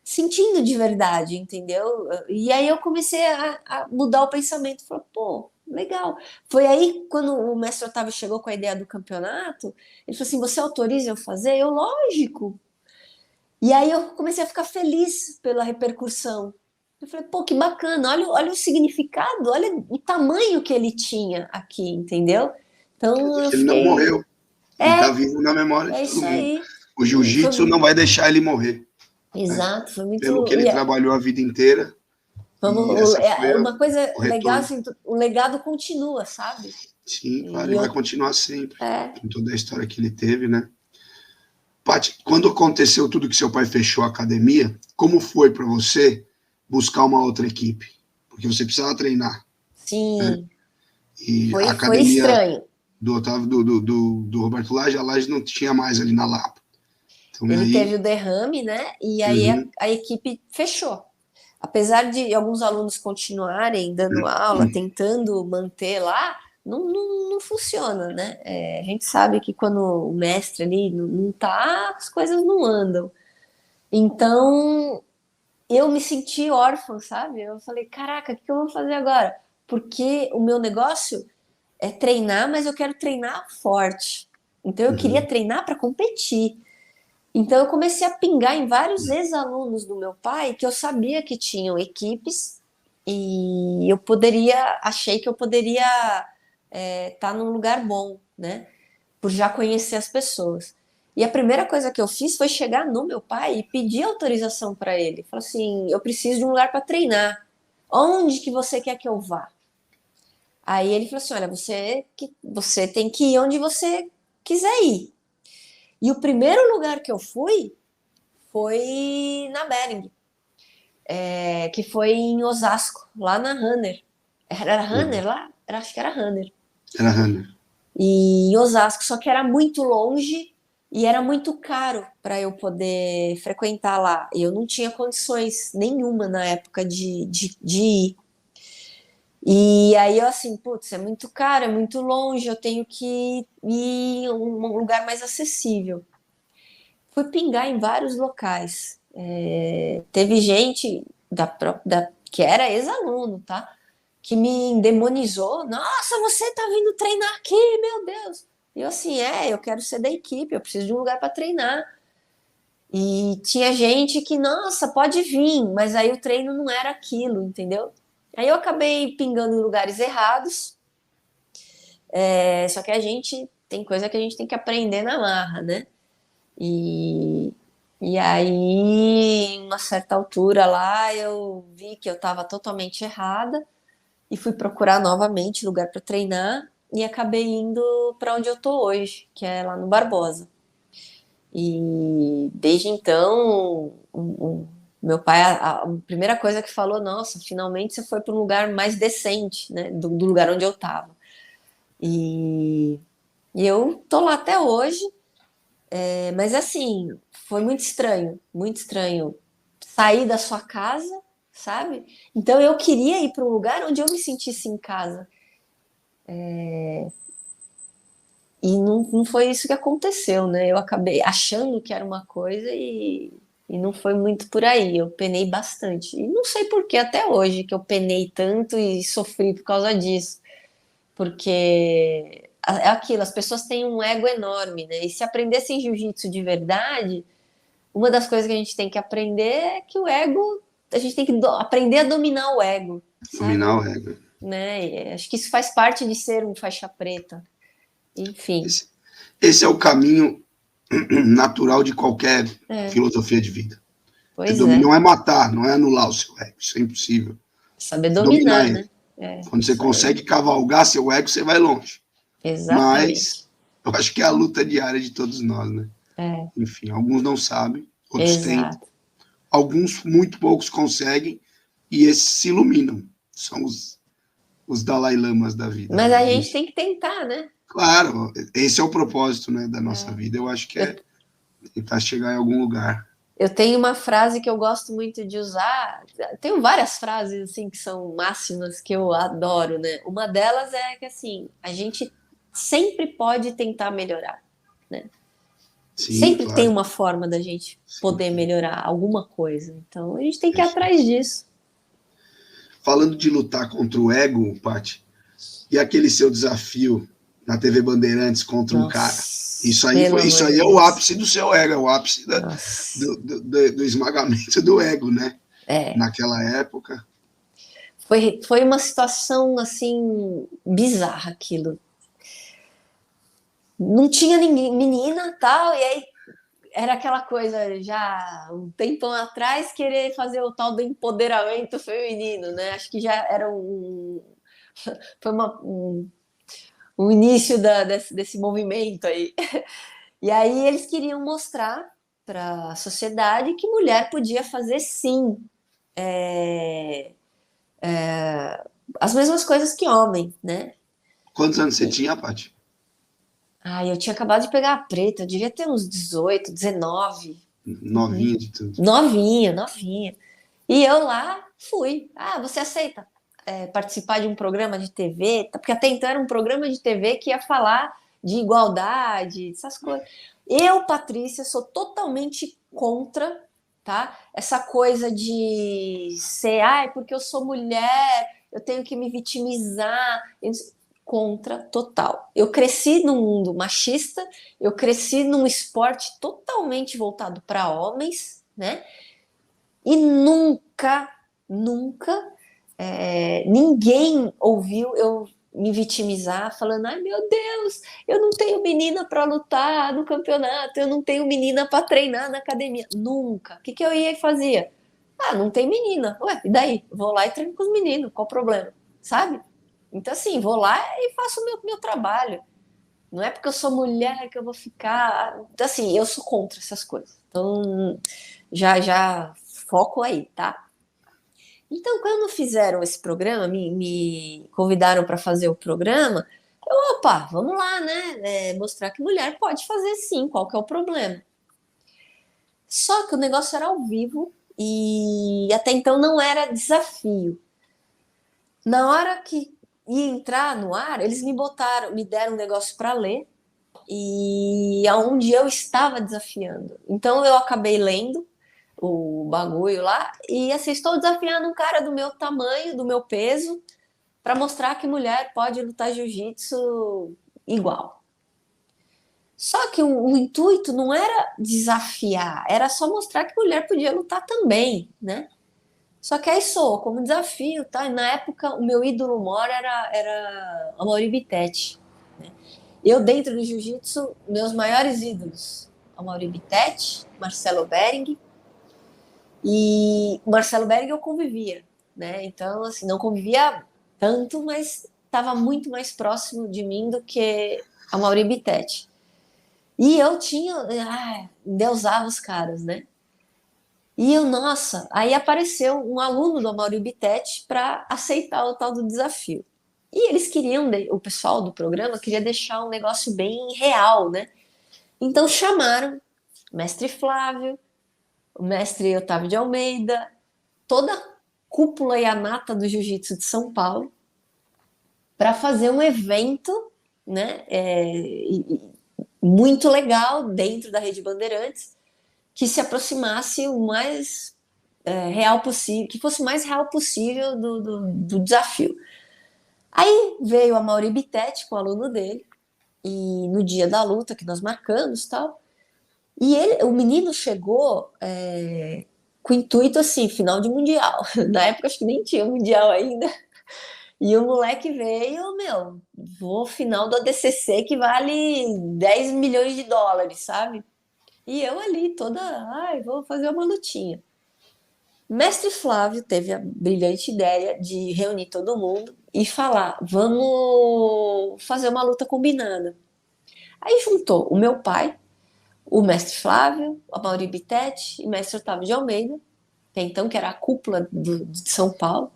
Speaker 2: sentindo de verdade, entendeu? E aí eu comecei a mudar o pensamento, falei, pô, legal. Foi aí quando o mestre Otávio chegou com a ideia do campeonato, ele falou assim, você autoriza eu fazer? Eu, lógico. E aí eu comecei a ficar feliz pela repercussão. Eu falei, pô, que bacana, olha o significado, olha o tamanho que ele tinha aqui, entendeu? Então eu
Speaker 1: Ele não
Speaker 2: fiquei.
Speaker 1: morreu. Ele está vivo na memória de todo
Speaker 2: Isso
Speaker 1: mundo.
Speaker 2: aí.
Speaker 1: O jiu-jitsu não vai deixar ele morrer.
Speaker 2: Exato, foi muito.
Speaker 1: Pelo que ele trabalhou a vida inteira.
Speaker 2: Vamos,
Speaker 1: E essa foi
Speaker 2: uma coisa
Speaker 1: o
Speaker 2: legal,
Speaker 1: retorno.
Speaker 2: assim, o legado continua, sabe?
Speaker 1: Sim, claro,
Speaker 2: E
Speaker 1: ele
Speaker 2: eu,
Speaker 1: vai continuar sempre. Com toda a história que ele teve, né? Paty, quando aconteceu tudo que seu pai fechou a academia, como foi para você buscar uma outra equipe? Porque você precisava treinar. Né?
Speaker 2: sim,
Speaker 1: E a
Speaker 2: foi
Speaker 1: academia
Speaker 2: estranho.
Speaker 1: do Otávio, do Roberto Lage, a Lage não tinha mais ali na Lapa. Então,
Speaker 2: Ele
Speaker 1: aí,
Speaker 2: teve o derrame, né? E aí a equipe fechou. Apesar de alguns alunos continuarem dando aula, tentando manter lá, não funciona, né? A gente sabe que quando o mestre ali não tá, as coisas não andam. Então, eu me senti órfã, sabe? Eu falei, caraca, o que eu vou fazer agora? Porque o meu negócio é treinar, mas eu quero treinar forte. Então, eu queria treinar para competir. Então, eu comecei a pingar em vários ex-alunos do meu pai que eu sabia que tinham equipes e achei que eu poderia tá num lugar bom, né? Por já conhecer as pessoas. E a primeira coisa que eu fiz foi chegar no meu pai e pedir autorização para ele. Falar assim, eu preciso de um lugar para treinar. Onde que você quer que eu vá? Aí ele falou assim, olha, você tem que ir onde você quiser ir. E o primeiro lugar que eu fui foi na Bering, que foi em Osasco, lá na Runner. Era Runner lá? Acho que era Runner.
Speaker 1: era Runner.
Speaker 2: E em Osasco, só que era muito longe e era muito caro para eu poder frequentar lá. Eu não tinha condições nenhuma na época de ir. E aí eu assim, putz, é muito caro, é muito longe, eu tenho que ir em um lugar mais acessível. Fui pingar em vários locais. Teve gente que era ex-aluno, tá? Que me demonizou. Nossa, você tá vindo treinar aqui, meu Deus. E eu assim, eu quero ser da equipe, eu preciso de um lugar para treinar. E tinha gente que, nossa, pode vir, mas aí o treino não era aquilo, entendeu? Aí eu acabei pingando em lugares errados. Só que a gente tem coisa que a gente tem que aprender na marra, né? E, e aí, em uma certa altura lá, eu vi que eu estava totalmente errada e fui procurar novamente lugar para treinar e acabei indo para onde eu tô hoje, que é lá no Barbosa. E desde então, meu pai, a primeira coisa que falou, nossa, finalmente você foi para um lugar mais decente, né, do lugar onde eu estava. E eu tô lá até hoje. Mas assim, foi muito estranho sair da sua casa, sabe? Então eu queria ir para um lugar onde eu me sentisse em casa. E não foi isso que aconteceu, né? Eu acabei achando que era uma coisa e não foi muito por aí. Eu penei bastante. E não sei por que até hoje que eu penei tanto e sofri por causa disso. Porque é aquilo, as pessoas têm um ego enorme, né? E se aprendessem jiu-jitsu de verdade, uma das coisas que a gente tem que aprender é que o ego, a gente tem que aprender a dominar o ego, sabe?
Speaker 1: Dominar o ego.
Speaker 2: Né? E acho que isso faz parte de ser um faixa preta. Enfim.
Speaker 1: Esse é o caminho natural de qualquer filosofia de vida.
Speaker 2: Pois é.
Speaker 1: Não é matar, não é anular o seu ego, isso é impossível.
Speaker 2: Saber dominar,
Speaker 1: ele.
Speaker 2: né?
Speaker 1: Quando você consegue cavalgar seu ego, você vai longe.
Speaker 2: Exatamente.
Speaker 1: Mas eu acho que é a luta diária de todos nós, né? Enfim, alguns não sabem, outros tentam. Alguns, muito poucos, conseguem e esses se iluminam. São os Dalai Lamas da vida.
Speaker 2: Mas a gente tem que tentar, né?
Speaker 1: Claro, esse é o propósito, né, da nossa vida. Eu acho que é tentar chegar em algum lugar.
Speaker 2: Eu tenho uma frase que eu gosto muito de usar. Tenho várias frases assim que são máximas que eu adoro, né? Uma delas é que assim, a gente sempre pode tentar melhorar, né?
Speaker 1: Sim,
Speaker 2: sempre
Speaker 1: claro.
Speaker 2: tem uma forma da gente poder melhorar alguma coisa. Então a gente tem que ir atrás disso.
Speaker 1: Falando de lutar contra o ego, Paty, e aquele seu desafio na TV Bandeirantes contra um cara. Isso aí é o ápice do seu ego, é o ápice do esmagamento do ego, né? Naquela época.
Speaker 2: Foi uma situação assim bizarra aquilo. Não tinha ninguém, menina tal, e aí era aquela coisa já um tempão atrás querer fazer o tal do empoderamento feminino, né? Acho que já era foi um início desse movimento aí. E aí eles queriam mostrar para a sociedade que mulher podia fazer sim as mesmas coisas que homem, né?
Speaker 1: Quantos anos você tinha, Paty?
Speaker 2: Eu tinha acabado de pegar a preta, eu devia ter uns 18, 19.
Speaker 1: Novinha de tudo.
Speaker 2: Novinha, novinha. E eu lá fui. Você aceita participar de um programa de TV? Porque até então era um programa de TV que ia falar de igualdade, essas coisas. Eu, Patrícia, sou totalmente contra, tá? Essa coisa de ser, porque eu sou mulher, eu tenho que me vitimizar. Contra total. Eu cresci num mundo machista, eu cresci num esporte totalmente voltado para homens, né? E nunca, nunca ninguém ouviu eu me vitimizar falando: ai meu Deus, eu não tenho menina para lutar no campeonato, eu não tenho menina para treinar na academia. Nunca. O que eu ia e fazia? Não tem menina. Ué, e daí? Vou lá e treino com os meninos, qual o problema? Sabe? Então, assim, vou lá e faço o meu trabalho. Não é porque eu sou mulher que eu vou ficar. Assim, eu sou contra essas coisas. Então, já foco aí, tá? Então, quando fizeram esse programa, me convidaram para fazer o programa, opa, vamos lá, né? Mostrar que mulher pode fazer sim, qual que é o problema? Só que o negócio era ao vivo e até então não era desafio. Na hora que ia entrar no ar, eles me deram um negócio para ler e aonde eu estava desafiando. Então eu acabei lendo o bagulho lá e assim, estou desafiando um cara do meu tamanho, do meu peso, para mostrar que mulher pode lutar jiu-jitsu igual. Só que o intuito não era desafiar, era só mostrar que mulher podia lutar também, né? Só que aí soou como desafio, tá? E na época, o meu ídolo maior era a Amaury Bittetti. Né? Eu, dentro do jiu-jitsu, meus maiores ídolos, Amaury Bittetti, Marcelo Bering. E o Marcelo Bering eu convivia, né? Então, assim, não convivia tanto, mas estava muito mais próximo de mim do que a Amaury Bittetti. E eu endeusava os caras, né? E eu, nossa, aí apareceu um aluno do Amaury Bittetti para aceitar o tal do desafio. E eles queriam, o pessoal do programa queria deixar um negócio bem real, né? Então chamaram o mestre Flávio, o mestre Otávio de Almeida, toda a cúpula e a nata do jiu-jitsu de São Paulo para fazer um evento, né? Muito legal dentro da Rede Bandeirantes, que se aproximasse o mais real possível, que fosse o mais real possível do desafio. Aí veio a Amaury Bittetti com o aluno dele, e no dia da luta que nós marcamos tal, e o menino chegou com o intuito assim, final de mundial. Na época acho que nem tinha mundial ainda. E o moleque veio, vou final do ADCC que vale 10 milhões de dólares, sabe? E eu ali toda, vou fazer uma lutinha. Mestre Flávio teve a brilhante ideia de reunir todo mundo e falar: vamos fazer uma luta combinada. Aí juntou o meu pai, o mestre Flávio, a Amaury Bittetti e o mestre Otávio de Almeida, então que era a cúpula de São Paulo.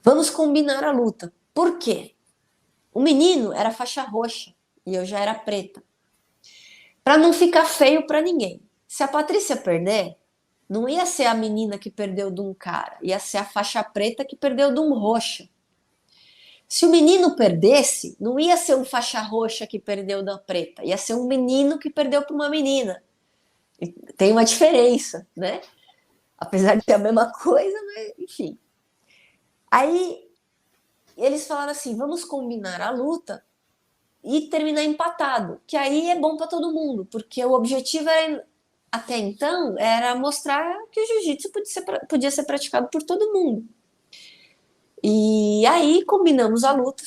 Speaker 2: Vamos combinar a luta. Por quê? O menino era faixa roxa e eu já era preta. Para não ficar feio para ninguém. Se a Patrícia perder, não ia ser a menina que perdeu de um cara, ia ser a faixa preta que perdeu de um roxa. Se o menino perdesse, não ia ser um faixa roxa que perdeu da preta, ia ser um menino que perdeu para uma menina. Tem uma diferença, né? Apesar de ser a mesma coisa, mas enfim. Aí eles falaram assim: vamos combinar a luta e terminar empatado, que aí é bom para todo mundo, porque o objetivo era, até então era mostrar que o jiu-jitsu podia ser praticado por todo mundo. E aí combinamos a luta,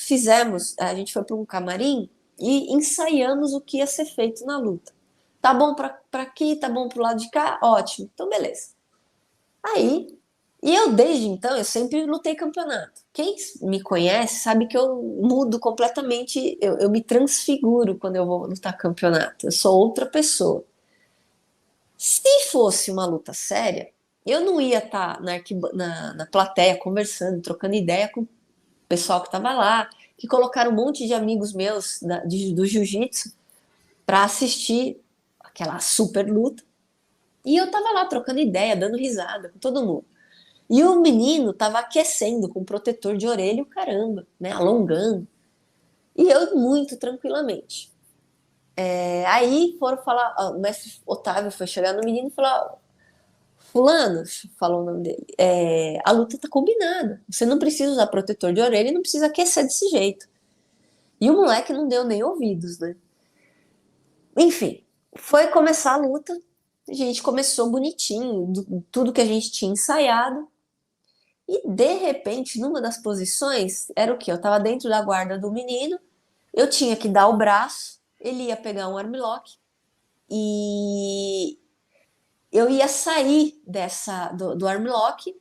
Speaker 2: a gente foi para um camarim e ensaiamos o que ia ser feito na luta. Tá bom para aqui, tá bom pro lado de cá? Ótimo, então beleza. Aí, e eu desde então, eu sempre lutei campeonato. Quem me conhece sabe que eu mudo completamente, eu me transfiguro quando eu vou lutar campeonato. Eu sou outra pessoa. Se fosse uma luta séria, eu não ia estar na plateia conversando, trocando ideia com o pessoal que estava lá, que colocaram um monte de amigos meus do jiu-jitsu para assistir aquela super luta. E eu tava lá trocando ideia, dando risada com todo mundo. E o menino tava aquecendo com protetor de orelha, o caramba, né? Alongando. E eu muito tranquilamente. Aí foram falar, o mestre Otávio foi chegar no menino e falar: Fulano, falou o nome dele, a luta tá combinada. Você não precisa usar protetor de orelha e não precisa aquecer desse jeito. E o moleque não deu nem ouvidos, né? Enfim, foi começar a luta. A gente começou bonitinho, tudo que a gente tinha ensaiado. E de repente, numa das posições, era o quê? Eu tava dentro da guarda do menino, eu tinha que dar o braço, ele ia pegar um armlock e eu ia sair do armlock,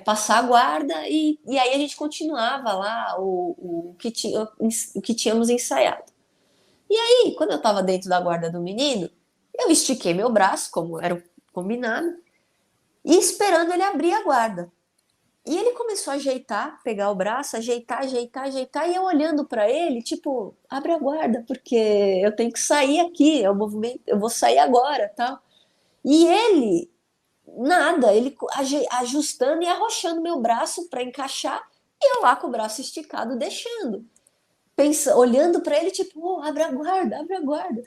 Speaker 2: passar a guarda e aí a gente continuava lá o que tínhamos ensaiado. E aí, quando eu estava dentro da guarda do menino, eu estiquei meu braço, como era o combinado, e esperando ele abrir a guarda. E ele começou a ajeitar, pegar o braço, ajeitar, e eu olhando para ele, tipo, abre a guarda, porque eu tenho que sair aqui, é o movimento, eu vou sair agora, tal. E ele, nada, ele ajustando e arrochando meu braço para encaixar, e eu lá com o braço esticado, deixando. Olhando para ele, tipo, oh, abre a guarda, abre a guarda.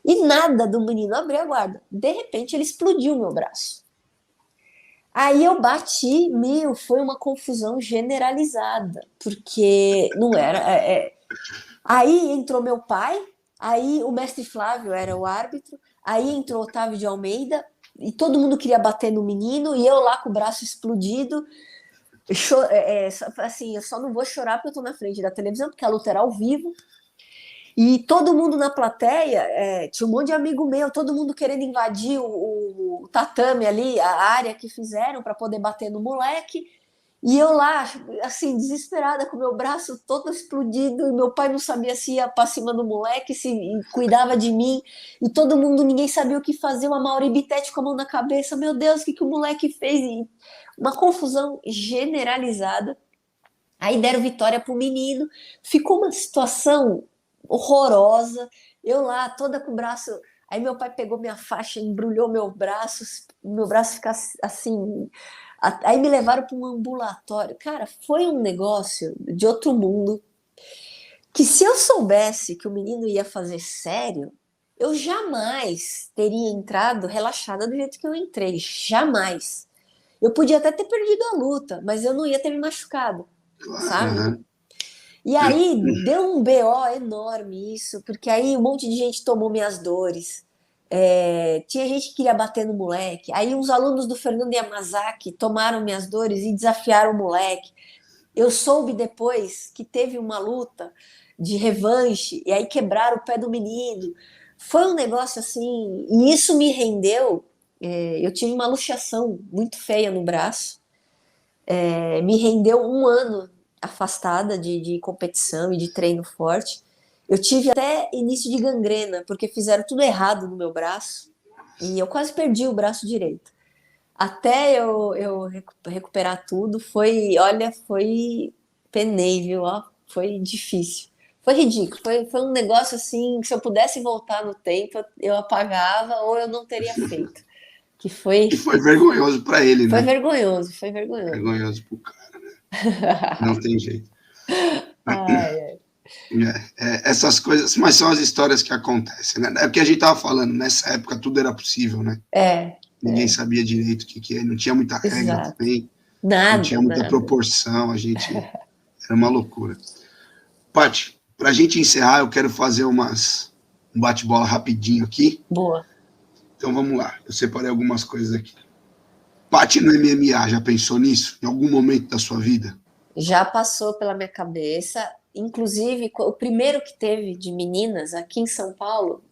Speaker 2: E nada do menino abrir a guarda. De repente, ele explodiu meu braço. Aí eu bati, foi uma confusão generalizada, porque não era. Aí entrou meu pai, aí o mestre Flávio era o árbitro, aí entrou Otávio de Almeida, e todo mundo queria bater no menino, e eu lá com o braço explodido. Assim, eu só não vou chorar porque eu tô na frente da televisão, porque a luta era ao vivo. E todo mundo na plateia, tinha um monte de amigo meu, todo mundo querendo invadir o tatame ali, a área que fizeram para poder bater no moleque. E eu lá, assim, desesperada, com meu braço todo explodido, e meu pai não sabia se ia para cima do moleque, se cuidava de mim, e todo mundo, ninguém sabia o que fazer, uma Mauribitete com a mão na cabeça, meu Deus, o que, que o moleque fez? E uma confusão generalizada. Aí deram vitória pro menino, ficou uma situação horrorosa. Eu lá, toda com o braço. Aí meu pai pegou minha faixa, embrulhou meu braço ficar assim. Aí me levaram para um ambulatório. Cara, foi um negócio de outro mundo. Que se eu soubesse que o menino ia fazer sério, eu jamais teria entrado relaxada do jeito que eu entrei. Jamais. Eu podia até ter perdido a luta, mas eu não ia ter me machucado, sabe?
Speaker 1: Uhum.
Speaker 2: E aí deu um BO enorme isso, porque aí um monte de gente tomou minhas dores. Tinha gente que queria bater no moleque. Aí uns alunos do Fernando Yamazaki tomaram minhas dores e desafiaram o moleque. Eu soube depois que teve uma luta de revanche e aí quebraram o pé do menino. Foi um negócio assim, e isso me rendeu. Eu tive uma luxação muito feia no braço. Me rendeu um ano afastada de competição e de treino forte. Eu tive até início de gangrena, porque fizeram tudo errado no meu braço e eu quase perdi o braço direito. Até eu recuperar tudo, olha, foi penei, viu? Ó, foi difícil. Foi ridículo, foi um negócio assim, que se eu pudesse voltar no tempo, eu apagava ou eu não teria feito. Que
Speaker 1: E foi vergonhoso para ele,
Speaker 2: foi
Speaker 1: né?
Speaker 2: vergonhoso, foi vergonhoso.
Speaker 1: Vergonhoso pro cara, né? Não tem jeito.
Speaker 2: Ai, ai.
Speaker 1: Essas coisas, mas são as histórias que acontecem, né? É o que a gente tava falando, nessa época tudo era possível, né? Ninguém sabia direito o que é, não tinha muita regra
Speaker 2: Exato.
Speaker 1: também, não
Speaker 2: Nada,
Speaker 1: tinha muita
Speaker 2: nada.
Speaker 1: proporção, a gente era uma loucura. Paty, para a gente encerrar, eu quero fazer um bate-bola rapidinho aqui.
Speaker 2: Boa.
Speaker 1: Então vamos lá, eu separei algumas coisas aqui. Paty no MMA, já pensou nisso? Em algum momento da sua vida?
Speaker 2: Já passou pela minha cabeça. Inclusive, o primeiro que teve de meninas aqui em São Paulo,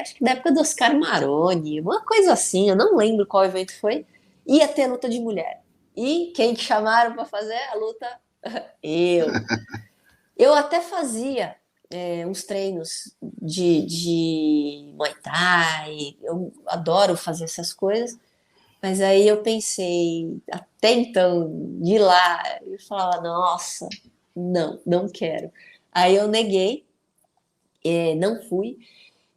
Speaker 2: acho que da época do Oscar Maroni, uma coisa assim, eu não lembro qual evento foi, ia ter luta de mulher. E quem que chamaram para fazer a luta? Eu. Eu até fazia uns treinos de Muay Thai, eu adoro fazer essas coisas, mas aí eu pensei, até então, de ir lá, eu falava, nossa, não, não quero. Aí eu neguei, não fui.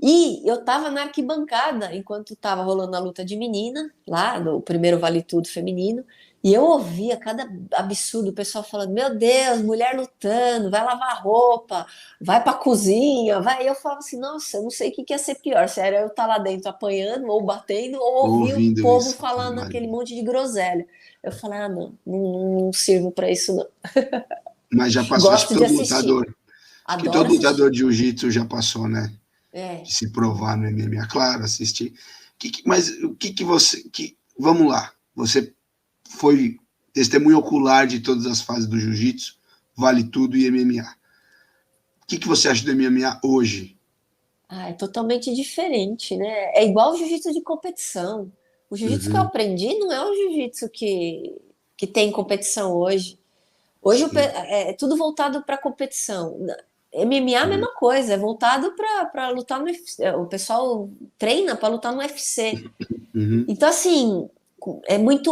Speaker 2: E eu tava na arquibancada enquanto tava rolando a luta de menina, lá no primeiro Vale Tudo feminino, e eu ouvia cada absurdo, o pessoal falando: Meu Deus, mulher lutando, vai lavar roupa, vai pra cozinha, vai. E eu falava assim: Nossa, eu não sei o que que ia ser pior, se era eu estar lá dentro apanhando, ou batendo, ou ouvir o
Speaker 1: ouvindo
Speaker 2: povo
Speaker 1: isso.
Speaker 2: falando aquele monte de groselha. Eu falei: Ah, não sirvo pra isso, não.
Speaker 1: Mas já passou, acho que
Speaker 2: Gosto de
Speaker 1: todo
Speaker 2: assistir,
Speaker 1: lutador, acho que
Speaker 2: adoro
Speaker 1: todo lutador
Speaker 2: assistir.
Speaker 1: de jiu-jitsu já passou, né? De
Speaker 2: É.
Speaker 1: se provar no MMA, claro, assistir. Mas o que você. Vamos lá, você foi testemunho ocular de todas as fases do jiu-jitsu, Vale Tudo e MMA. O que você acha do MMA hoje?
Speaker 2: Ah, é totalmente diferente, né? É igual o jiu-jitsu de competição. O jiu-jitsu que eu
Speaker 1: Uhum,
Speaker 2: aprendi não é o jiu-jitsu que tem competição hoje. Hoje
Speaker 1: sim,
Speaker 2: é tudo voltado para competição. MMA é a
Speaker 1: uhum,
Speaker 2: mesma coisa, é voltado para lutar no UFC. O pessoal treina para lutar no UFC.
Speaker 1: uhum,
Speaker 2: Então, assim, é muita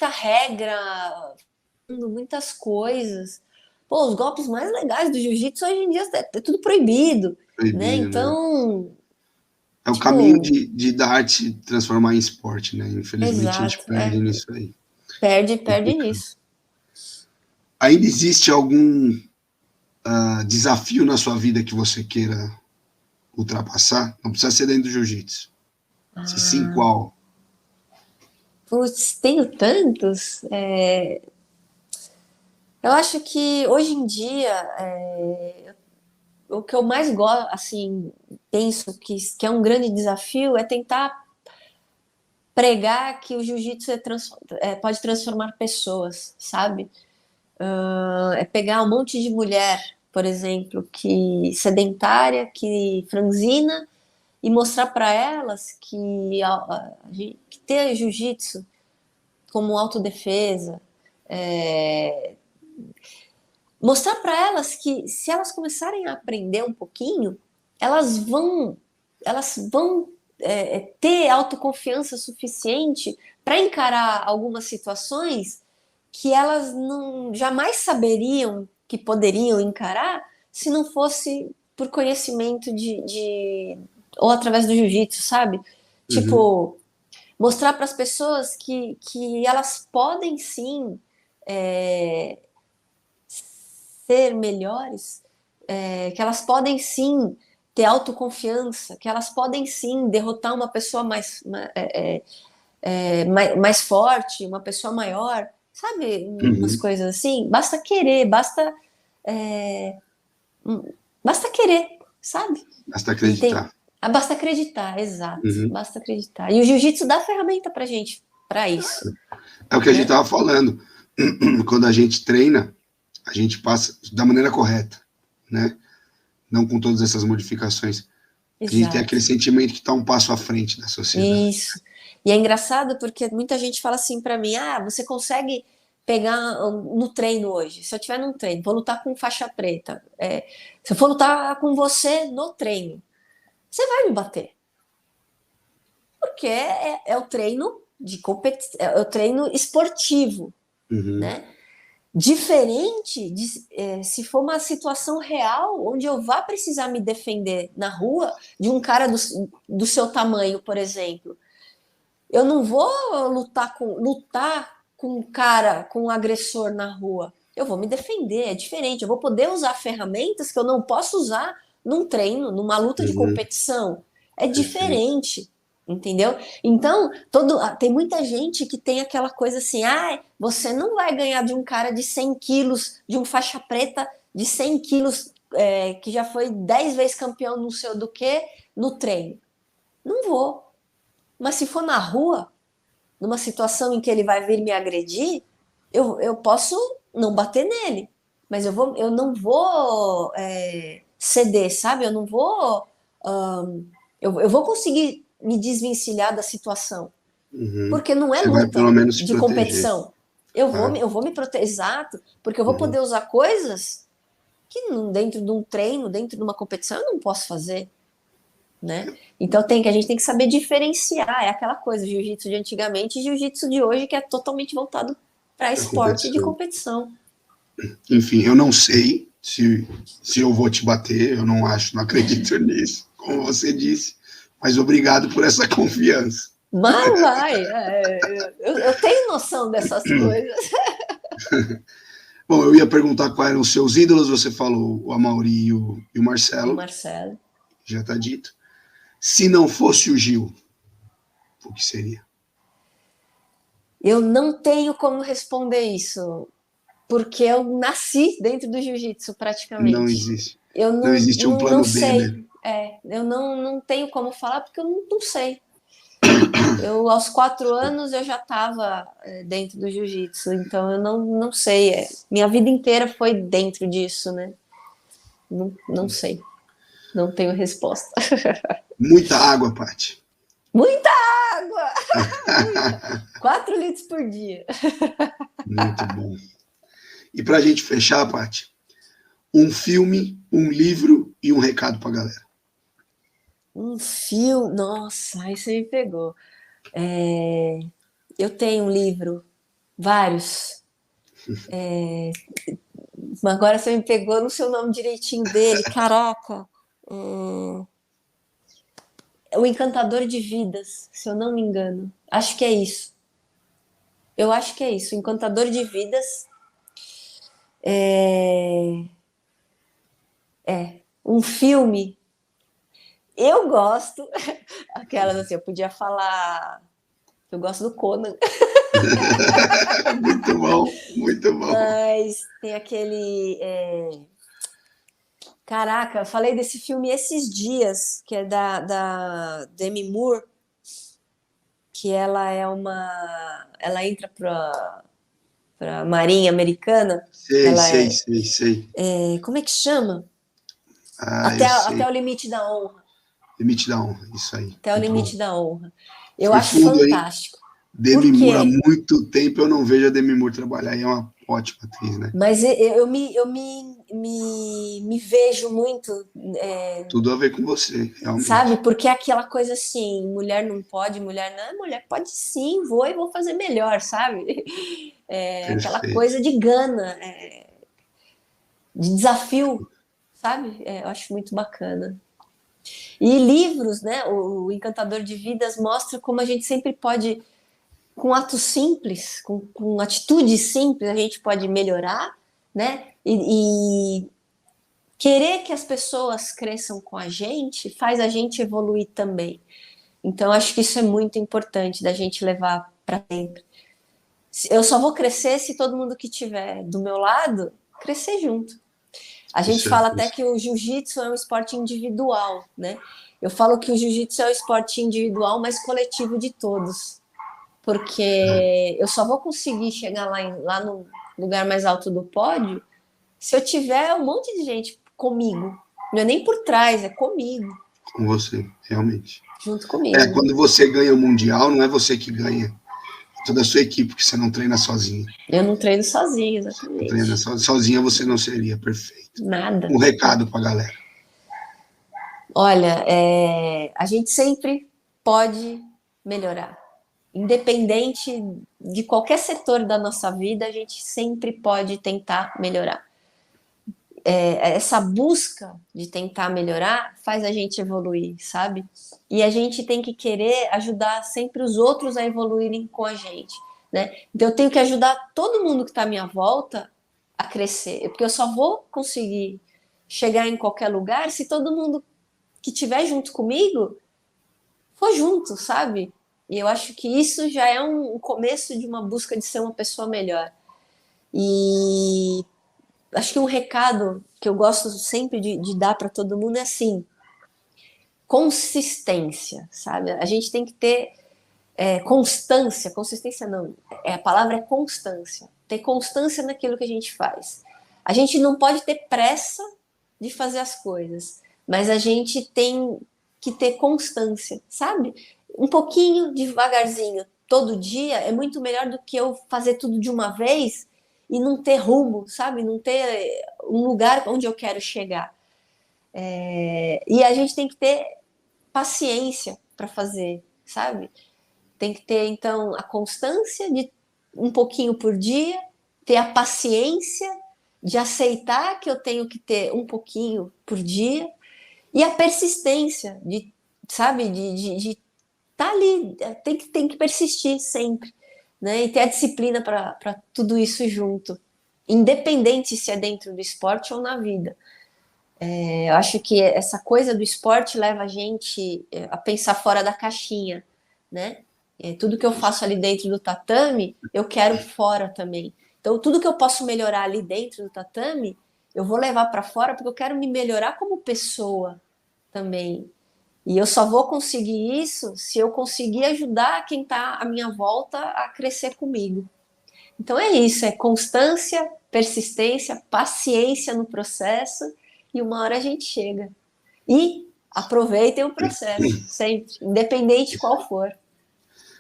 Speaker 2: regra, muitas coisas. Pô, os golpes mais legais do jiu-jitsu hoje em dia é tudo proibido, né?
Speaker 1: proibido, né?
Speaker 2: Então,
Speaker 1: É o caminho
Speaker 2: tipo,
Speaker 1: da arte se transformar em esporte, né? Infelizmente a gente
Speaker 2: exato,
Speaker 1: perde nisso aí.
Speaker 2: perde nisso.
Speaker 1: Ainda existe algum desafio na sua vida que você queira ultrapassar? Não precisa ser dentro do jiu-jitsu. Se sim,
Speaker 2: Ah,
Speaker 1: qual?
Speaker 2: putz, tenho tantos. Eu acho que hoje em dia o que eu mais gosto, assim, penso que é um grande desafio é tentar pregar que o jiu-jitsu pode transformar pessoas, sabe? É pegar um monte de mulher, por exemplo, que sedentária, que franzina, e mostrar para elas que ter jiu-jitsu como autodefesa, mostrar para elas que se elas começarem a aprender um pouquinho, elas vão, elas vão ter autoconfiança suficiente para encarar algumas situações que elas não jamais saberiam que poderiam encarar se não fosse por conhecimento ou através do jiu-jitsu, sabe?
Speaker 1: Uhum,
Speaker 2: Tipo, mostrar para as pessoas que elas podem sim é, ser melhores, que elas podem sim ter autoconfiança, que elas podem sim derrotar uma pessoa mais forte, uma pessoa maior, sabe? Umas
Speaker 1: uhum.
Speaker 2: coisas assim. Basta querer, é, basta querer, sabe?
Speaker 1: Basta
Speaker 2: E tem,
Speaker 1: acreditar.
Speaker 2: basta acreditar, exato.
Speaker 1: Uhum.
Speaker 2: Basta acreditar. E o jiu-jitsu dá ferramenta pra gente para isso,
Speaker 1: É o que a gente
Speaker 2: né?
Speaker 1: estava falando. Quando a gente treina, a gente passa da maneira correta, né? Não com todas essas modificações. A gente tem
Speaker 2: Exato.
Speaker 1: aquele sentimento que está um passo à frente da sociedade.
Speaker 2: Isso. E é engraçado porque muita gente fala assim pra mim: ah, você consegue pegar no treino hoje? Se eu tiver num treino, vou lutar com faixa preta. Se eu for lutar com você no treino, você vai me bater. Porque é o treino de competição, é o treino esportivo,
Speaker 1: Uhum,
Speaker 2: né? Diferente se for uma situação real onde eu vá precisar me defender na rua de um cara do seu tamanho, por exemplo. Eu não vou lutar com um cara, com um agressor na rua. Eu vou me defender, é diferente. Eu vou poder usar ferramentas que eu não posso usar num treino, numa luta de
Speaker 1: uhum,
Speaker 2: competição. É
Speaker 1: perfeito.
Speaker 2: diferente, entendeu? Então, tem muita gente que tem aquela coisa assim: ah, você não vai ganhar de um cara de 100 quilos, de um faixa preta de 100 quilos, que já foi 10 vezes campeão não sei do que, no treino. Não vou. Mas se for na rua, numa situação em que ele vai vir me agredir, eu posso não bater nele, mas eu não vou ceder, sabe? Eu não vou. Eu vou conseguir me desvencilhar da situação,
Speaker 1: Uhum.
Speaker 2: porque não é
Speaker 1: Você vai pelo
Speaker 2: luta
Speaker 1: menos se
Speaker 2: de
Speaker 1: proteger.
Speaker 2: competição. Eu vou,
Speaker 1: Claro.
Speaker 2: eu vou me proteger, exato, porque eu vou
Speaker 1: Uhum.
Speaker 2: poder usar coisas que dentro de um treino, dentro de uma competição, eu não posso fazer, né? Então a gente tem que saber diferenciar, é aquela coisa, jiu-jitsu de antigamente e jiu-jitsu de hoje que é totalmente voltado para
Speaker 1: A
Speaker 2: esporte de
Speaker 1: competição.
Speaker 2: competição.
Speaker 1: Enfim, eu não sei se eu vou te bater, eu não acho, não acredito nisso, como você disse. Mas obrigado por essa confiança.
Speaker 2: Mas vai, eu tenho noção dessas coisas.
Speaker 1: Bom, eu ia perguntar quais eram os seus ídolos, você falou o Amaury e o Marcelo.
Speaker 2: O Marcelo.
Speaker 1: Já está dito. Se não fosse o Gil, o que seria?
Speaker 2: Eu não tenho como responder isso, porque eu nasci dentro do jiu-jitsu praticamente.
Speaker 1: Não existe.
Speaker 2: Eu
Speaker 1: não existe um plano
Speaker 2: não
Speaker 1: B,
Speaker 2: sei.
Speaker 1: né?
Speaker 2: Eu não tenho como falar porque eu não sei. Eu, aos 4 anos, eu já estava dentro do jiu-jitsu, então eu não sei. Minha vida inteira foi dentro disso, né? Não sei. Não tenho resposta.
Speaker 1: Muita água, Paty.
Speaker 2: Muita água! Muita. 4 litros por dia.
Speaker 1: Muito bom. E para a gente fechar, Paty, um filme, um livro e um recado para a galera.
Speaker 2: Um filme. Nossa, aí você me pegou. Eu tenho um livro, vários. Agora você me pegou no seu nome direitinho dele. Caraca! O Encantador de Vidas, se eu não me engano. Acho que é isso. Eu acho que é isso. O Encantador de Vidas é um filme. Eu gosto. Aquelas assim, eu podia falar. Eu gosto do Conan.
Speaker 1: Muito bom, muito bom.
Speaker 2: Mas tem aquele. Caraca, eu falei desse filme esses dias, que é da Demi Moore, que ela é uma. Ela entra para a Marinha Americana.
Speaker 1: Sei.
Speaker 2: Como é que chama?
Speaker 1: Eu sei.
Speaker 2: Até o Limite da Honra.
Speaker 1: Limite da honra, isso aí.
Speaker 2: Até o
Speaker 1: Muito
Speaker 2: Limite
Speaker 1: bom.
Speaker 2: da Honra. Eu
Speaker 1: Foi
Speaker 2: acho
Speaker 1: fundo, hein?
Speaker 2: fantástico.
Speaker 1: Demi Moore, há muito tempo eu não vejo a Demi Moore trabalhar, e é uma ótima atriz, né?
Speaker 2: Mas me vejo muito,
Speaker 1: Tudo a ver com você, realmente.
Speaker 2: sabe? Porque é aquela coisa assim, mulher não pode, mulher não, mulher pode sim, vou e vou fazer melhor, sabe? Aquela coisa de gana, de desafio, sabe? Eu acho muito bacana. E livros, né? O Encantador de Vidas mostra como a gente sempre pode, com atos simples, com atitudes simples, a gente pode melhorar, né? E querer que as pessoas cresçam com a gente faz a gente evoluir também. Então, acho que isso é muito importante da gente levar para sempre. Eu só vou crescer se todo mundo que estiver do meu lado crescer junto. A gente fala até que o jiu-jitsu é um esporte individual, né? Eu falo que o jiu-jitsu é o esporte individual, mas coletivo de todos. Porque eu só vou conseguir chegar lá no lugar mais alto do pódio se eu tiver um monte de gente comigo. Não é nem por trás, é comigo.
Speaker 1: Com você, realmente.
Speaker 2: Junto comigo.
Speaker 1: Quando você ganha o Mundial, não é você que ganha. É toda a sua equipe, porque você não treina sozinho.
Speaker 2: Eu não treino sozinho, exatamente.
Speaker 1: Treina sozinha você não seria perfeito.
Speaker 2: Nada.
Speaker 1: Um recado para a galera.
Speaker 2: Olha, a gente sempre pode melhorar. Independente de qualquer setor da nossa vida, a gente sempre pode tentar melhorar. Essa busca de tentar melhorar faz a gente evoluir, sabe? E a gente tem que querer ajudar sempre os outros a evoluírem com a gente, né? Então eu tenho que ajudar todo mundo que está à minha volta a crescer, porque eu só vou conseguir chegar em qualquer lugar se todo mundo que estiver junto comigo for junto, sabe? E eu acho que isso já é um começo de uma busca de ser uma pessoa melhor. E acho que um recado que eu gosto sempre de dar para todo mundo é assim: consistência, sabe? A gente tem que ter constância. Consistência não, a palavra é constância. Ter constância naquilo que a gente faz. A gente não pode ter pressa de fazer as coisas, mas a gente tem que ter constância, sabe? Um pouquinho devagarzinho, todo dia, é muito melhor do que eu fazer tudo de uma vez e não ter rumo, sabe? Não ter um lugar onde eu quero chegar. E a gente tem que ter paciência para fazer, sabe? Tem que ter, então, a constância de um pouquinho por dia, ter a paciência de aceitar que eu tenho que ter um pouquinho por dia, e a persistência, de, sabe, de tá ali, tem que persistir sempre, né? E ter a disciplina para tudo isso junto, independente se é dentro do esporte ou na vida. Eu acho que essa coisa do esporte leva a gente a pensar fora da caixinha, né? Tudo que eu faço ali dentro do tatame, eu quero fora também. Então, tudo que eu posso melhorar ali dentro do tatame, eu vou levar para fora porque eu quero me melhorar como pessoa também. E eu só vou conseguir isso se eu conseguir ajudar quem está à minha volta a crescer comigo. Então é isso, é constância, persistência, paciência no processo e uma hora a gente chega. E aproveitem o processo, sempre, independente qual for.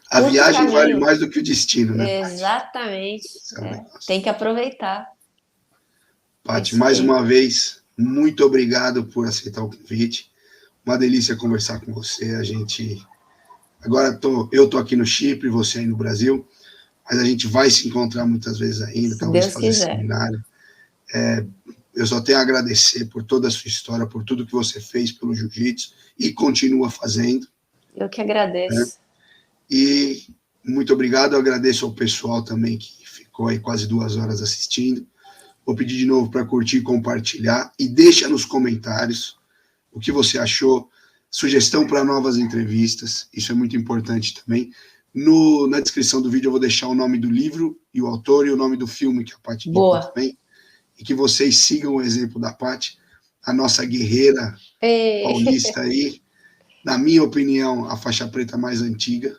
Speaker 1: A
Speaker 2: Curta o
Speaker 1: viagem vale
Speaker 2: caminho.
Speaker 1: mais do que o destino, né, Paty?
Speaker 2: Exatamente.
Speaker 1: Esse é o negócio.
Speaker 2: Tem que aproveitar. É
Speaker 1: Paty,
Speaker 2: isso
Speaker 1: mais
Speaker 2: aí.
Speaker 1: uma vez, muito obrigado por aceitar o convite. Uma delícia conversar com você. A gente agora eu tô aqui no Chipre, você aí no Brasil, mas a gente vai se encontrar muitas vezes ainda,
Speaker 2: Se
Speaker 1: talvez
Speaker 2: Deus
Speaker 1: fazer
Speaker 2: quiser.
Speaker 1: seminário. Eu só tenho a agradecer por toda a sua história, por tudo que você fez pelo jiu-jitsu e continua fazendo,
Speaker 2: Eu que
Speaker 1: né?
Speaker 2: agradeço.
Speaker 1: E muito obrigado. Eu agradeço ao pessoal também que ficou aí quase 2 horas assistindo. Vou pedir de novo para curtir, compartilhar e deixa nos comentários o que você achou, sugestão para novas entrevistas, isso é muito importante também. Na descrição do vídeo eu vou deixar o nome do livro e o autor e o nome do filme que a Paty indicou
Speaker 2: Boa.
Speaker 1: também, e que vocês sigam o exemplo da Paty, a nossa guerreira paulista aí, na minha opinião, a faixa preta mais antiga.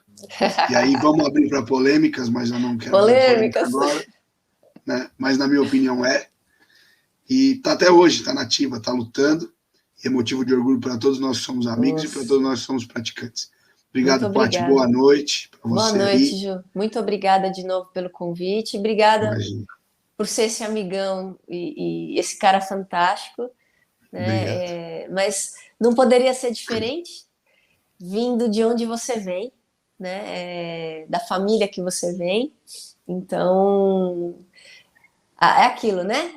Speaker 1: E aí vamos abrir para polêmicas, mas eu não quero abrir polêmica
Speaker 2: Polêmicas.
Speaker 1: agora, né? Mas na minha opinião e tá até hoje, tá nativa, tá lutando, e é motivo de orgulho para todos nós que somos amigos e para
Speaker 2: Nossa,
Speaker 1: todos nós que somos praticantes.
Speaker 2: muito
Speaker 1: Obrigado, Paty, boa
Speaker 2: obrigada.
Speaker 1: noite para
Speaker 2: Boa
Speaker 1: você
Speaker 2: noite,
Speaker 1: aí.
Speaker 2: Ju. Muito obrigada de novo pelo convite. Obrigada
Speaker 1: Imagina,
Speaker 2: por ser esse amigão e esse cara fantástico,
Speaker 1: obrigado.
Speaker 2: né? Mas não poderia ser diferente, vindo de onde você vem, né? Da família que você vem. Então, é aquilo, né?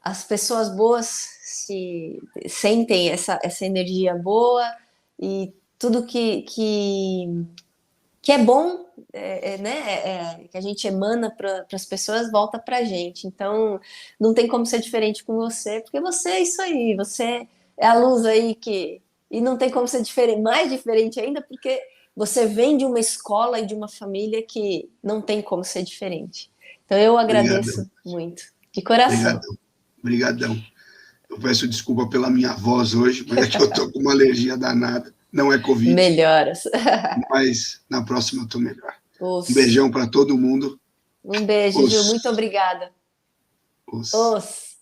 Speaker 2: As pessoas boas se sentem essa energia boa e tudo que é bom, né, que a gente emana para as pessoas, volta para a gente. Então, não tem como ser diferente com você, porque você é isso aí, você é a luz aí que. E não tem como ser diferente, mais diferente ainda, porque você vem de uma escola e de uma família que não tem como ser diferente. Então, eu
Speaker 1: Obrigadão,
Speaker 2: agradeço muito, de coração.
Speaker 1: obrigadão, obrigadão. Eu peço desculpa pela minha voz hoje, mas é que eu tô com uma alergia danada. Não é Covid,
Speaker 2: Melhoras.
Speaker 1: mas na próxima eu tô melhor. Um
Speaker 2: Os.
Speaker 1: beijão para todo mundo.
Speaker 2: Um beijo, Ju. Muito
Speaker 1: Os,
Speaker 2: obrigada.
Speaker 1: os.
Speaker 2: Os.